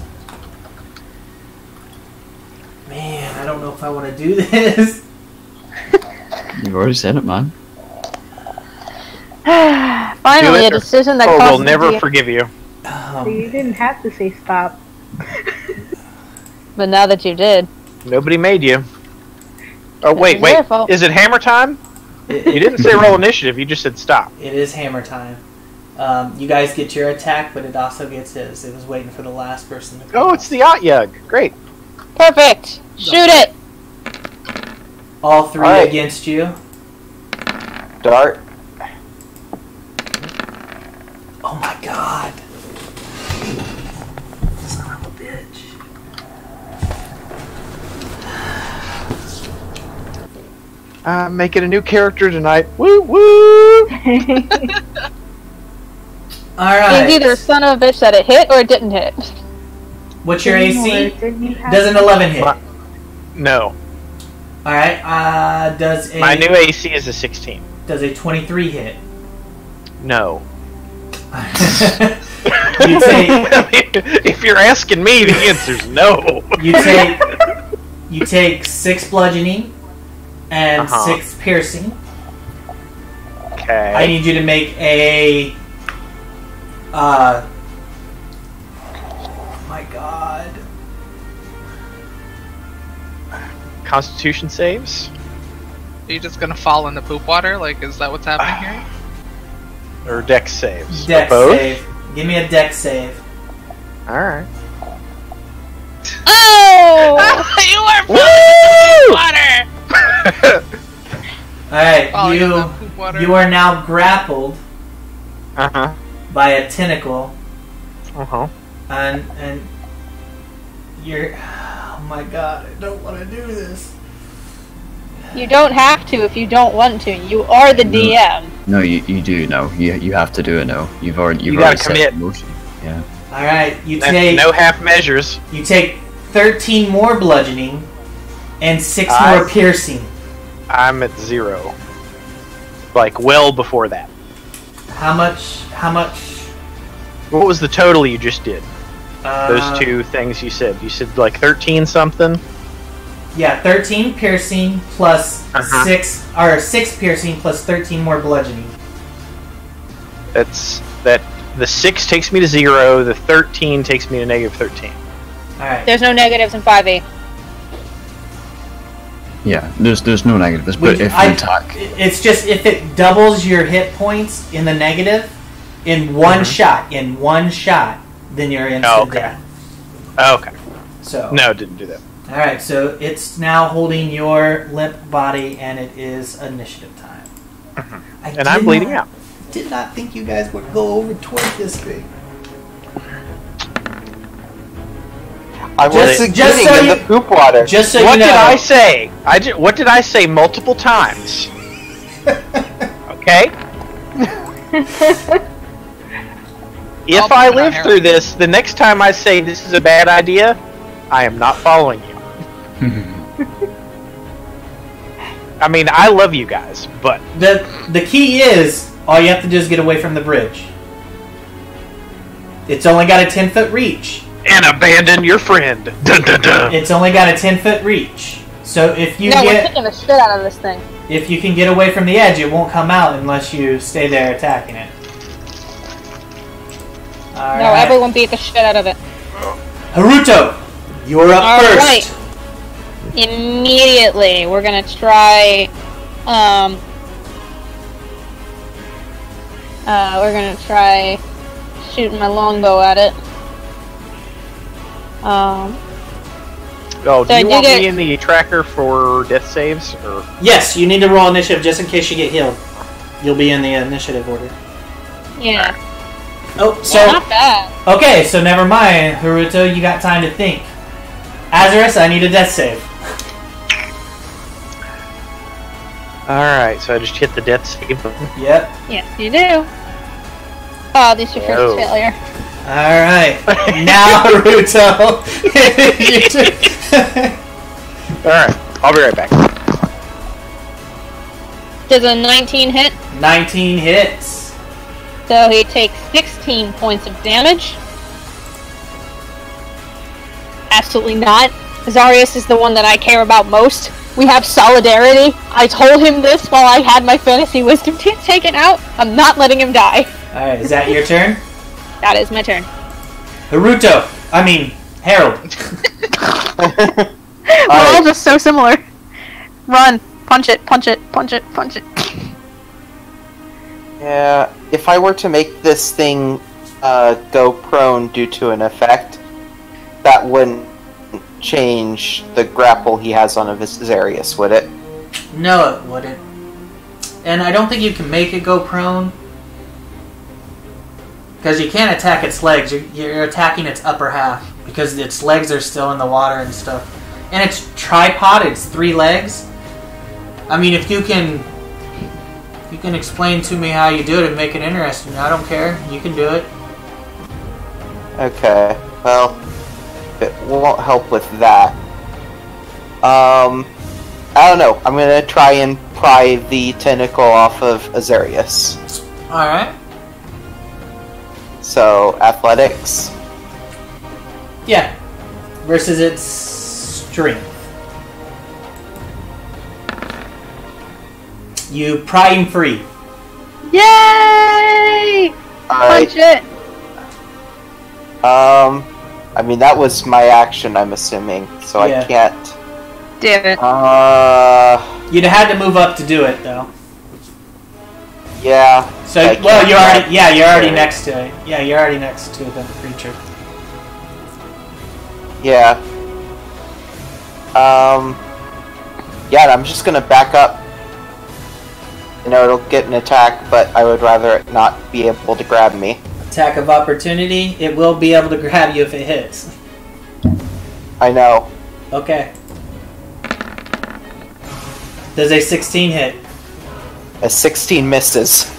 Man, I don't know if I want to do this. You've already said it, man. Finally, a decision that we'll never forgive you. So you didn't have to say stop. But now that you did. Nobody made you. Oh, wait. Fault. Is it hammer time? You didn't say roll initiative, you just said stop. It is hammer time. You guys get your attack, but it also gets his. It was waiting for the last person to come. Oh, it's the Yacht-Yug. Great. Perfect. Shoot it. All three against you. Dart. Oh my god. Son of a bitch. I'm making a new character tonight. Woo woo! Alright. It's either son of a bitch that it hit or it didn't hit. What's your AC? Does Does an 11 hit? No. Alright, does a... My new AC is a 16. Does a 23 hit? No. You take... If you're asking me, the answer's no. You take 6 bludgeoning and 6 piercing. Okay. I need you to make a... oh my god. Constitution saves? Are you just gonna fall in the poop water? Like, is that what's happening here? Or dex saves? Dex or both? save. Give me a dex save. Alright. Oh! You are falling in the poop water! Alright, Falling in the poop water. you are now grappled Uh-huh. by a tentacle. Uh-huh. And you're... Oh my god, I don't want to do this. You don't have to if you don't want to. You are the DM. No, you do know. You have to do it now. You've already gotta set commit. the motion. Yeah. Alright, you take... No half measures. You take 13 more bludgeoning and 6 more piercing. I'm at 0. Like, well before that. How much... What was the total you just did? Those Uh, two things you said. You said like 13 something? Yeah, 13 piercing plus Uh-huh. 6 piercing plus 13 more bludgeoning. That's that. The 6 takes me to 0. The 13 takes me to negative 13. Alright. There's no negatives in 5e. Yeah, there's no negatives, but if you attack... It's just if it doubles your hit points in the negative in one shot, then you're instant death. Okay. So No, didn't do that. Alright, so it's now holding your limp body and it is initiative time. And I'm bleeding out. Did not think you guys would go over towards this thing. I was getting in the poop water. Just so What you know. did I say? What did I say multiple times? Okay? If I live through this, the next time I say this is a bad idea, I am not following you. I mean, I love you guys, but... The key is, all you have to do is get away from the bridge. It's only got a 10-foot reach. And abandon your friend. Dun, dun, dun. It's only got a 10-foot reach. So if you We're get... kicking the shit out of this thing. If you can get away from the edge, it won't come out unless you stay there attacking it. All No, right. everyone beat the shit out of it. Haruto, you're up first. Alright. Immediately, we're gonna try, shooting my longbow at it. Oh, do So you I want did me it- in the tracker for death saves? Or Yes, you need to roll initiative just in case you get healed. You'll be in the initiative order. Yeah. Oh, so Yeah, not bad. okay, so never mind, Haruto. You got time to think. Azarious, I need a death save. Alright, so I just hit the death save button. Yep. Yes, you do. Oh, this is your first failure. Alright. Now, Haruto. Alright, I'll be right back. Does a 19 hit? 19 hits. So he takes 16 points of damage. Absolutely not. Azarious is the one that I care about most. We have solidarity. I told him this while I had my fantasy wisdom teeth taken out. I'm not letting him die. Alright, is that your turn? That is my turn. Haruto. I mean, Harold. We're all just so similar. Run. Punch it, punch it, punch it, punch it. Yeah, if I were to make this thing go prone due to an effect, that wouldn't change the grapple he has on Azarious, would it? No, it wouldn't. And I don't think you can make it go prone. Because you can't attack its legs. You're attacking its upper half. Because its legs are still in the water and stuff. And it's tripod, it's 3 legs. I mean, if you can explain to me how you do it and make it interesting, I don't care. You can do it. Okay, well, it won't help with that. I don't know. I'm gonna try and pry the tentacle off of Azarious. Alright. So, athletics. Yeah. Versus its strength. You pry him free. Yay! Punch it! I mean, that was my action, I'm assuming, so Yeah. I can't. Damn it. You'd have had to move up to do it, though. Yeah. So, I well, can't you're already carry. next to it. Yeah, you're already next to the creature. Yeah. Yeah, I'm just gonna back up. You know, it'll get an attack, but I would rather it not be able to grab me. Attack of opportunity. It will be able to grab you if it hits. I know. Okay. Does a 16 hit? A 16 misses.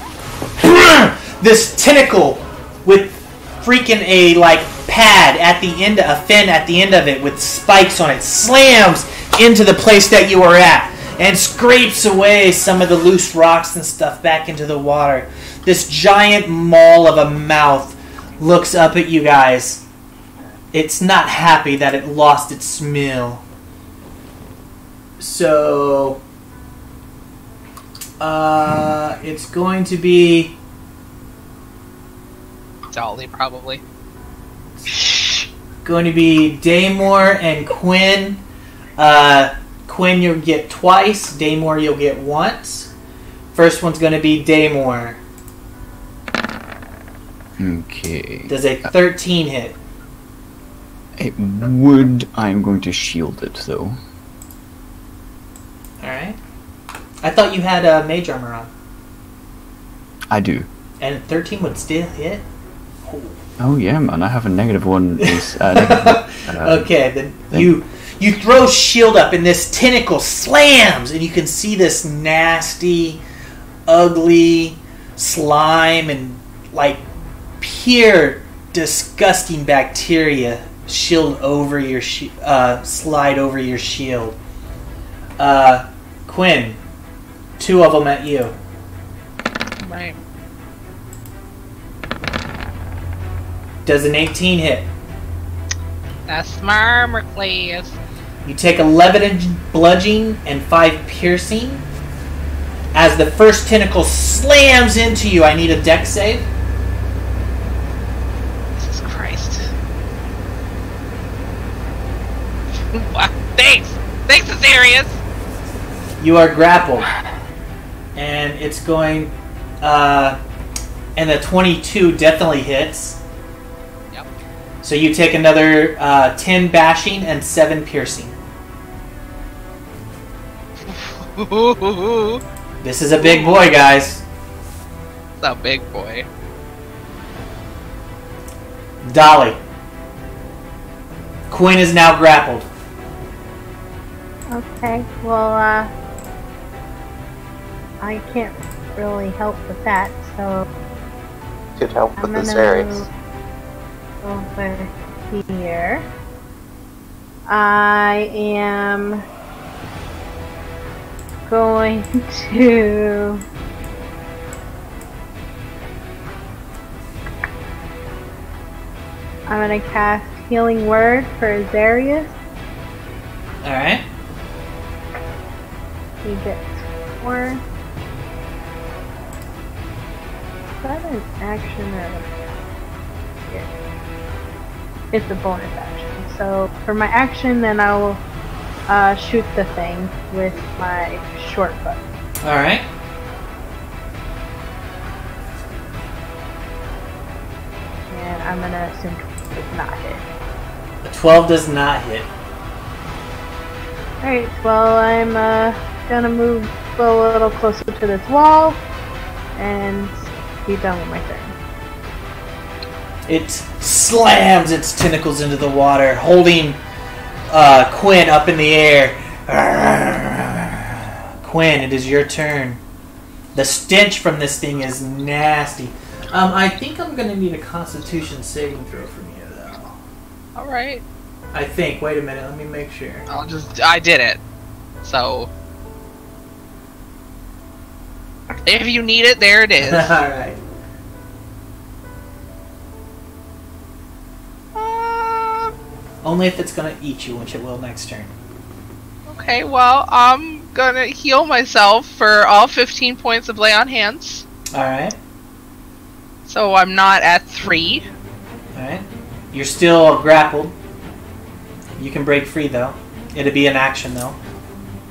This tentacle with freaking a pad at the end, a fin at the end of it with spikes on it, slams into the place that you are at and scrapes away some of the loose rocks and stuff back into the water. This giant maul of a mouth looks up at you guys. It's not happy that it lost its meal. So it's going to be Dollee, probably. going to be Daymor and Quinn. Quinn, you'll get twice. Daymor, you'll get once. First one's going to be Daymor. Okay. Does a 13 hit? It would. I'm going to shield it, though. Alright. I thought you had a mage armor on. I do. And 13 would still hit? Oh yeah, man. I have a -1. Okay, then you throw shield up and this tentacle slams and you can see this nasty, ugly slime and pure disgusting bacteria slide over your shield. Quinn, 2 of them at you. Right. Does an 18 hit? That's murmur, please. You take 11 bludgeoning and 5 piercing. As the first tentacle slams into you, I need a dex save. Jesus Christ. Wow. Thanks! Thanks, Azarious! You are grappled. And it's going... and the 22 definitely hits. Yep. So you take another 10 bashing and 7 piercing. This is a big boy, guys. It's a big boy. Dollee. Quinn is now grappled. Okay, well, I can't really help with that, so Could help I'm with gonna Azarious. move over here. I am going to cast Healing Word for Azarious. Alright. He gets 4. Is that an action or yeah. It's a bonus action. So for my action, then I will shoot the thing with my short bow. Alright. And I'm gonna assume it does not hit. A 12 does not hit. Alright, well I'm gonna move a little closer to this wall and be done with my turn. It slams its tentacles into the water, holding Quinn up in the air. Quinn, it is your turn. The stench from this thing is nasty. I think I'm going to need a Constitution saving throw from you, though. Alright. I think. Wait a minute. Let me make sure. I did it. So. If you need it, there it is. Alright. Only if it's going to eat you, which it will next turn. Okay, well, I'm gonna heal myself for all 15 points of lay on hands. Alright. So I'm not at 3. Alright. You're still grappled. You can break free, though. It'll be an action, though.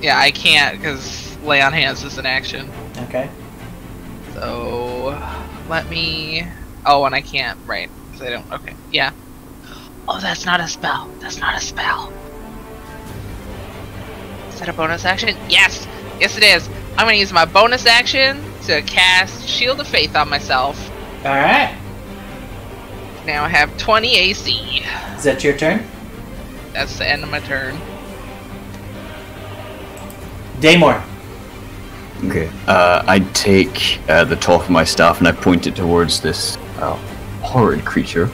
Yeah, I can't, because lay on hands is an action. Okay. So, let me... Oh, and I can't, right. Because I don't... Okay, yeah. Oh, that's not a spell. That's not a spell. Is that a bonus action? Yes! Yes, it is. I'm going to use my bonus action to cast Shield of Faith on myself. Alright. Now I have 20 AC. Is that your turn? That's the end of my turn. Daymor. Okay. I take the top of my staff and I point it towards this horrid creature.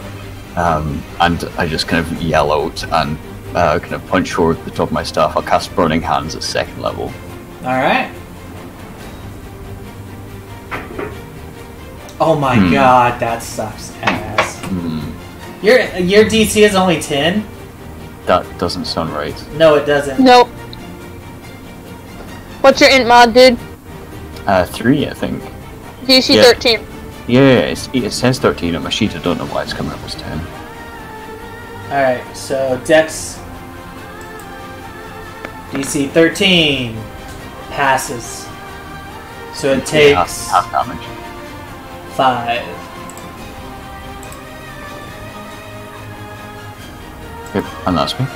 And I just kind of yell out and kind of punch forward with the top of my staff. I'll cast Burning Hands at 2nd level. Alright. Oh my god, that sucks ass. Your DC is only 10? That doesn't sound right. No, it doesn't. Nope. What's your int mod, dude? 3, I think. DC Yeah. 13. Yeah, it says 13 on my sheet. I don't know why it's coming up as 10. Alright, so Dex DC 13 passes. So it takes half damage. 5. Yep, and that's me.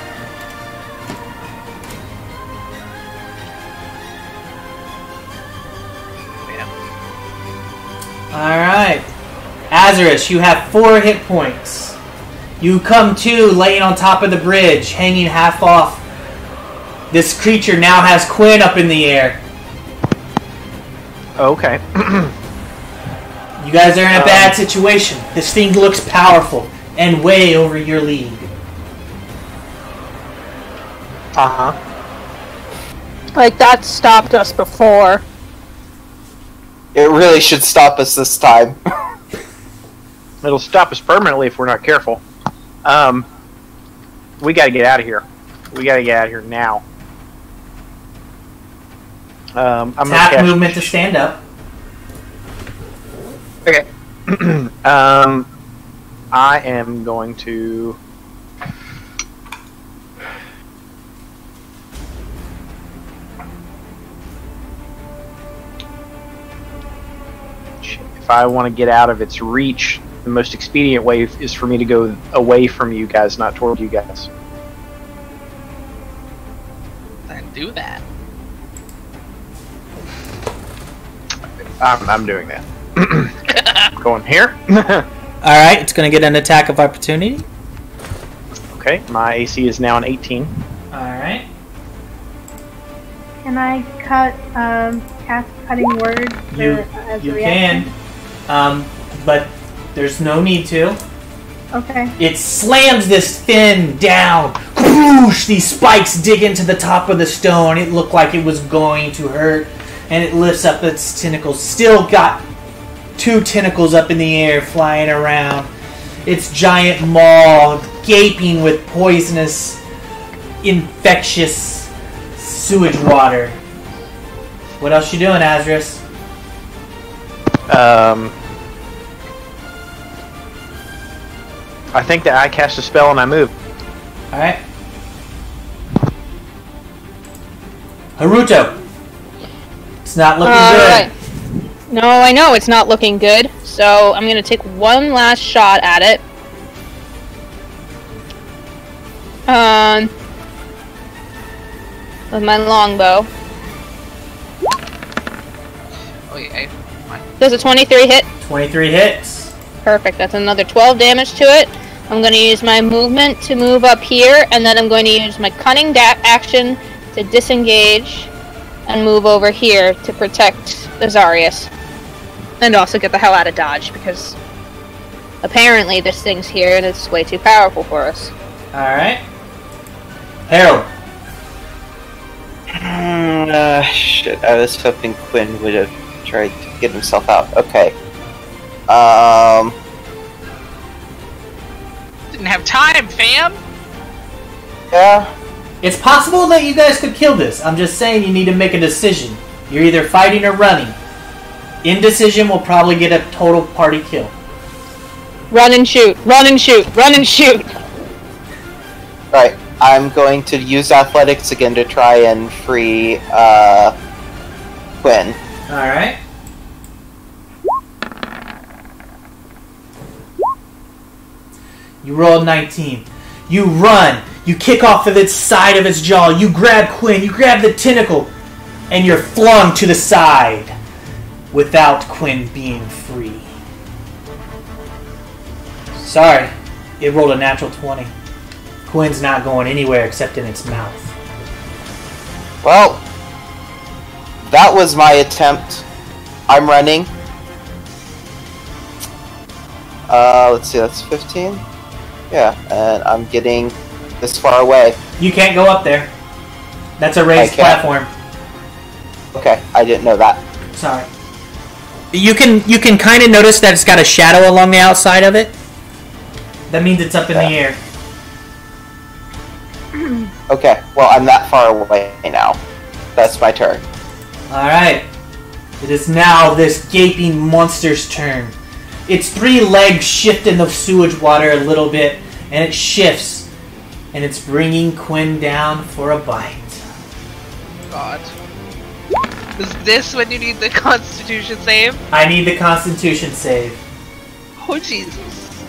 Alright. Azarious, you have 4 hit points. You come to laying on top of the bridge, hanging half off. This creature now has Quinn up in the air. Okay. You guys are in a bad situation. This thing looks powerful and way over your league. Like, that stopped us before. It really should stop us this time. It'll stop us permanently if we're not careful. We gotta get out of here. We gotta get out of here now. I'm Tap movement to stand up. Okay. I am going to... If I want to get out of its reach, the most expedient way is for me to go away from you guys, not toward you guys. Then do that. I'm doing that. Going here. Alright, it's going to get an attack of opportunity. Okay, my AC is now an 18. Alright. Can I cast Cutting Word as you a reaction? can, but there's no need to. Okay. It slams this fin down. Whoosh! These spikes dig into the top of the stone. It looked like it was going to hurt, and it lifts up its tentacles. Still got 2 tentacles up in the air, flying around. Its giant maw gaping with poisonous, infectious sewage water. What else you doing, Azarious? I think that I cast a spell and I move. Alright. Haruto! It's not looking good. Right. No, I know it's not looking good, so I'm gonna take one last shot at it. With my longbow. Oh yeah. Does a 23 hit? 23 hits. Perfect, that's another 12 damage to it. I'm going to use my movement to move up here, and then I'm going to use my cunning action to disengage and move over here to protect Azarious. And also get the hell out of Dodge, because apparently this thing's here and it's way too powerful for us. Alright. Harold. Shit, I was hoping Quinn would have tried to get himself out. Okay. Didn't have time, fam! Yeah. It's possible that you guys could kill this. I'm just saying you need to make a decision. You're either fighting or running. Indecision will probably get a total party kill. Run and shoot, run and shoot, run and shoot! Right. I'm going to use athletics again to try and free Quinn. Alright. You roll 19. You run. You kick off of its side of its jaw. You grab Quinn. You grab the tentacle. And you're flung to the side without Quinn being free. Sorry. It rolled a natural 20. Quinn's not going anywhere except in its mouth. Well, that was my attempt. I'm running. Let's see, that's 15? Yeah, and I'm getting this far away. You can't go up there. That's a raised platform. Okay, I didn't know that. Sorry. You can kind of notice that it's got a shadow along the outside of it. That means it's up in the air. Okay, well, I'm that far away now. That's my turn. Alright. It is now this gaping monster's turn. Its 3 legs shift in the sewage water a little bit, and it shifts. And it's bringing Quinn down for a bite. God. Is this when you need the Constitution save? I need the Constitution save. Oh, Jesus.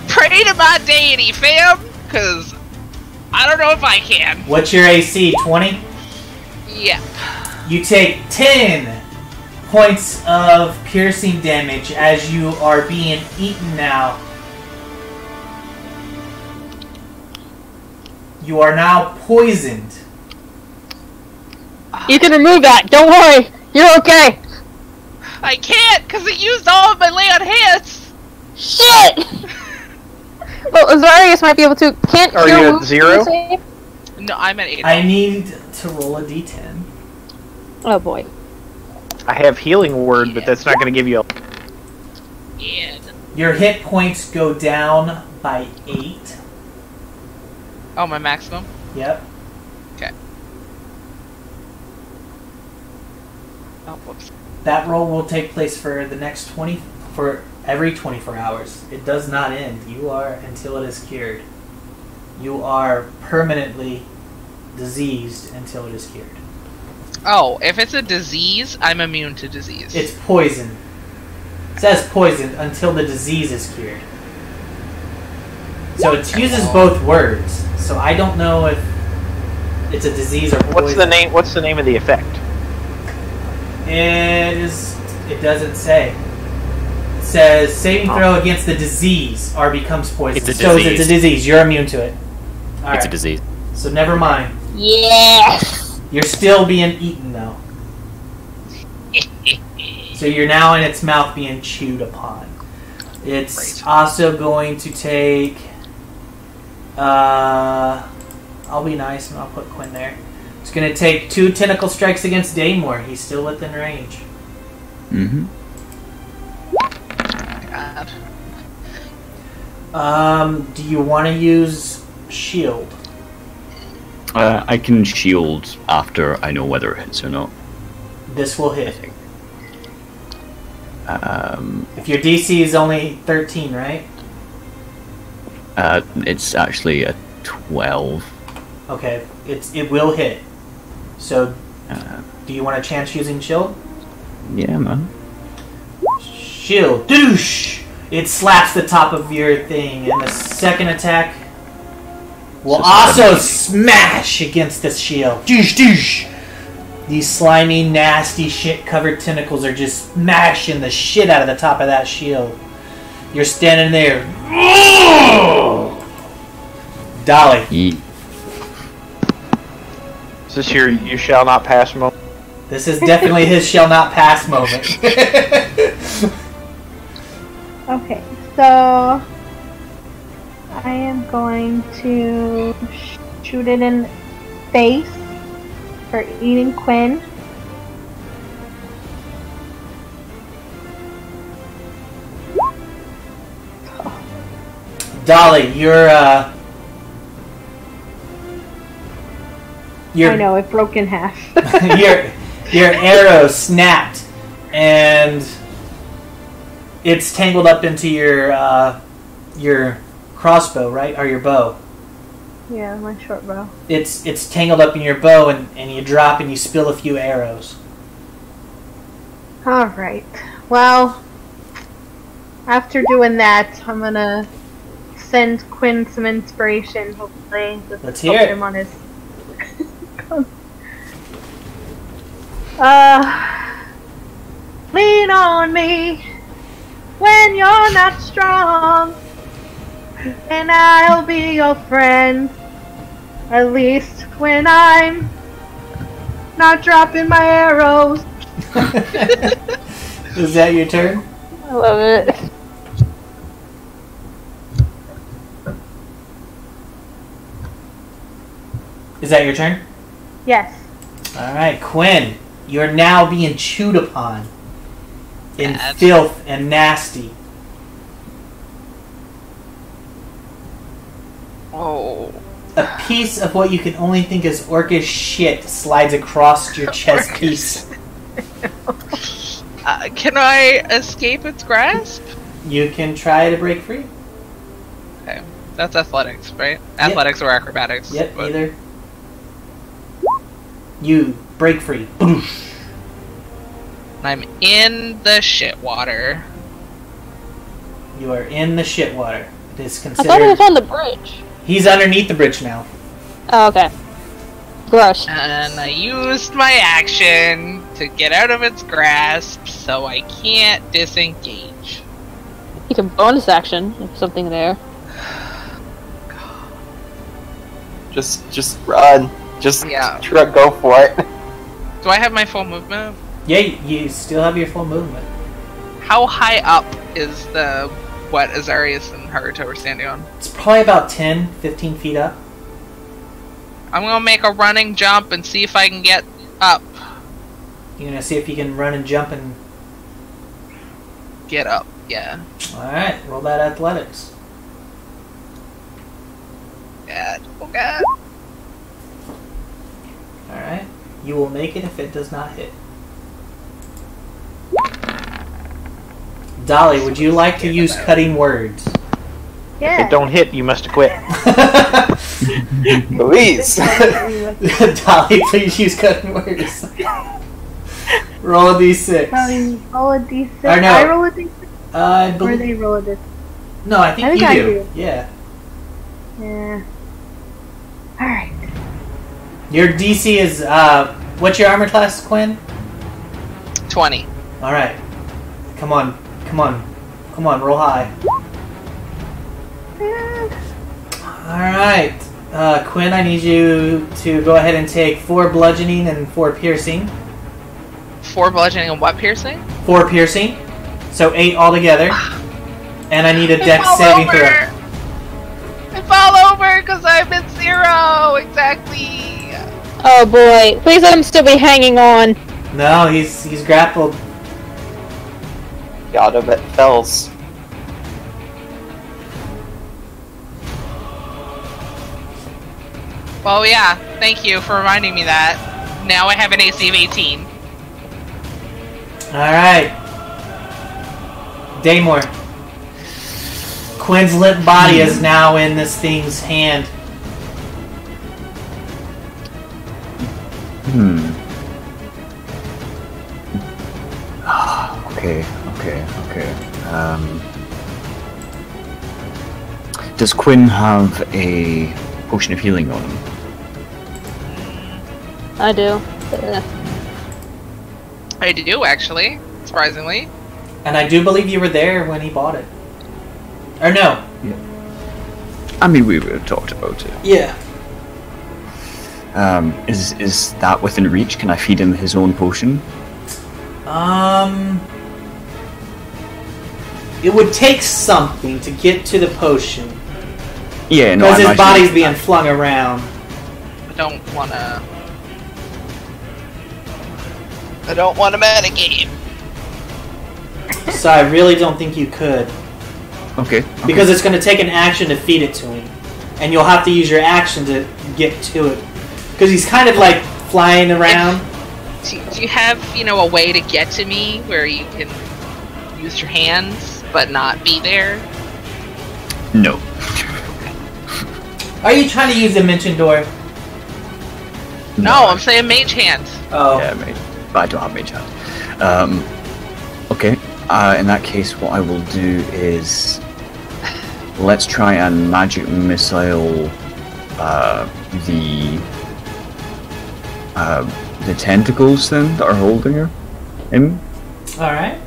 Pray to my deity, fam! Because I don't know if I can. What's your AC? 20? Yep. You take 10 points of piercing damage as you are being eaten now. You are now poisoned. You can remove that, don't worry! You're okay! I can't, because I used all of my lay on hands! Shit! Well, Azarious might be able to. Can't Are you at 0? No, I'm at 8. I need to roll a d10. Oh boy. I have healing word, but that's not going to give you a... Yeah. Your hit points go down by 8. Oh, my maximum? Yep. Okay. Oh, whoops. That roll will take place for the next for every 24 hours. It does not end. You are until it is cured. You are permanently diseased until it is cured. Oh, if it's a disease, I'm immune to disease. It's poison. It says poison until the disease is cured. So it uses both words. So I don't know if it's a disease or poison. What's the name of the effect? It doesn't say. It says saving throw against the disease or becomes poison. It's a So disease. it's a disease. You're immune to it. All It's right. a disease. So never mind. Yes! You're still being eaten, though. So you're now in its mouth being chewed upon. It's also going to take... I'll be nice and I'll put Quinn there. It's going to take 2 tentacle strikes against Daymor. He's still within range. Mm-hmm. God. Do you want to use shield? I can shield after I know whether it hits or not. This will hit. If your DC is only 13, right? It's actually a 12. Okay, it will hit. So, do you want a chance using shield? Yeah, man. Shield, douche! It slaps the top of your thing, and the second attack will also smash against the shield. Douche, douche! These slimy, nasty, shit-covered tentacles are just smashing the shit out of the top of that shield. You're standing there. Dollee. Is this your "you shall not pass" moment? This is definitely his shall not pass moment. Okay, so I am going to shoot it in the face for eating Quinn. Dollee, I know, it broke in half. your arrow snapped, and it's tangled up into your crossbow, right? Or your bow. Yeah, my short bow. It's tangled up in your bow, and you drop and you spill a few arrows. Alright. Well, after doing that, I'm gonna send Quinn some inspiration, hopefully. Let's hear it. Him on his... lean on me when you're not strong, and I'll be your friend, at least when I'm not dropping my arrows. Is that your turn? I love it. Is that your turn? Yes. Alright, Quinn. You're now being chewed upon in filth and nasty. Oh. A piece of what you can only think is orcish shit slides across your chest piece. Can I escape its grasp? You can try to break free. Okay. That's athletics, right? Athletics or acrobatics. Yep, but... either. You break free. I'm in the shit water. You are in the shit water. It is I thought it was considered... on the bridge. He's underneath the bridge now. Oh, okay. Gross. And I used my action to get out of its grasp, so I can't disengage. You can bonus action if something there. Just run. Just go for it. Do I have my full movement? Yeah, you still have your full movement. How high up is what Azarious and Haruto are standing on? It's probably about 10, 15 feet up. I'm gonna make a running jump and see if I can get up. You're gonna see if you can run and jump and... Get up, yeah. Alright, roll that athletics. God, oh god. Alright. You will make it if it does not hit. Dollee, would you like to use cutting words? Yeah. If it don't hit, you must quit. Please. Dollee, please use cutting words. Roll a d6. Roll a d6. Or no. I roll a d6? I Or believe... they roll a d6? No, I think you I do. do. Yeah. Yeah. Alright. Your DC is, what's your armor class, Quinn? 20. Alright. Come on. Come on. Come on, roll high. Alright. Quinn, I need you to go ahead and take 4 bludgeoning and 4 piercing. 4 bludgeoning and what piercing? 4 piercing. So 8 altogether. And I need a dex saving throw. I fall over because I'm at 0. Exactly. Oh boy. Please let him still be hanging on. No, he's grappled. Got him at Fells. Well, yeah. Thank you for reminding me that. Now I have an AC of 18. Alright. Daymor. Quinn's limp body is now in this thing's hand. Okay. Does Quinn have a potion of healing on him? I do. I do, actually. Surprisingly. And I do believe you were there when he bought it. Or no. I mean, we would have talked about it. Yeah. Is that within reach? Can I feed him his own potion? It would take something to get to the potion. Yeah, no. Because his body's being flung around. I don't wanna metagame. So I really don't think you could. Okay. Because it's going to take an action to feed it to him. And you'll have to use your action to get to it. Because he's kind of like flying around. Do you have, a way to get to me where you can use your hands but not be there? No. Are you trying to use Dimension Door? No, I'm saying mage hand. Oh. Yeah, mage. But I don't have mage hand. Okay. In that case, what I will do is let's try and magic missile the tentacles then that are holding him. All right.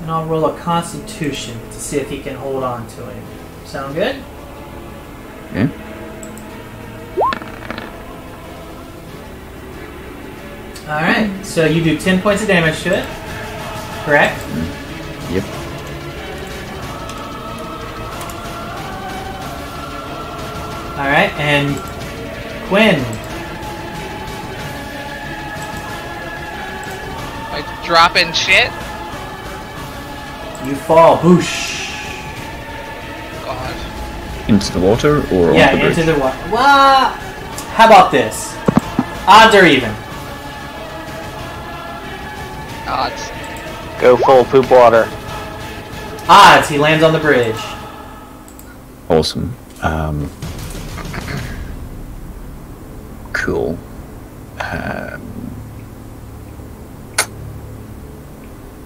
And I'll roll a Constitution to see if he can hold on to it. Sound good? Yeah. Alright, so you do 10 points of damage to it. Correct? Yep. Alright, and Quinn. Like dropping shit? You fall. Boosh. God. Into the water or yeah, on the bridge? into the water. Well, how about this? Odds or even? Odds. Go full poop water. Odds, he lands on the bridge. Awesome. Cool.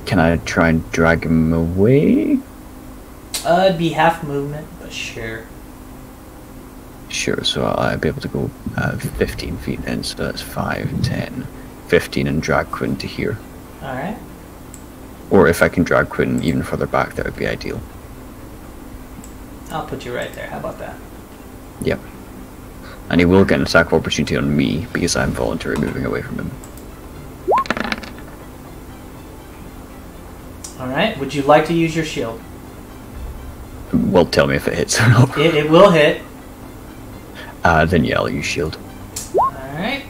Can I try and drag him away? It'd be half movement, but sure. Sure, so I'll be able to go 15 feet then, so that's 5, 10, 15 and drag Quinn to here. Alright. Or if I can drag Quinn even further back, that would be ideal. I'll put you right there. How about that? Yep. And he will get an attack of opportunity on me because I'm voluntarily moving away from him. Alright, would you like to use your shield? Well, tell me if it hits or not. It will hit. Then yeah, I'll use shield. Alright.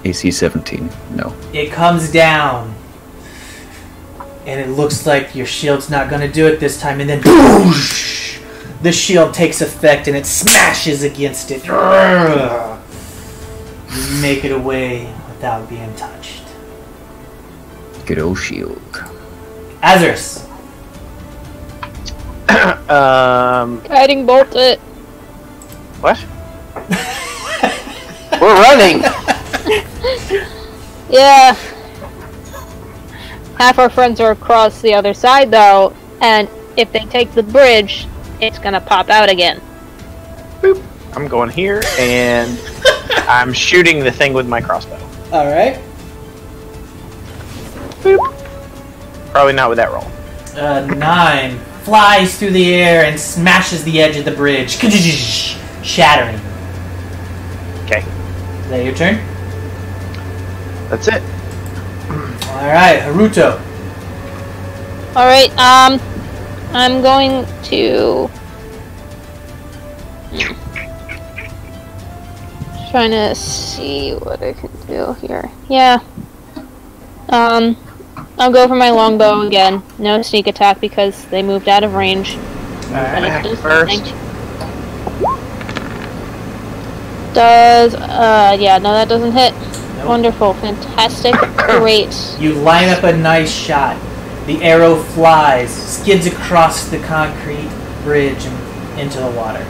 AC 17, no. It comes down. And it looks like your shield's not going to do it this time. And then boosh! The shield takes effect and it smashes against it. You make it away without being touched. Good old shield. Azarious. Guiding bolt it. What? We're running! Yeah. Half our friends are across the other side, though, and if they take the bridge, it's gonna pop out again. Boop. I'm going here, and I'm shooting the thing with my crossbow. Alright. Boop. Probably not with that roll. 9 flies through the air and smashes the edge of the bridge, shattering. Okay. Is that your turn? That's it. Alright, Haruto. Alright, I'm going to... Trying to see what I can do here. Yeah. I'll go for my longbow again. No sneak attack because they moved out of range. Alright. First. Does, yeah, no, that doesn't hit. Nope. Wonderful, fantastic, great. You line up a nice shot. The arrow flies, skids across the concrete bridge and into the water.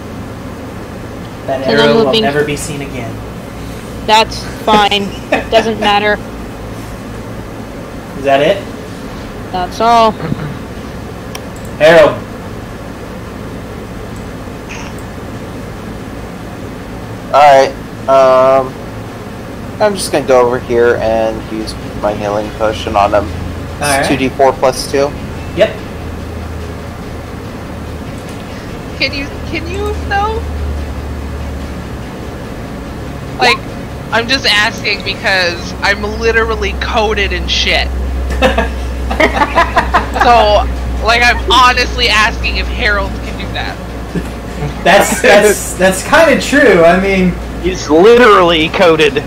That And arrow I'm will moving- never be seen again. That's fine. Doesn't matter. Is that it? That's all. Arrow. Alright, I'm just gonna go over here and use my healing potion on him. Alright. 2d4 plus 2. Yep. Can you though? Like, I'm just asking because I'm literally coated in shit. So, like, I'm honestly asking if Harold can do that. That's kind of true. I mean, He's literally coated.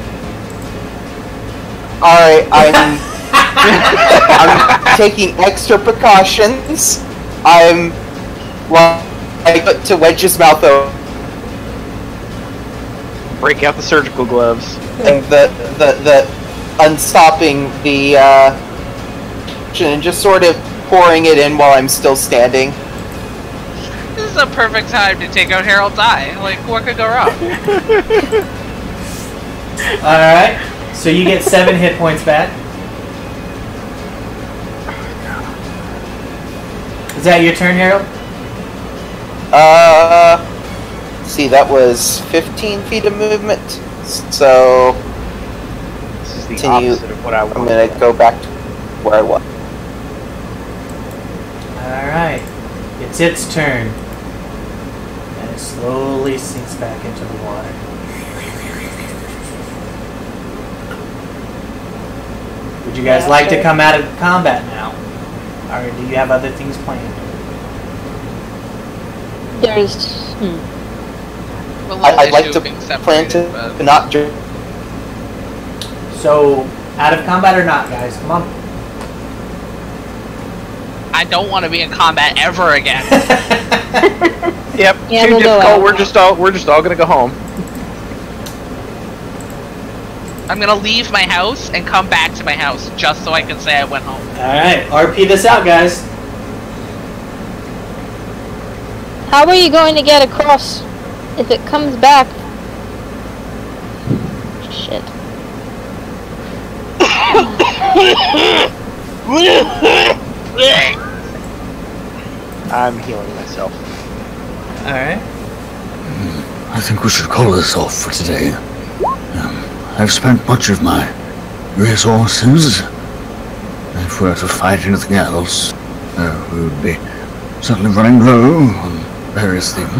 Alright, I'm taking extra precautions. I'm like to wedge his mouth open. Break out the surgical gloves. And the unstopping the and just sort of pouring it in while I'm still standing. This is a perfect time to take out Harold's eye. Like, what could go wrong? alright. So you get 7 hit points back. Is that your turn, Harold? See, that was 15 feet of movement. So This is the Continue. opposite of what I I'm want. gonna go back to where I was. Alright. It's its turn. And it slowly sinks back into the water. Would you guys like to come out of combat now? Or do you have other things planned? There's... The little I'd like issue to of being plan separated, to but not do. So, out of combat or not, guys? Come on. I don't want to be in combat ever again. Yep. Yeah, too we'll go difficult. out. We're just all gonna go home. I'm gonna leave my house and come back to my house just so I can say I went home. Alright, RP this out, guys. How are you going to get across if it comes back? Shit. I'm healing myself. Alright. I think we should call this off for today. I've spent much of my resources. If we were to fight anything else, we would be certainly running low on various things.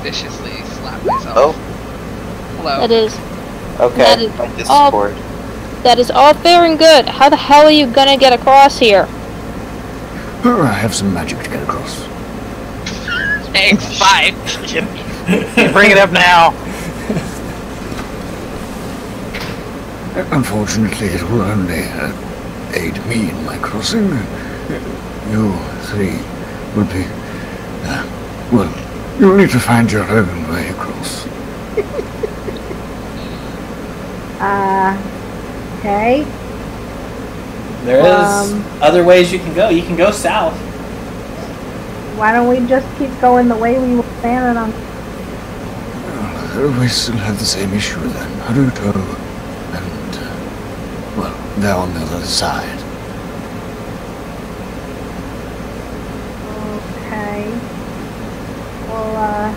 Viciously slap myself. Oh, Hello. That is... okay. That is My all- Discord. That is all fair and good. How the hell are you gonna get across here? I have some magic to get across. Thanks, bye. You bring it up now. Unfortunately, it will only aid me in my crossing. You three will be... well, you'll need to find your own way across. Okay. There is other ways you can go. You can go south. Why don't we just keep going the way we were planning on? Well, we still have the same issue then. Haruto and, well, they're on the other side. Okay. Well,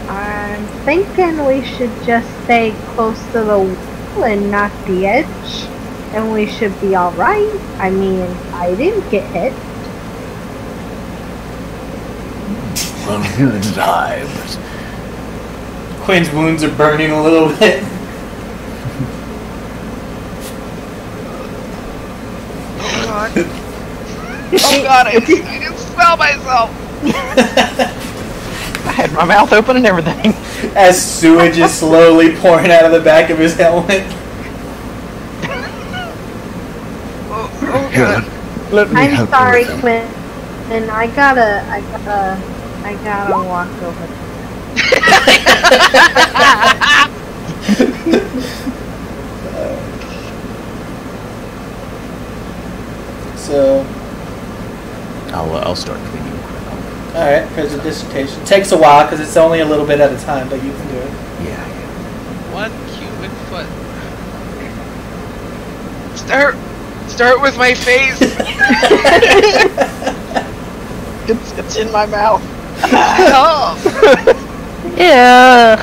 I'm thinking we should just stay close to the and not the edge, and we should be alright. I mean, I didn't get hit. Well, neither did I, but Quinn's wounds are burning a little bit. Oh god. Oh god, I can smell myself! I had my mouth open and everything. As sewage is slowly pouring out of the back of his helmet. Oh here, god. let me I'm help sorry, you with them. Quinn. And I gotta walk over. So, I'll start cleaning. alright, prestidigitation. Takes a while because it's only a little bit at a time, but you can do it. Yeah. 1 cubic foot. Start with my face. It's in my mouth. Oh, Yeah.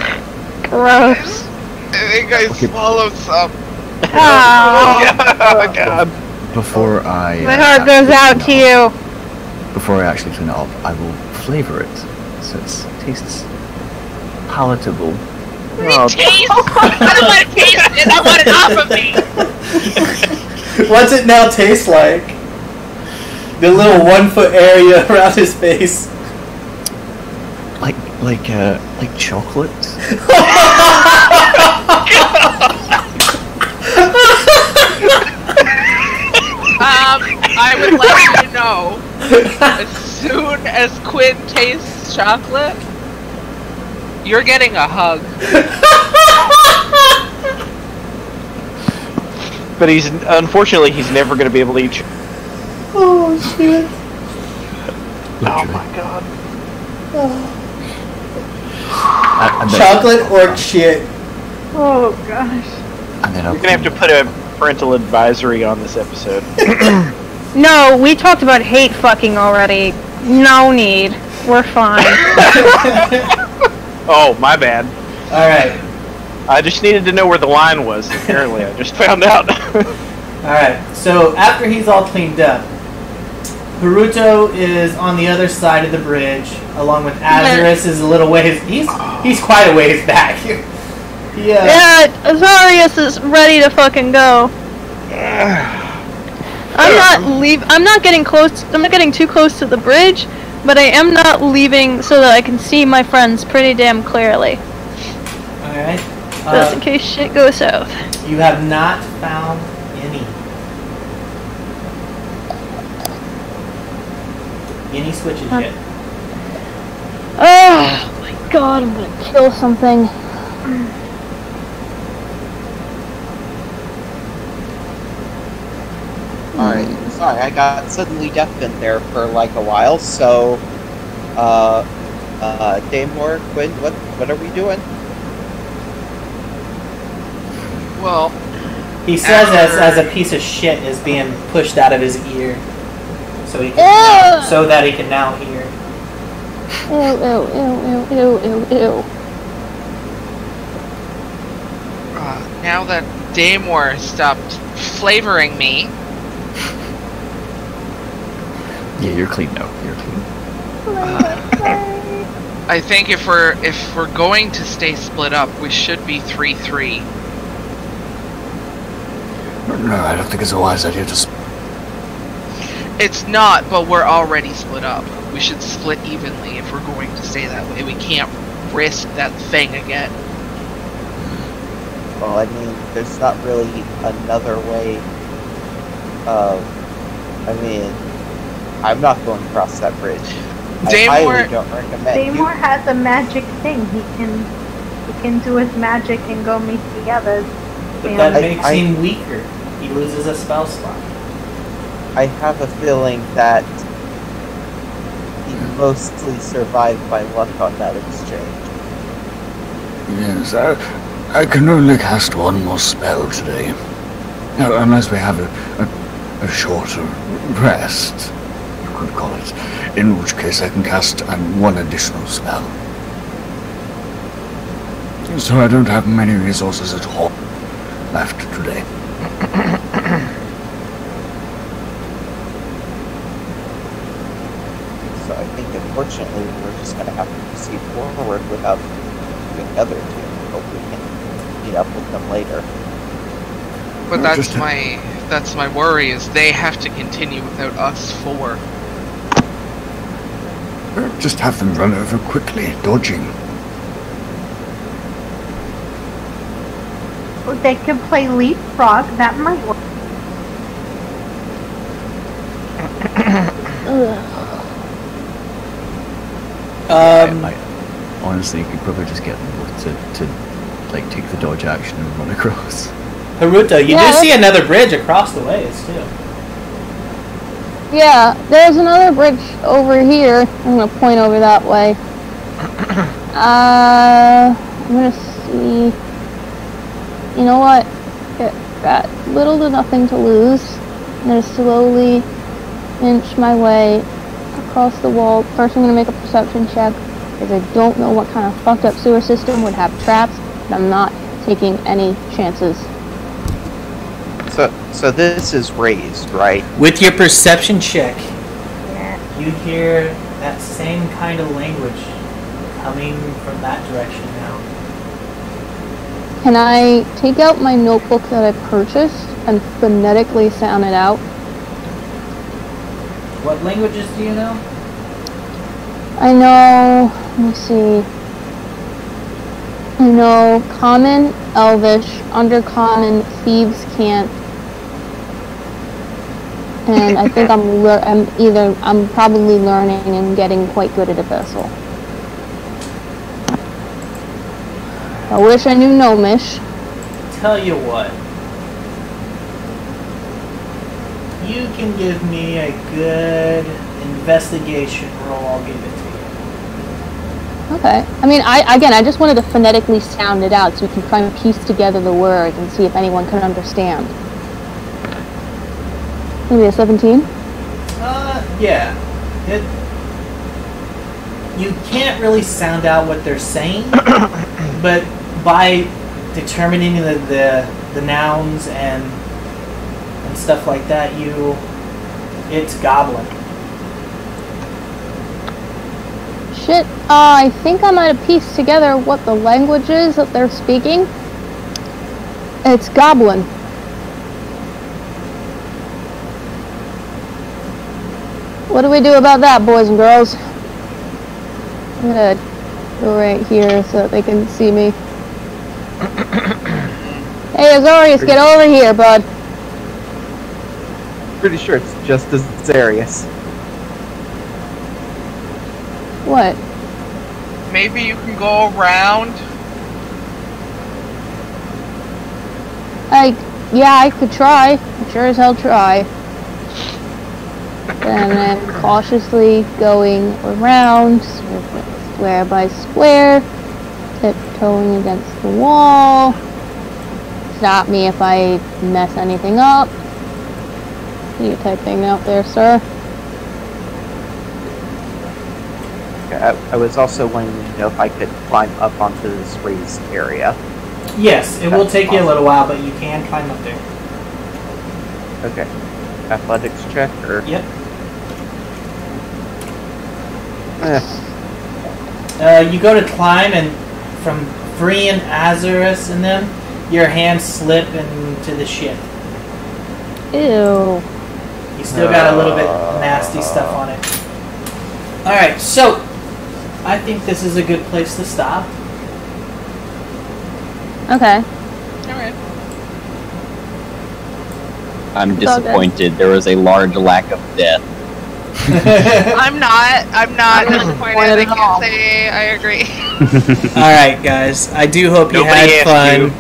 Gross. I think I swallowed some. Oh, Oh god. Before I my heart goes out to you. Before I actually clean it up, I will flavor it so it tastes palatable. Oh, Taste! I don't want to taste it. I want it off of me. What's it now taste like? The little 1 foot area around his face. Like chocolate. I would like you to know, as soon as Quinn tastes chocolate, you're getting a hug. but unfortunately he's never going to be able to eat. Oh shit. Oh my god. And then- Chocolate or shit? Oh gosh. And then I'll You're going to have to put a parental advisory on this episode. No, we talked about hate fucking already. No need. We're fine. Oh, my bad. Alright. I just needed to know where the line was. Apparently, I just found out. Alright. So after he's all cleaned up, Haruto is on the other side of the bridge, along with Azarious is a little ways. He's quite a ways back. Yeah, Azarious is ready to fucking go. I'm not getting close. I'm not getting too close to the bridge, but I am not leaving so that I can see my friends pretty damn clearly. Alright. Just in case shit goes south. You have not found any switches yet. Oh my god, I'm gonna kill something. Alright, sorry, I got suddenly deafened there for like a while, so Daymor, Quinn, what are we doing? Well, He says as a piece of shit is being pushed out of his ear, so that he can now hear. Ew, ew, ew, ew, ew, ew, ew. now that Daymor stopped flavoring me, Yeah, you're clean now. You're clean. I think if we're going to stay split up, we should be 3-3. No, I don't think it's a wise idea to. It's not, but we're already split up. We should split evenly if we're going to stay that way. We can't risk that thing again. Well, I mean, there's not really another way I'm not going across that bridge. I highly don't recommend Daymor has a magic thing. He can do his magic and go meet the others. But that makes him weaker. He loses a spell slot. I have a feeling that he mostly survived by luck on that exchange. Yes, I can only cast one more spell today. Unless we have a shorter rest, you could call it. In which case I can cast one additional spell. So I don't have many resources at all. left today. So I think, unfortunately, we're just going to have to proceed forward without the other two. But we can meet up with them later. But Well, that's my worry, is they have to continue without us four. Just have them run over quickly, dodging. Well, they could play leapfrog. That might work. Honestly, you could probably just get them both to like take the dodge action and run across. Haruto, you do see another bridge across the ways, too. Yeah, there's another bridge over here. I'm gonna point over that way. I'm gonna see. You know what? Got little to nothing to lose. I'm gonna slowly inch my way across the wall. First, I'm gonna make a perception check, because I don't know what kind of fucked up sewer system would have traps, and I'm not taking any chances. So this is raised, right? With your perception check, Yeah. you hear that same kind of language coming from that direction now. Can I take out my notebook that I purchased and phonetically sound it out? What languages do you know? I know, let me see. I know Common, Elvish, Undercommon, Thieves Can't, and I think I'm probably learning and getting quite good at Abyssal. I wish I knew Gnomish. Tell you what. You can give me a good investigation roll, I'll give it to you. Okay. I mean, I just wanted to phonetically sound it out so we can try and piece together the words and see if anyone can understand. Maybe a 17? Yeah. You can't really sound out what they're saying, but by determining the nouns and stuff like that, it's Goblin. Shit, I think I might have pieced together what the language is that they're speaking. It's Goblin. What do we do about that, boys and girls? I'm gonna go right here so that they can see me. Hey, Azarious, get over here, bud. Pretty sure it's just Azarious. What? Maybe you can go around. Yeah, I could try. I sure as hell try. And then cautiously going around, square by square, tiptoeing against the wall. Stop me if I mess anything up. You typing out there, sir? I was also wanting to know if I could climb up onto this raised area. Yes, it will take you a little while, but you can climb up there. Okay. Athletics check, or? Yep. You go to climb, and from freeing Azarious and them, your hands slip into the ship. Ew. You still got a little bit nasty stuff on it. Alright, so I think this is a good place to stop. Okay. Alright. I'm disappointed. There was a large lack of death. I'm not disappointed. I can't say I agree. Alright, guys. I do hope you had fun.